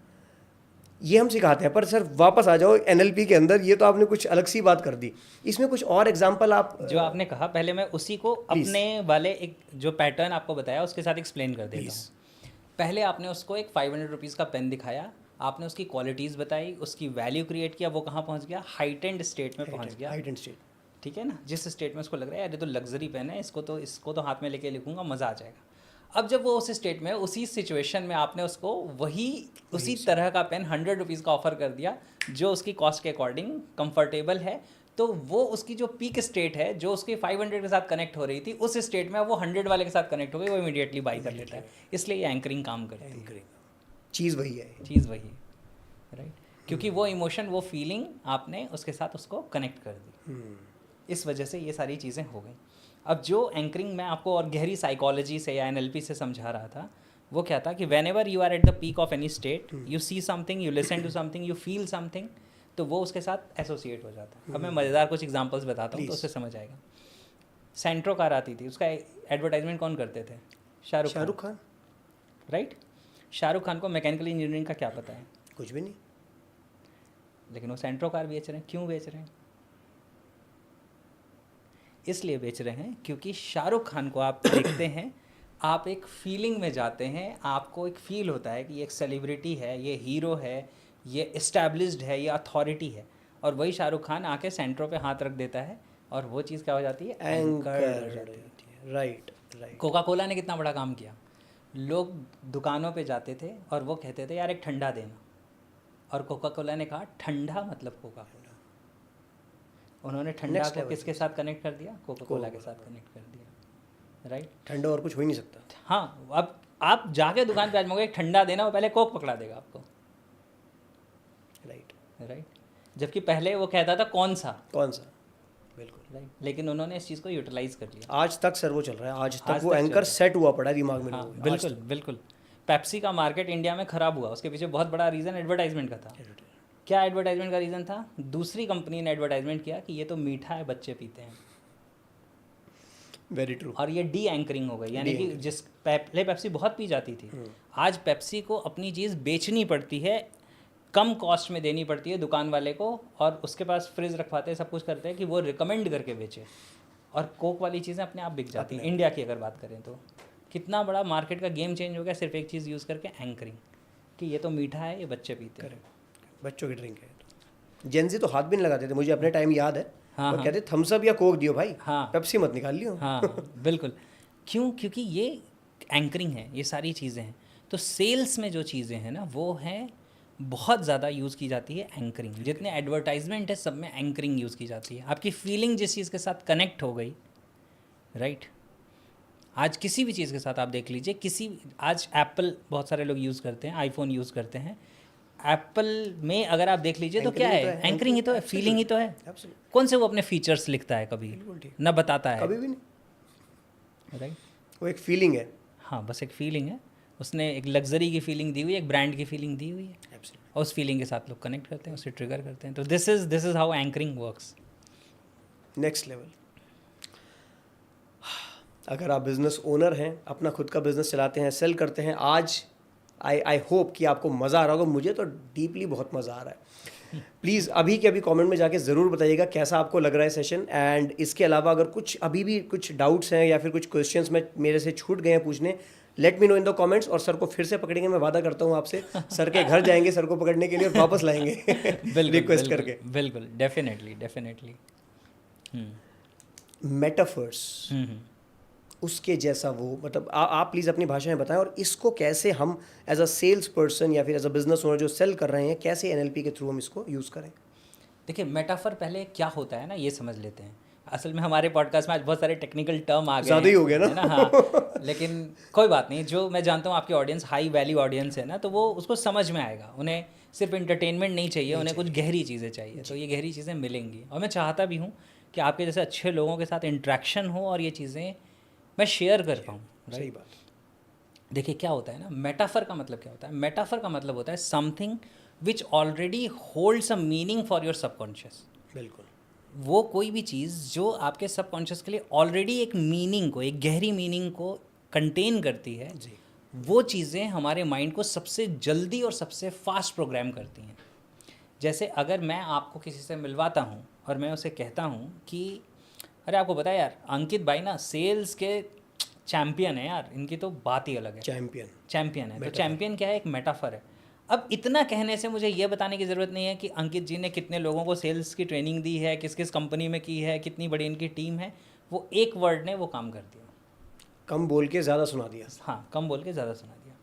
ये हम सिखाते हैं। पर सर वापस आ जाओ एनएलपी के अंदर, ये तो आपने कुछ अलग सी बात कर दी, इसमें कुछ और एग्जांपल आप जो आपने कहा, पहले मैं उसी को अपने वाले एक जो पैटर्न आपको बताया उसके साथ एक्सप्लेन कर देता हूँ। पहले आपने उसको एक 500 रुपीज़ का पेन दिखाया, आपने उसकी क्वालिटीज़ बताई, उसकी वैल्यू क्रिएट किया, वो कहाँ पहुँच गया, हाइटेंड स्टेट में पहुँच गया। हाइटेंड स्टेट, ठीक है ना, जिस स्टेट में उसको लग रहा है अरे तो लग्जरी पेन है, इसको तो हाथ में लेके लिखूंगा, मज़ा आ जाएगा। अब जब वो उस स्टेट में उसी सिचुएशन में आपने उसको वही उसी तरह का पेन 100 रुपीज़ का ऑफर कर दिया जो उसकी कॉस्ट के अकॉर्डिंग कंफर्टेबल है, तो वो उसकी जो पीक स्टेट है जो उसकी 500 के साथ कनेक्ट हो रही थी उस स्टेट में वो 100 वाले के साथ कनेक्ट हो गई, वो इमीडिएटली बाई कर लेता है। इसलिए ये एंकरिंग काम करती है। चीज़ वही है, चीज़ वही है, राइट, क्योंकि वो इमोशन वो फीलिंग आपने उसके साथ उसको कनेक्ट कर दी। इस वजह से ये सारी चीज़ें हो गई। अब जो एंकरिंग मैं आपको और गहरी साइकोलॉजी से या एनएलपी से समझा रहा था वो क्या था कि whenever you are at the peak of any state, you see something, you listen to something, you feel something, तो वो उसके साथ एसोसिएट हो जाता है। अब मैं मज़ेदार कुछ एग्जांपल्स बताता हूँ तो उससे समझ आएगा। सेंट्रो कार आती थी, उसका एडवर्टाइजमेंट कौन करते थे? शाहरुख खान, राइट। शाहरुख खान को मैकेनिकल इंजीनियरिंग का क्या पता है? कुछ भी नहीं, लेकिन वो सेंट्रो कार बेच रहे हैं। क्यों बेच रहे हैं? इसलिए बेच रहे हैं क्योंकि शाहरुख खान को आप देखते हैं, आप एक फीलिंग में जाते हैं, आपको एक फील होता है कि ये एक सेलिब्रिटी है, ये हीरो है, ये इस्टेब्लिश्ड है, ये अथॉरिटी है, और वही शाहरुख खान आके सेंट्रो पे हाथ रख देता है और वो चीज़ क्या हो जाती है? एंकर हो जाती है। राइट। कोका कोला ने कितना बड़ा काम किया। लोग दुकानों पे जाते थे और वो कहते थे यार एक ठंडा देना, और कोका कोला ने कहा ठंडा मतलब कोका कोला। उन्होंने ठंडा को किसके साथ कनेक्ट कर दिया? कोका कोला के साथ कनेक्ट कर दिया, राइट। ठंडा और कुछ हो ही नहीं सकता। हाँ, अब आप जाके दुकान पे आज मंगोगे एक ठंडा देना, वो पहले कोक पकड़ा देगा आपको, राइट। जबकि पहले वो कहता था कौन सा, बिल्कुल, राइट। लेकिन उन्होंने इस चीज़ को यूटिलाइज कर लिया। आज तक सर वो चल रहा है, आज तक वो एंकर सेट हुआ पड़ा है दिमाग में। हाँ, बिल्कुल बिल्कुल। पेप्सी का मार्केट इंडिया में ख़राब हुआ, उसके पीछे बहुत बड़ा रीज़न एडवर्टाइजमेंट का था। क्या एडवर्टाइजमेंट का रीज़न था? दूसरी कंपनी ने एडवर्टाइजमेंट किया कि ये तो मीठा है, बच्चे पीते हैं। Very true. और ये डी एंकरिंग हो गई, यानी कि जिस पहले पेप्सी बहुत पी जाती थी, आज पेप्सी को अपनी चीज़ बेचनी पड़ती है, कम कॉस्ट में देनी पड़ती है दुकान वाले को, और उसके पास फ्रिज रखवाते हैं, सब कुछ करते हैं कि वो रिकमेंड करके बेचे, और कोक वाली चीज़ें अपने आप बिक जाती हैं। इंडिया की अगर बात करें तो कितना बड़ा मार्केट का गेम चेंज हो गया सिर्फ एक चीज़ यूज़ करके, एंकरिंग, कि ये तो मीठा है, ये बच्चे पीते हैं, बच्चों की ड्रिंक है। जेंजी तो हाथ भी नहीं लगाते थे, मुझे अपने टाइम याद है। हाँ, और कहते थम्स अप या कोक दियो भाई, हाँ, पेप्सी मत निकाल लियो। हाँ बिल्कुल। क्यों? क्योंकि ये एंकरिंग है, ये सारी चीज़ें हैं। तो सेल्स में जो चीज़ें हैं ना वो हैं, बहुत ज़्यादा यूज़ की जाती है एंकरिंग। जितने एडवर्टाइजमेंट है सब में एंकरिंग यूज़ की जाती है। आपकी फीलिंग जिस चीज़ के साथ कनेक्ट हो गई, राइट। आज किसी भी चीज़ के साथ आप देख लीजिए, आज एप्पल बहुत सारे लोग यूज़ करते हैं, आईफोन यूज़ करते हैं। एप्पल में अगर आप देख लीजिए तो क्या है? एंकरिंग ही तो है, फीलिंग ही तो है। कौन से वो अपने फीचर्स लिखता है कभी? ना बताता है, कभी भी नहीं, राइट। वो एक फीलिंग है। हाँ, बस एक फीलिंग है। उसने एक लग्जरी की फीलिंग दी हुई है, एक ब्रांड की फीलिंग दी हुई है, और उस फीलिंग के साथ लोग कनेक्ट करते हैं, उसे ट्रिगर करते हैं। तो this is how anchoring works. Next level. अगर आप बिजनेस ओनर हैं, अपना खुद का बिजनेस चलाते हैं, सेल करते हैं, आज आई होप कि आपको मज़ा आ रहा होगा। मुझे तो डीपली बहुत मज़ा आ रहा है। प्लीज़ अभी के अभी कमेंट में जाके ज़रूर बताइएगा कैसा आपको लग रहा है सेशन। एंड इसके अलावा अगर कुछ अभी भी कुछ डाउट्स हैं या फिर कुछ क्वेश्चंस में मेरे से छूट गए हैं पूछने, let me know in the comments. और सर को फिर से पकड़ेंगे, मैं वादा करता हूँ आपसे, सर के घर जाएंगे सर को पकड़ने के लिए और वापस लाएंगे रिक्वेस्ट करके। बिल्कुल, डेफिनेटली। मेटाफर्स, उसके जैसा वो, मतलब आप प्लीज़ अपनी भाषा में बताएं, और इसको कैसे हम एज अ सेल्स पर्सन या फिर एज अ बिजनेस ओनर जो सेल कर रहे हैं, कैसे एनएलपी के थ्रू हम इसको यूज़ करें। देखिए, मेटाफर पहले क्या होता है ना, ये समझ लेते हैं। असल में हमारे पॉडकास्ट में आज बहुत सारे टेक्निकल टर्म आ गए, ज़्यादा ही हो गया ना। हाँ, लेकिन कोई बात नहीं, जो मैं जानता हूँ आपकी ऑडियंस हाई वैल्यू ऑडियंस है ना, तो वो उसको समझ में आएगा। उन्हें सिर्फ इंटरटेनमेंट नहीं चाहिए, उन्हें कुछ गहरी चीज़ें चाहिए, तो ये गहरी चीज़ें मिलेंगी। और मैं चाहता भी हूँ कि आपके जैसे अच्छे लोगों के साथ इंट्रैक्शन हो और ये चीज़ें मैं शेयर कर पाऊँ। सही बात। देखिए क्या होता है ना, मेटाफर का मतलब क्या होता है? मेटाफर का मतलब होता है something which already holds a meaning for your subconscious. बिल्कुल, वो कोई भी चीज़ जो आपके सबकॉन्शियस के लिए ऑलरेडी एक मीनिंग को, एक गहरी मीनिंग को कंटेन करती है जी, वो चीज़ें हमारे माइंड को सबसे जल्दी और सबसे फास्ट प्रोग्राम करती हैं। जैसे अगर मैं आपको किसी से मिलवाता हूँ और मैं उसे कहता हूँ कि अरे आपको पता है यार, अंकित भाई ना सेल्स के चैम्पियन है यार, इनकी तो बात ही अलग है। चैम्पियन है। तो चैम्पियन क्या है? एक मेटाफर है। अब इतना कहने से मुझे ये बताने की ज़रूरत नहीं है कि अंकित जी ने कितने लोगों को सेल्स की ट्रेनिंग दी है, किस किस कंपनी में की है, कितनी बड़ी इनकी टीम है। वो एक वर्ड ने वो काम कर दिया। कम बोल के ज़्यादा सुना दिया। हाँ, कम बोल के ज़्यादा सुना दिया।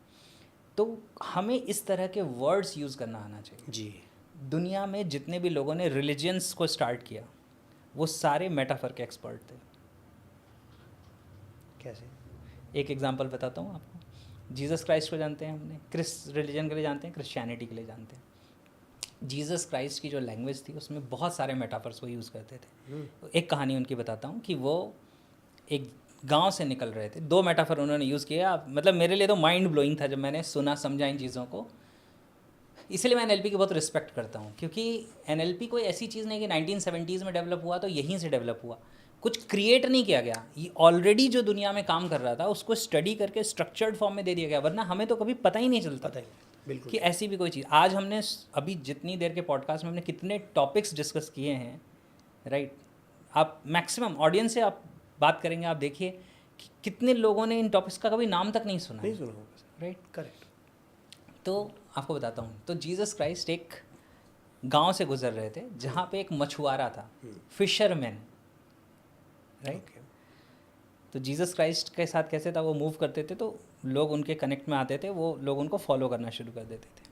तो हमें इस तरह के वर्ड्स यूज़ करना आना चाहिए। जी। दुनिया में जितने भी लोगों ने रिलीजियंस को स्टार्ट किया वो सारे मेटाफर के एक्सपर्ट थे। कैसे? एक एग्जांपल बताता हूँ आपको। जीसस क्राइस्ट को जानते हैं हमने, क्रिस रिलीजन के लिए जानते हैं, क्रिश्चियनिटी के लिए जानते हैं। जीसस क्राइस्ट की जो लैंग्वेज थी उसमें बहुत सारे मेटाफर्स वो यूज़ करते थे। एक कहानी उनकी बताता हूँ कि वो एक गांव से निकल रहे थे। 2 मेटाफर उन्होंने यूज़ किया, मतलब मेरे लिए तो माइंड ब्लोइंग था जब मैंने सुना समझा इन चीज़ों को। इसीलिए मैं एनएलपी की बहुत रिस्पेक्ट करता हूँ, क्योंकि एनएलपी कोई ऐसी चीज़ नहीं कि 1970s में डेवलप हुआ तो यहीं से डेवलप हुआ। कुछ क्रिएट नहीं किया गया, ये ऑलरेडी जो दुनिया में काम कर रहा था उसको स्टडी करके स्ट्रक्चर्ड फॉर्म में दे दिया गया, वरना हमें तो कभी पता ही नहीं चलता पता ही नहीं, बिल्कुल कि ऐसी भी कोई चीज़। आज हमने अभी जितनी देर के पॉडकास्ट में हमने कितने टॉपिक्स डिस्कस किए हैं, राइट। आप मैक्सिमम ऑडियंस से आप बात करेंगे, आप देखिए कि कितने लोगों ने इन टॉपिक्स का कभी नाम तक नहीं सुना होगा, राइट। करेक्ट। तो आपको बताता हूँ, तो जीसस क्राइस्ट एक गांव से गुजर रहे थे जहाँ पे एक मछुआरा था, फिशरमैन, राइट। तो जीसस क्राइस्ट के साथ कैसे था, वो मूव करते थे तो लोग उनके कनेक्ट में आते थे, वो लोग उनको फॉलो करना शुरू कर देते थे।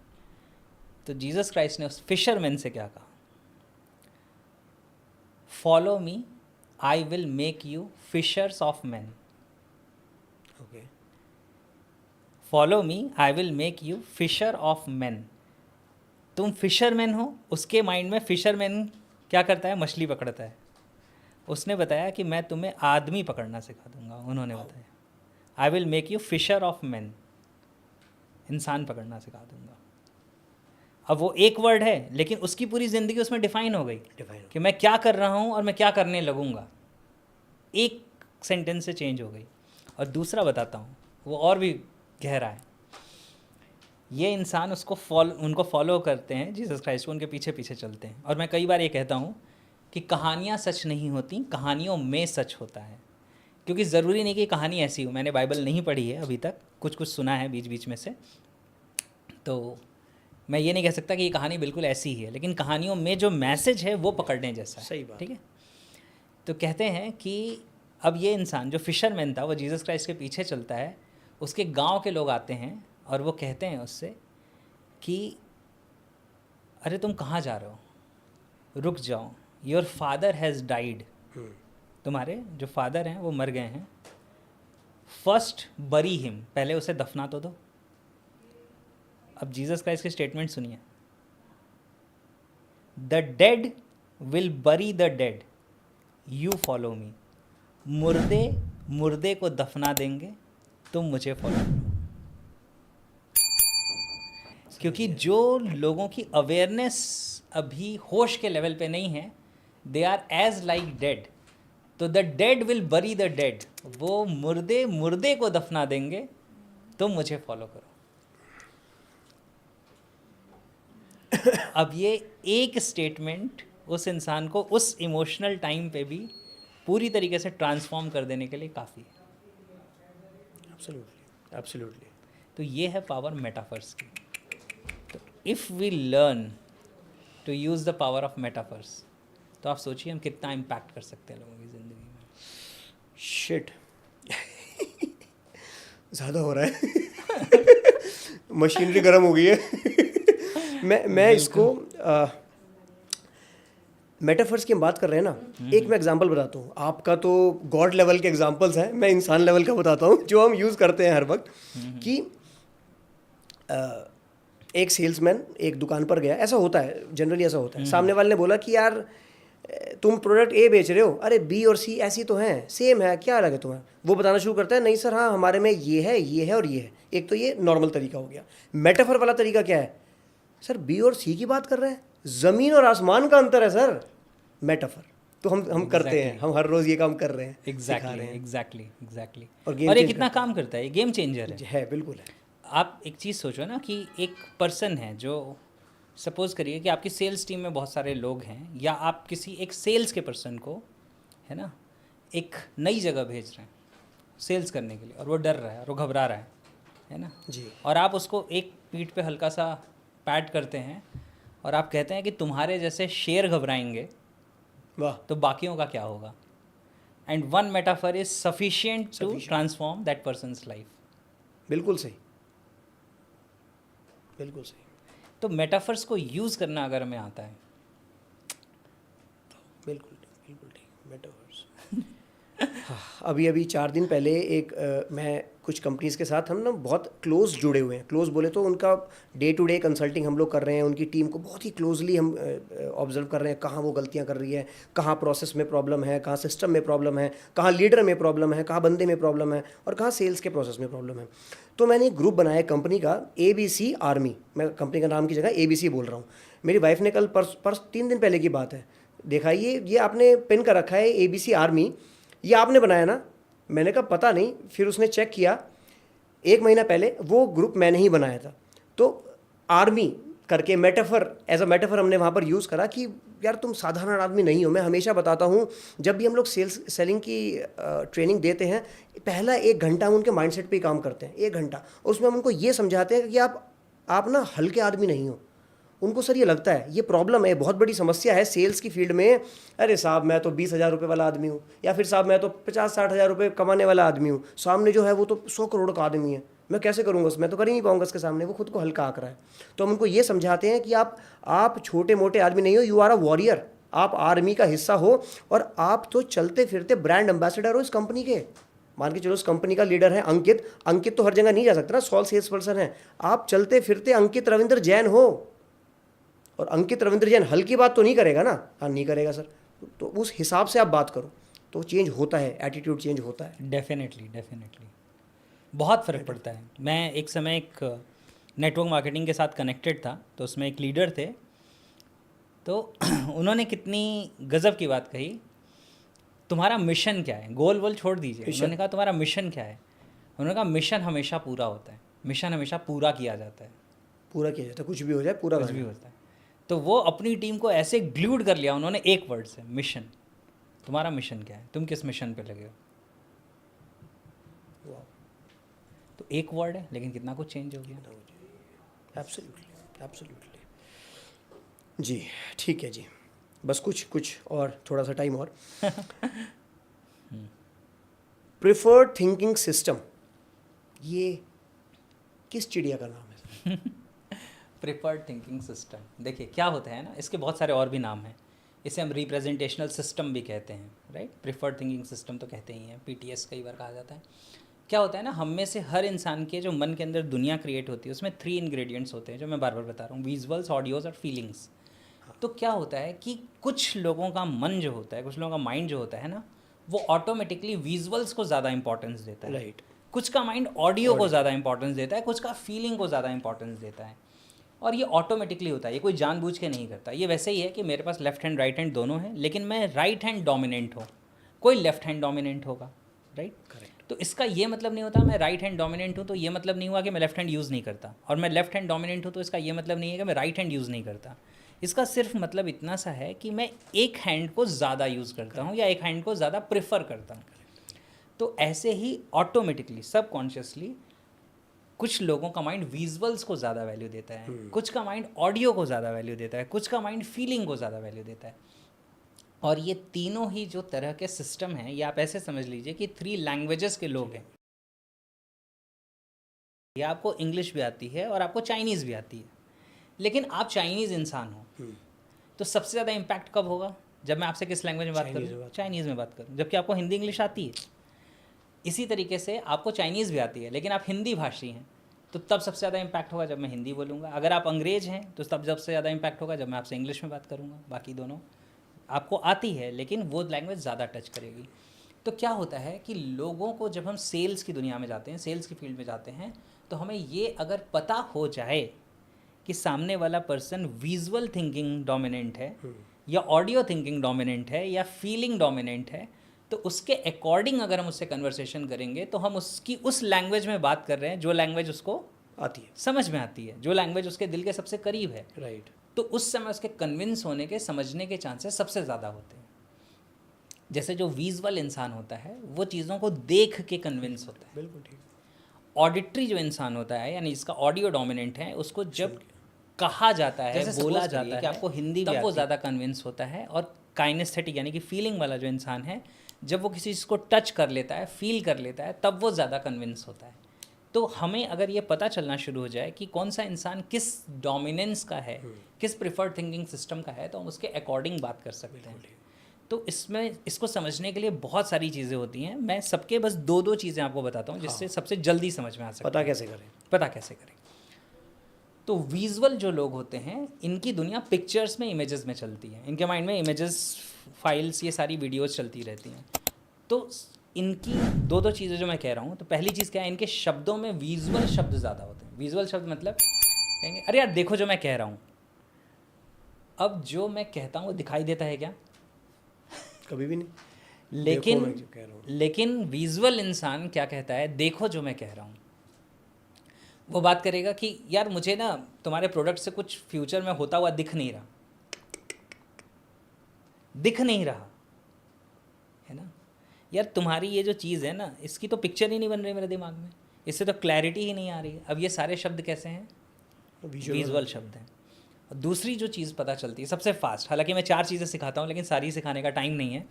तो जीसस क्राइस्ट ने उस फिशरमैन से क्या कहा, follow me I will make you fishers of man. Okay. Follow me I will make you fisher of man. तुम फिशरमैन हो, उसके माइंड में फिशरमैन क्या करता है, मछली पकड़ता है। उसने बताया कि मैं तुम्हें आदमी पकड़ना सिखा दूंगा। उन्होंने बताया I will make you fisher of man, इंसान पकड़ना सिखा दूंगा। अब वो एक वर्ड है लेकिन उसकी पूरी ज़िंदगी उसमें डिफाइन हो गई कि मैं क्या कर रहा हूँ और मैं क्या करने लगूंगा, एक सेंटेंस से चेंज हो गई। और दूसरा बताता हूँ, वो और भी गहरा है। ये इंसान उनको फॉलो करते हैं, जीसस क्राइस्ट को, उनके पीछे पीछे चलते हैं। और मैं कई बार ये कहता हूँ कि कहानियाँ सच नहीं होती, कहानियों में सच होता है। क्योंकि ज़रूरी नहीं कि कहानी ऐसी हो। मैंने बाइबल नहीं पढ़ी है अभी तक, कुछ कुछ सुना है बीच बीच में से, तो मैं ये नहीं कह सकता कि ये कहानी बिल्कुल ऐसी ही है, लेकिन कहानियों में जो मैसेज है वो पकड़ने जैसा है। सही बात। ठीक है। तो कहते हैं कि अब ये इंसान जो फिशरमैन था वो जीसस क्राइस्ट के पीछे चलता है। उसके गांव के लोग आते हैं और वो कहते हैं उससे कि अरे तुम कहाँ जा रहे हो, रुक जाओ, योर फादर हैज़ डाइड। तुम्हारे जो फादर हैं वो मर गए हैं, फर्स्ट बरी हिम, पहले उसे दफना तो दो। अब जीसस क्राइस्ट की स्टेटमेंट सुनिए, the dead will bury the dead, you follow me. मुर्दे मुर्दे को दफना देंगे, तुम मुझे फॉलो करो। क्योंकि जो लोगों की अवेयरनेस अभी होश के लेवल पे नहीं है, they are as like dead. तो the dead will bury the dead, वो मुर्दे मुर्दे को दफना देंगे, तुम मुझे फॉलो करो। अब ये एक स्टेटमेंट उस इंसान को उस इमोशनल टाइम पे भी पूरी तरीके से ट्रांसफॉर्म कर देने के लिए काफ़ी है। Absolutely, absolutely. तो ये है पावर मेटाफर्स की। तो if we learn to use the power of metaphors, तो आप सोचिए हम कितना इम्पैक्ट कर सकते हैं लोगों की ज़िंदगी में। शिट ज़्यादा हो रहा है मशीनरी गर्म हो गई है मैं इसको मेटाफर्स की हम बात कर रहे हैं ना, एक मैं एग्जांपल बताता हूँ। आपका तो गॉड लेवल के एग्जांपल्स हैं, मैं इंसान लेवल का बताता हूँ जो हम यूज़ करते हैं हर वक्त। कि एक सेल्समैन एक दुकान पर गया, ऐसा होता है जनरली, ऐसा होता है। सामने वाले ने बोला कि यार तुम प्रोडक्ट ए बेच रहे हो, अरे बी और सी ऐसी तो हैं, सेम है, क्या लगे तुम्हें? वो बताना शुरू करता है, नहीं सर हाँ हमारे में ये है और ये है। एक तो ये नॉर्मल तरीका हो गया। मेटाफर वाला तरीका क्या है, सर बी और सी की बात कर रहे हैं, ज़मीन और आसमान का अंतर है सर। मेटाफर तो हम करते हैं, हम हर रोज़ ये काम कर रहे हैं, एग्जैक्टली। और ये कितना काम करता है, ये गेम चेंजर है। बिल्कुल है। आप एक चीज़ सोचो ना कि एक पर्सन है जो, सपोज़ करिए कि आपकी सेल्स टीम में बहुत सारे लोग हैं, या आप किसी एक सेल्स के पर्सन को, है ना, एक नई जगह भेज रहे हैं सेल्स करने के लिए, और वो डर रहा है और वो घबरा रहा है ना जी। और आप उसको एक पीठ पे हल्का सा पैट करते हैं और आप कहते हैं कि तुम्हारे जैसे शेर घबराएंगे, वाह, तो बाकियों का क्या होगा। And one metaphor is sufficient to transform that person's life. बिल्कुल सही, बिल्कुल सही। तो मेटाफर्स को यूज़ करना अगर हमें आता है, बिल्कुल ठीक मेटावर्स। हाँ, अभी 4 दिन पहले मैं कुछ कंपनीज़ के साथ हम ना बहुत क्लोज जुड़े हुए हैं। क्लोज बोले तो उनका डे टू डे कंसल्टिंग हम लोग कर रहे हैं, उनकी टीम को बहुत ही क्लोजली हम ऑब्जर्व कर रहे हैं, कहाँ वो गलतियाँ कर रही है, कहाँ प्रोसेस में प्रॉब्लम है, कहाँ सिस्टम में प्रॉब्लम है, कहाँ लीडर में प्रॉब्लम है, कहाँ बंदे में प्रॉब्लम है और कहाँ सेल्स के प्रोसेस में प्रॉब्लम है। तो मैंने एक ग्रुप बनाया कंपनी का, ABC आर्मी। मैं कंपनी का नाम की जगह ABC बोल रहा हूँ। मेरी वाइफ ने कल परस 3 दिन पहले की बात है, देखा ये आपने पिन कर रखा है ABC आर्मी, ये आपने बनाया ना? मैंने कहा पता नहीं। फिर उसने चेक किया, 1 महीना पहले वो ग्रुप मैंने ही बनाया था। तो आर्मी करके मेटाफर, एज अ मेटाफर हमने वहाँ पर यूज़ करा कि यार तुम साधारण आदमी नहीं हो। मैं हमेशा बताता हूँ, जब भी हम लोग सेलिंग की ट्रेनिंग देते हैं, पहला 1 घंटा हम उनके माइंडसेट पे ही काम करते हैं, 1 घंटा। उसमें हम उनको ये समझाते हैं कि आप ना हल्के आदमी नहीं हो। उनको सर ये लगता है, ये प्रॉब्लम है, बहुत बड़ी समस्या है सेल्स की फील्ड में। अरे साहब मैं तो 20,000 रुपये वाला आदमी हूँ, या फिर साहब मैं तो 50-60 हज़ार रुपये कमाने वाला आदमी हूँ, सामने जो है वो तो 100 करोड़ का आदमी है, मैं कैसे करूँगा, मैं तो कर ही नहीं पाऊंगा उसके सामने। वो खुद को हल्का आंक रहा है। तो हम उनको ये समझाते हैं कि आप छोटे मोटे आदमी नहीं हो, यू आर अ वॉरियर, आप आर्मी का हिस्सा हो और आप तो चलते फिरते ब्रांड एम्बेसडर हो इस कंपनी के। मान के चलो उस कंपनी का लीडर है अंकित तो हर जगह नहीं जा सकता ना, 100 सेल्स पर्सन है, आप चलते फिरते अंकित रविंद्र जैन हो। और अंकित रविंद्र जैन हल्की बात तो नहीं करेगा ना? हाँ नहीं करेगा सर। तो उस हिसाब से आप बात करो तो चेंज होता है, एटीट्यूड चेंज होता है। डेफिनेटली बहुत फ़र्क पड़ता है। मैं एक समय एक नेटवर्क मार्केटिंग के साथ कनेक्टेड था, तो उसमें एक लीडर थे, तो उन्होंने कितनी गज़ब की बात कही, तुम्हारा मिशन क्या है, गोल वोल छोड़ दीजिए। उन्होंने कहा तुम्हारा मिशन क्या है? उन्होंने कहा मिशन हमेशा पूरा होता है, मिशन हमेशा पूरा किया जाता है। पूरा किया जाता है, कुछ भी हो जाए पूरा कुछ भी होता है। तो वो अपनी टीम को ऐसे ग्लूड कर लिया उन्होंने एक वर्ड से, मिशन। तुम्हारा मिशन क्या है, तुम किस मिशन पे लगे हो? तो एक वर्ड है लेकिन कितना कुछ चेंज हो गया। एब्सोल्युटली जी, ठीक है जी। बस कुछ और थोड़ा सा टाइम और। प्रिफर्ड थिंकिंग सिस्टम, ये किस चिड़िया का नाम है? प्रिफर्ड थिंकिंग सिस्टम, देखिए क्या होता है ना, इसके बहुत सारे और भी नाम हैं। इसे हम रिप्रेजेंटेशनल सिस्टम भी कहते हैं, राइट। प्रिफर्ड थिंकिंग सिस्टम तो कहते ही हैं, PTS कई बार कहा जाता है। क्या होता है ना, हम में से हर इंसान के जो मन के अंदर दुनिया क्रिएट होती है, उसमें 3 इंग्रेडिएंट्स होते हैं जो मैं बार बार बता रहा हूँ, विजुअल्स, ऑडियोज़ और फीलिंग्स। तो क्या होता है कि कुछ लोगों का मन जो होता है, कुछ लोगों का माइंड जो होता है ना, वो ऑटोमेटिकली विजुअल्स को ज़्यादा इंपॉर्टेंस देता है, राइट। कुछ का माइंड ऑडियो को ज़्यादा इंपॉर्टेंस देता है, कुछ का फीलिंग को ज़्यादा इंपॉर्टेंस देता है। और ये ऑटोमेटिकली होता है, ये कोई जानबूझ के नहीं करता। ये वैसे ही है कि मेरे पास लेफ्ट हैंड राइट हैंड दोनों हैं, लेकिन मैं राइट हैंड डोमिनेंट हूँ, कोई लेफ्ट हैंड डोमिनेंट होगा, राइट। करेक्ट। तो इसका ये मतलब नहीं होता मैं राइट हैंड डोमिनेंट हूँ तो ये मतलब नहीं हुआ कि मैं लेफ्ट हैंड यूज़ नहीं करता, और मैं लेफ्ट हैंड डोमिनेंट हूँ तो इसका ये मतलब नहीं है कि मैं राइट हैंड यूज़ नहीं करता। इसका सिर्फ मतलब इतना सा है कि मैं एक हैंड को ज़्यादा यूज़ करता हूँ या एक हैंड को ज़्यादा प्रेफर करता हूँ। तो ऐसे ही ऑटोमेटिकली सबकॉन्शियसली कुछ लोगों का माइंड विजुअल्स को ज़्यादा वैल्यू देता है, कुछ का माइंड ऑडियो को ज़्यादा वैल्यू देता है, कुछ का माइंड फीलिंग को ज़्यादा वैल्यू देता है। और ये तीनों ही जो तरह के सिस्टम हैं, ये आप ऐसे समझ लीजिए कि 3 लैंग्वेजेस के लोग हैं। ये आपको इंग्लिश भी आती है और आपको चाइनीज़ भी आती है, लेकिन आप चाइनीज़ इंसान हो, तो सबसे ज़्यादा इम्पैक्ट कब होगा? जब मैं आपसे किस लैंग्वेज में बात करूँ? चाइनीज़ में बात करूँ, जबकि आपको हिंदी इंग्लिश आती है। इसी तरीके से आपको चाइनीज़ भी आती है लेकिन आप हिंदी भाषी हैं, तो तब सबसे ज़्यादा इम्पैक्ट होगा जब मैं हिंदी बोलूँगा। अगर आप अंग्रेज़ हैं तो तब सबसे ज़्यादा इम्पैक्ट होगा जब मैं आपसे इंग्लिश में बात करूँगा। बाकी दोनों आपको आती है लेकिन वो लैंग्वेज ज़्यादा टच करेगी। तो क्या होता है कि लोगों को जब हम सेल्स की दुनिया में जाते हैं, सेल्स की फील्ड में जाते हैं, तो हमें ये अगर पता हो जाए कि सामने वाला पर्सन विजुअल थिंकिंग डोमिनेंट है या ऑडियो थिंकिंग डोमिनेंट है या फीलिंग डोमिनेंट है, तो उसके अकॉर्डिंग अगर हम उससे कन्वर्सेशन करेंगे तो हम उसकी उस लैंग्वेज में बात कर रहे हैं जो लैंग्वेज उसको आती है, समझ में आती है, जो लैंग्वेज उसके दिल के सबसे करीब है, राइट। तो उस समय उसके कन्विंस होने के, समझने के चांसेस सबसे ज़्यादा होते हैं। जैसे जो विजुअल इंसान होता है वो चीज़ों को देख के कन्विंस होता है। बिल्कुल ठीक। ऑडिटरी जो इंसान होता है, यानी जिसका ऑडियो डोमिनेंट है, उसको जब कहा जाता है, बोला जाता है कि आपको हिंदी, तब वो ज़्यादा कन्विंस होता है। और काइनेस्थेटिक यानी कि फीलिंग वाला जो इंसान है, जब वो किसी चीज़ को टच कर लेता है, फील कर लेता है, तब वो ज़्यादा कन्विंस होता है। तो हमें अगर ये पता चलना शुरू हो जाए कि कौन सा इंसान किस डोमिनेंस का है, किस प्रिफर्ड थिंकिंग सिस्टम का है, तो हम उसके अकॉर्डिंग बात कर सकते हैं। तो इसमें इसको समझने के लिए बहुत सारी चीज़ें होती हैं। मैं सबके बस दो दो चीज़ें आपको बताता हूँ जिससे सबसे जल्दी समझ में आ सकता है। पता कैसे करें। तो विजुअल जो लोग होते हैं, इनकी दुनिया पिक्चर्स में, इमेजेस में चलती है। इनके माइंड में इमेजेस, फाइल्स, ये सारी वीडियोस चलती रहती हैं। तो इनकी दो दो चीज़ें जो मैं कह रहा हूँ, तो पहली चीज़ क्या है, इनके शब्दों में विजुअल शब्द ज़्यादा होते हैं। विजुअल शब्द मतलब कहेंगे अरे यार देखो जो मैं कह रहा हूँ। अब जो मैं कहता हूँ वो दिखाई देता है क्या? कभी भी नहीं। लेकिन विजुअल इंसान क्या कहता है, देखो जो मैं कह रहा हूँ। वो बात करेगा कि यार मुझे ना तुम्हारे प्रोडक्ट से कुछ फ्यूचर में होता हुआ दिख नहीं रहा है ना। यार तुम्हारी ये जो चीज़ है ना, इसकी तो पिक्चर ही नहीं बन रही मेरे दिमाग में, इससे तो क्लैरिटी ही नहीं आ रही है। अब ये सारे शब्द कैसे हैं? विजुअल शब्द हैं। दूसरी जो चीज़ पता चलती है सबसे फास्ट, हालांकि मैं 4 चीज़ें सिखाता हूँ लेकिन सारी सिखाने का टाइम नहीं है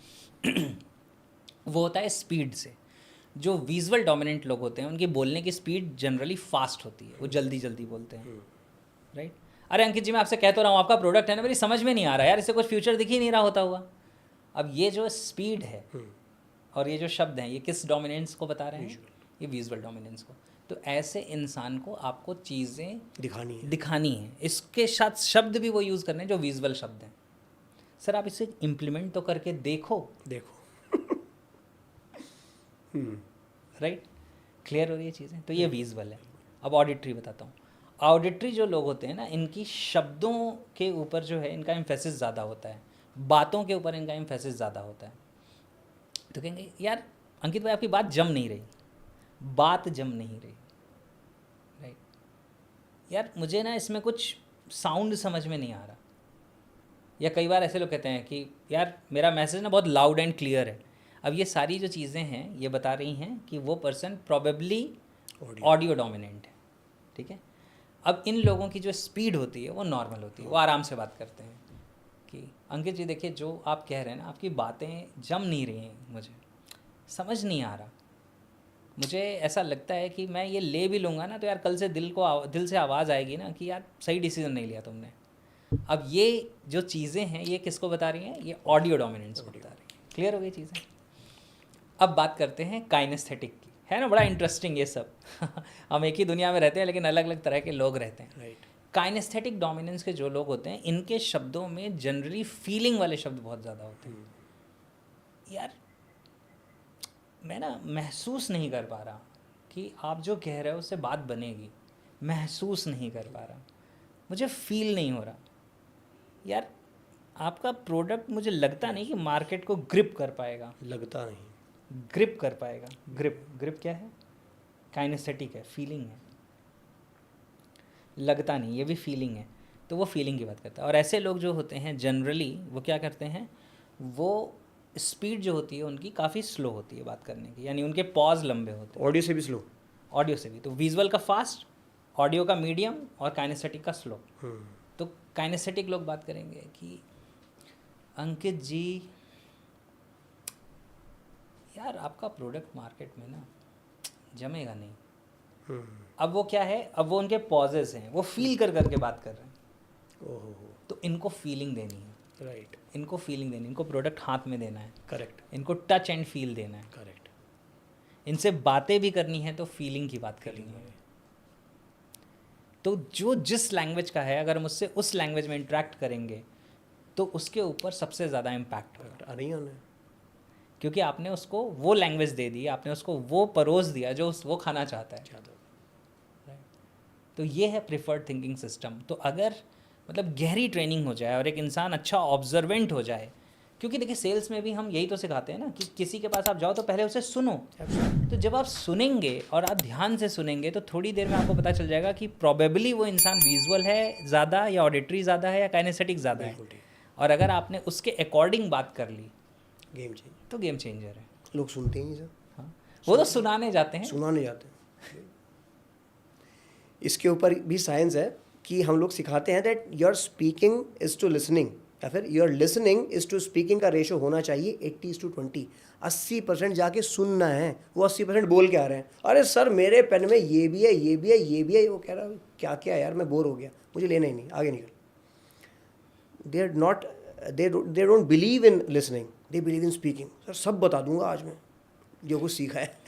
वो होता है स्पीड से। जो विजुअल डोमिनेंट लोग होते हैं उनकी बोलने की स्पीड जनरली फास्ट होती है, वो जल्दी जल्दी बोलते हैं, राइट। अरे अंकित जी मैं आपसे कह तो रहा हूँ आपका प्रोडक्ट है ना, मेरी समझ में नहीं आ रहा यार, इससे कुछ फ्यूचर दिख ही नहीं रहा होता हुआ। अब ये जो स्पीड है और ये जो शब्द हैं, ये किस डोमिनेंस को बता रहे हैं? ये विजुअल डोमिनेंस को। तो ऐसे इंसान को आपको चीज़ें दिखानी है। इसके साथ शब्द भी वो यूज़ करने हैं जो विजुअल शब्द हैं। सर आप इसे इम्प्लीमेंट तो करके देखो राइट। क्लियर हो रही है चीज़ें? तो ये विजुअल है। अब ऑडिटरी बताता हूँ। ऑडिटरी जो लोग होते हैं ना, इनकी शब्दों के ऊपर जो है इनका एम्फेसिस ज़्यादा होता है, बातों के ऊपर इनका एम्फेसिस ज़्यादा होता है। तो कहेंगे यार अंकित भाई आपकी बात जम नहीं रही, राइट। यार मुझे ना इसमें कुछ साउंड समझ में नहीं आ रहा। या कई बार ऐसे लोग कहते हैं कि यार मेरा मैसेज ना बहुत लाउड एंड क्लियर है। अब ये सारी जो चीज़ें हैं ये बता रही हैं कि वो पर्सन प्रोबेबली ऑडियो डोमिनेंट है, ठीक है। अब इन लोगों की जो स्पीड होती है वो नॉर्मल होती है, वो आराम से बात करते हैं कि अंकित जी देखिए जो आप कह रहे हैं ना, आपकी बातें जम नहीं रही हैं, मुझे समझ नहीं आ रहा, मुझे ऐसा लगता है कि मैं ये ले भी लूँगा ना तो यार कल से दिल से आवाज़ आएगी ना कि यार सही डिसीजन नहीं लिया तुमने। अब ये जो चीज़ें हैं ये किसको बता रही हैं? ये ऑडियो डोमिनेंस को बता रही हैं। क्लियर हो गई चीज़ें? अब बात करते हैं काइनेस्थेटिक की, है ना, बड़ा इंटरेस्टिंग ये सब हम एक ही दुनिया में रहते हैं लेकिन अलग अलग तरह के लोग रहते हैं, राइट। काइनेस्थेटिक डोमिनेंस के जो लोग होते हैं इनके शब्दों में जनरली फीलिंग वाले शब्द बहुत ज़्यादा होते हैं। यार मैं ना महसूस नहीं कर पा रहा कि आप जो कह रहे हो उससे बात बनेगी, महसूस नहीं कर पा रहा, मुझे फील नहीं हो रहा। यार आपका प्रोडक्ट मुझे लगता नहीं कि मार्केट को ग्रिप कर पाएगा, ग्रिप कर पाएगा। ग्रिप क्या है? काइनेस्थेटिक है, फीलिंग है। लगता नहीं, ये भी फीलिंग है। तो वो फीलिंग की बात करता है। और ऐसे लोग जो होते हैं जनरली वो क्या करते हैं, वो स्पीड जो होती है उनकी काफ़ी स्लो होती है बात करने की, यानी उनके पॉज लंबे होते हैं। ऑडियो से भी स्लो? ऑडियो से भी। तो विजुअल का फास्ट, ऑडियो का मीडियम और काइनेस्थेटिक का स्लो। तो काइनेस्थेटिक लोग बात करेंगे कि अंकित जी यार आपका प्रोडक्ट मार्केट में ना जमेगा नहीं। अब वो क्या है, अब वो उनके पॉजेस हैं, वो फील कर करके बात कर रहे हैं। तो इनको फीलिंग देनी है, राइट। इनको फीलिंग देनी, इनको प्रोडक्ट हाथ में देना है, करेक्ट। इनको टच एंड फील देना है, करेक्ट। इनसे बातें भी करनी है तो फीलिंग की बात करनी है। तो जो जिस लैंग्वेज का है अगर हम उससे उस लैंग्वेज में इंटरेक्ट करेंगे तो उसके ऊपर सबसे ज़्यादा इम्पैक्ट होगा, क्योंकि आपने उसको वो लैंग्वेज दे दी, आपने उसको वो परोस दिया जो वो खाना चाहता है। तो ये है प्रिफर्ड थिंकिंग सिस्टम। तो अगर मतलब गहरी ट्रेनिंग हो जाए और एक इंसान अच्छा ऑब्जर्वेंट हो जाए, क्योंकि देखिए सेल्स में भी हम यही तो सिखाते हैं ना कि किसी के पास आप जाओ तो पहले उसे सुनो। तो जब आप सुनेंगे और आप ध्यान से सुनेंगे तो थोड़ी देर में आपको पता चल जाएगा कि प्रोबेबली वो इंसान विजुअल है ज़्यादा या ऑडिटरी ज़्यादा है या काइनेस्थेटिक ज़्यादा है। और अगर आपने उसके अकॉर्डिंग बात कर ली तो गेम चेंजर है। लोग सुनते ही नहीं सर। हाँ, वो तो सुनाने जाते हैं। इसके ऊपर भी साइंस है कि हम लोग सिखाते हैं that your speaking is to listening या फिर your listening is to speaking का रेशो होना चाहिए 80:20। 80% जाके सुनना है, वो 80% बोल के आ रहे हैं, अरे सर मेरे पेन में ये भी है, ये भी है, ये भी है, वो कह रहा है क्या क्या यार, मैं बोर हो गया, मुझे लेना ही नहीं, आगे निकल। They are not, they don't believe in listening, they believe in speaking. Sir सब बता दूंगा आज मैं जो कुछ सीखा है।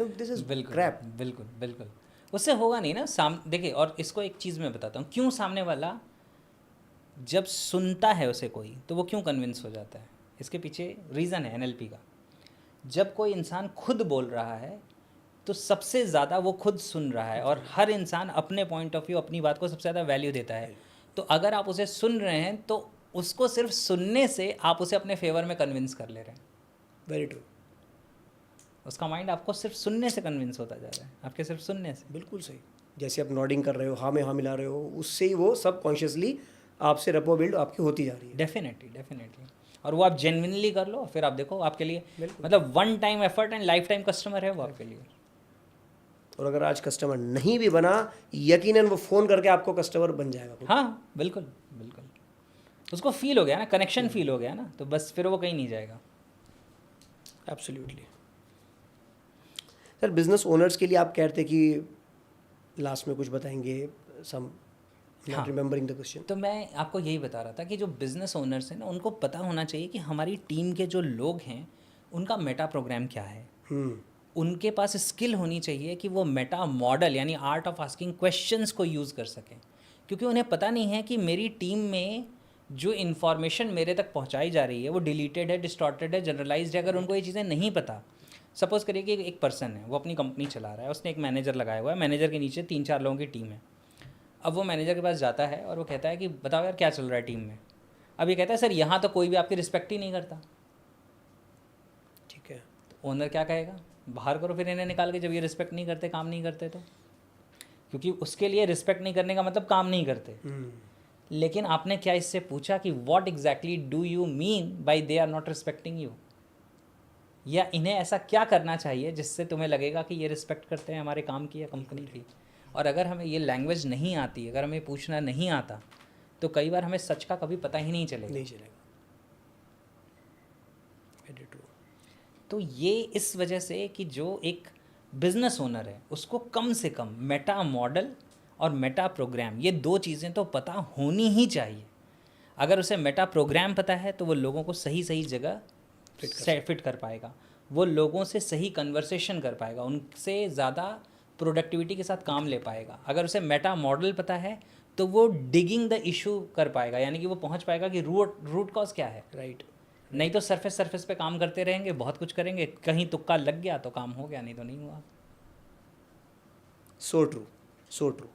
दिस इज बिल्कुल क्रैप। बिल्कुल बिल्कुल, उससे होगा नहीं ना। देखिए, और इसको एक चीज़ मैं बताता हूँ, क्यों सामने वाला जब सुनता है उसे कोई, तो वो क्यों कन्विंस हो जाता है। इसके पीछे रीज़न है एनएलपी का। जब कोई इंसान खुद बोल रहा है तो सबसे ज़्यादा वो खुद सुन रहा है, और हर इंसान अपने पॉइंट ऑफ व्यू, अपनी बात को सबसे ज़्यादा वैल्यू देता है। तो अगर आप उसे सुन रहे हैं तो उसको सिर्फ सुनने से आप उसे अपने फेवर में कन्विंस कर ले रहे हैं। Very true. उसका माइंड आपको सिर्फ सुनने से कन्विंस होता जा रहा है, आपके सिर्फ सुनने से। बिल्कुल सही। जैसे आप नॉडिंग कर रहे हो, हाँ में हाँ मिला रहे हो, उससे ही वो सब कॉन्शियसली आपसे रेपो बिल्ड आपकी होती जा रही है। Definitely definitely. और वो आप जेन्युइनली कर लो, फिर आप देखो आपके लिए बिल्कुल। मतलब one time effort and life time customer है वो आपके लिए। और अगर आज कस्टमर नहीं भी बना, यकीनन वो फ़ोन करके आपको कस्टमर बन जाएगा खुद। हाँ बिल्कुल बिल्कुल, उसको फील हो गया ना, कनेक्शन फील हो गया ना, तो बस फिर वो कहीं नहीं जाएगा। एब्सोल्युटली। सर बिजनेस ओनर्स के लिए आप कह रहे थे कि लास्ट में कुछ बताएंगे, some not remembering the question. तो मैं आपको यही बता रहा था कि जो बिज़नेस ओनर्स हैं ना, उनको पता होना चाहिए कि हमारी टीम के जो लोग हैं उनका मेटा प्रोग्राम क्या है। उनके पास स्किल होनी चाहिए कि वो मेटा मॉडल यानी आर्ट ऑफ आस्किंग क्वेश्चंस को यूज़ कर सकें, क्योंकि उन्हें पता नहीं है कि मेरी टीम में जो इन्फॉर्मेशन मेरे तक पहुंचाई जा रही है वो डिलीटेड है, डिस्टॉर्टेड है, जनरलाइज्ड है। अगर उनको ये चीज़ें नहीं पता, सपोज़ करिए कि एक पर्सन है, वो अपनी कंपनी चला रहा है, उसने एक मैनेजर लगाया हुआ है, मैनेजर के नीचे 3-4 लोगों की टीम है। अब वो मैनेजर के पास जाता है और वो कहता है कि बताओ यार क्या चल रहा है टीम में। अब ये कहता है सर यहाँ तो कोई भी आपकी रिस्पेक्ट ही नहीं करता। ठीक है। तो ओनर क्या कहेगा, बाहर करो फिर इन्हें निकाल के, जब ये रिस्पेक्ट नहीं करते, काम नहीं करते तो। क्योंकि उसके लिए रिस्पेक्ट नहीं करने का मतलब काम नहीं करते। लेकिन आपने क्या इससे पूछा कि what exactly do you mean by they are not respecting you, या इन्हें ऐसा क्या करना चाहिए जिससे तुम्हें लगेगा कि ये रिस्पेक्ट करते हैं हमारे काम की या कंपनी की। और अगर हमें ये लैंग्वेज नहीं आती, अगर हमें पूछना नहीं आता, तो कई बार हमें सच का कभी पता ही नहीं चलेगा। तो ये इस वजह से कि जो एक बिजनेस ओनर है उसको कम से कम मेटा मॉडल और मेटा प्रोग्राम, ये 2 चीज़ें तो पता होनी ही चाहिए। अगर उसे मेटा प्रोग्राम पता है तो वो लोगों को सही सही जगह फिट कर पाएगा, वो लोगों से सही कन्वर्सेशन कर पाएगा, उनसे ज़्यादा प्रोडक्टिविटी के साथ काम ले पाएगा। अगर उसे मेटा मॉडल पता है तो वो डिगिंग द इशू कर पाएगा, यानी कि वो पहुंच पाएगा कि रूट कॉज क्या है। राइट। नहीं तो सरफेस पे काम करते रहेंगे, बहुत कुछ करेंगे, कहीं तुक्का लग गया तो काम हो गया, नहीं तो नहीं हुआ। So true, so true.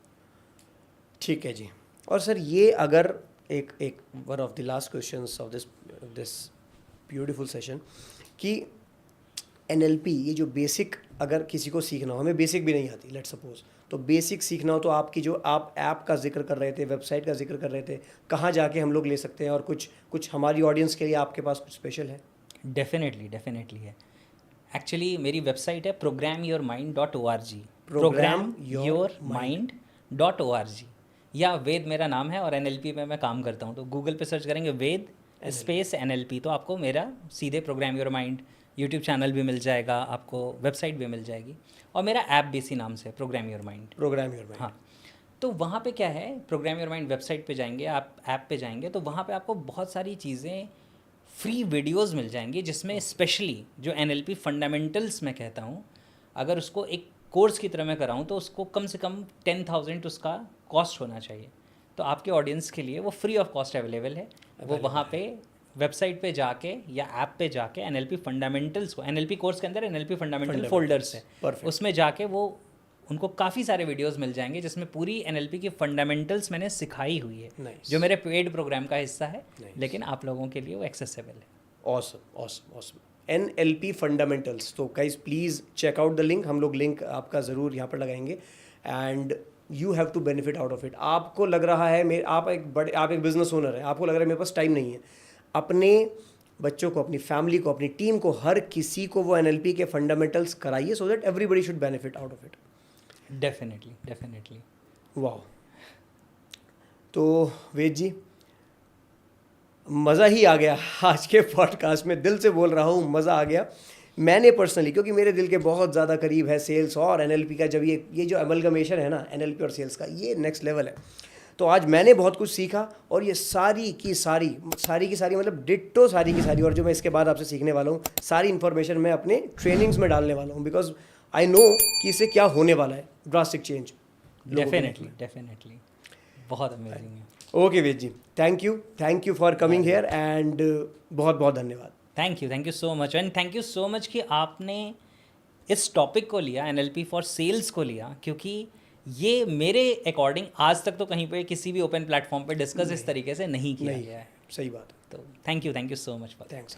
ठीक है जी। और सर ये अगर एक one of the last questions of this beautiful session कि एनएलपी ये जो बेसिक अगर किसी को सीखना हो, हमें बेसिक भी नहीं आती लेट्स सपोज, तो बेसिक सीखना हो तो आपकी जो आप ऐप का जिक्र कर रहे थे, वेबसाइट का जिक्र कर रहे थे, कहाँ जाके हम लोग ले सकते हैं, और कुछ हमारी ऑडियंस के लिए आपके पास कुछ स्पेशल है? डेफिनेटली है। एक्चुअली मेरी वेबसाइट है programyourmind.org, programyourmind.org, या वेद मेरा नाम है और एनएलपी में मैं काम करता हूँ। तो गूगल पे सर्च करेंगे वेद स्पेस एनएलपी तो आपको मेरा सीधे programme your mind YouTube channel भी मिल जाएगा, आपको वेबसाइट भी मिल जाएगी, और मेरा ऐप भी इसी नाम से प्रोग्राम योर माइंड। हाँ, तो वहाँ पे क्या है, प्रोग्राम योर माइंड वेबसाइट पे जाएंगे, आप ऐप पे जाएंगे तो वहाँ पे आपको बहुत सारी चीज़ें फ्री वीडियोस मिल जाएंगी, जिसमें स्पेशली जो एनएलपी फंडामेंटल्स मैं कहता हूँ, अगर उसको एक कोर्स की तरह मैं कराऊँ तो उसको कम से कम 10,000 उसका कॉस्ट होना चाहिए। तो आपके ऑडियंस के लिए वो फ्री ऑफ कॉस्ट अवेलेबल है। वो वहाँ पे वेबसाइट पे जाके या ऐप पे जाके एनएलपी फंडामेंटल्स को, एनएलपी कोर्स के अंदर एनएलपी फंडामेंटल फोल्डर्स है, उसमें जाके वो उनको काफ़ी सारे वीडियोस मिल जाएंगे जिसमें पूरी एनएलपी की फंडामेंटल्स मैंने सिखाई हुई है। जो मेरे पेड प्रोग्राम का हिस्सा है, लेकिन आप लोगों के लिए वो एक्सेसिबल है। Awesome awesome awesome. NLP fundamentals. तो guys please check out the link, हम लोग लिंक आपका ज़रूर यहाँ पर लगाएंगे, and you have to benefit out of it. आपको लग रहा है आप एक बिजनेस ओनर है, आपको लग रहा है मेरे पास टाइम नहीं है, अपने बच्चों को, अपनी फैमिली को, अपनी टीम को, हर किसी को वो एनएलपी के फंडामेंटल्स कराइए, so that everybody should benefit out of it. Definitely. वाह। तो वेद जी, मज़ा ही आ गया आज के पॉडकास्ट में, दिल से बोल रहा हूँ, मज़ा आ गया। मैंने पर्सनली, क्योंकि मेरे दिल के बहुत ज़्यादा करीब है सेल्स और एनएलपी का, जब ये जो अमलगमेशन है ना एनएलपी और सेल्स का, ये नेक्स्ट लेवल है। तो आज मैंने बहुत कुछ सीखा और ये सारी की सारी मतलब डिट्टो सारी की सारी, और जो मैं इसके बाद आपसे सीखने वाला हूँ सारी इन्फॉर्मेशन मैं अपने ट्रेनिंग्स में डालने वाला हूँ, बिकॉज आई नो कि इससे क्या होने वाला है, ड्रास्टिक चेंज। डेफिनेटली बहुत अमेजिंग है। Okay Ved ji, thank you for coming here and बहुत बहुत धन्यवाद। Thank you so much, and thank you so much कि आपने इस टॉपिक को लिया, एनएलपी फॉर सेल्स को लिया, क्योंकि ये मेरे अकॉर्डिंग आज तक तो कहीं पे किसी भी ओपन प्लेटफॉर्म पे डिस्कस इस तरीके से नहीं किया गया है। सही बात है। तो thank you so much. Thanks.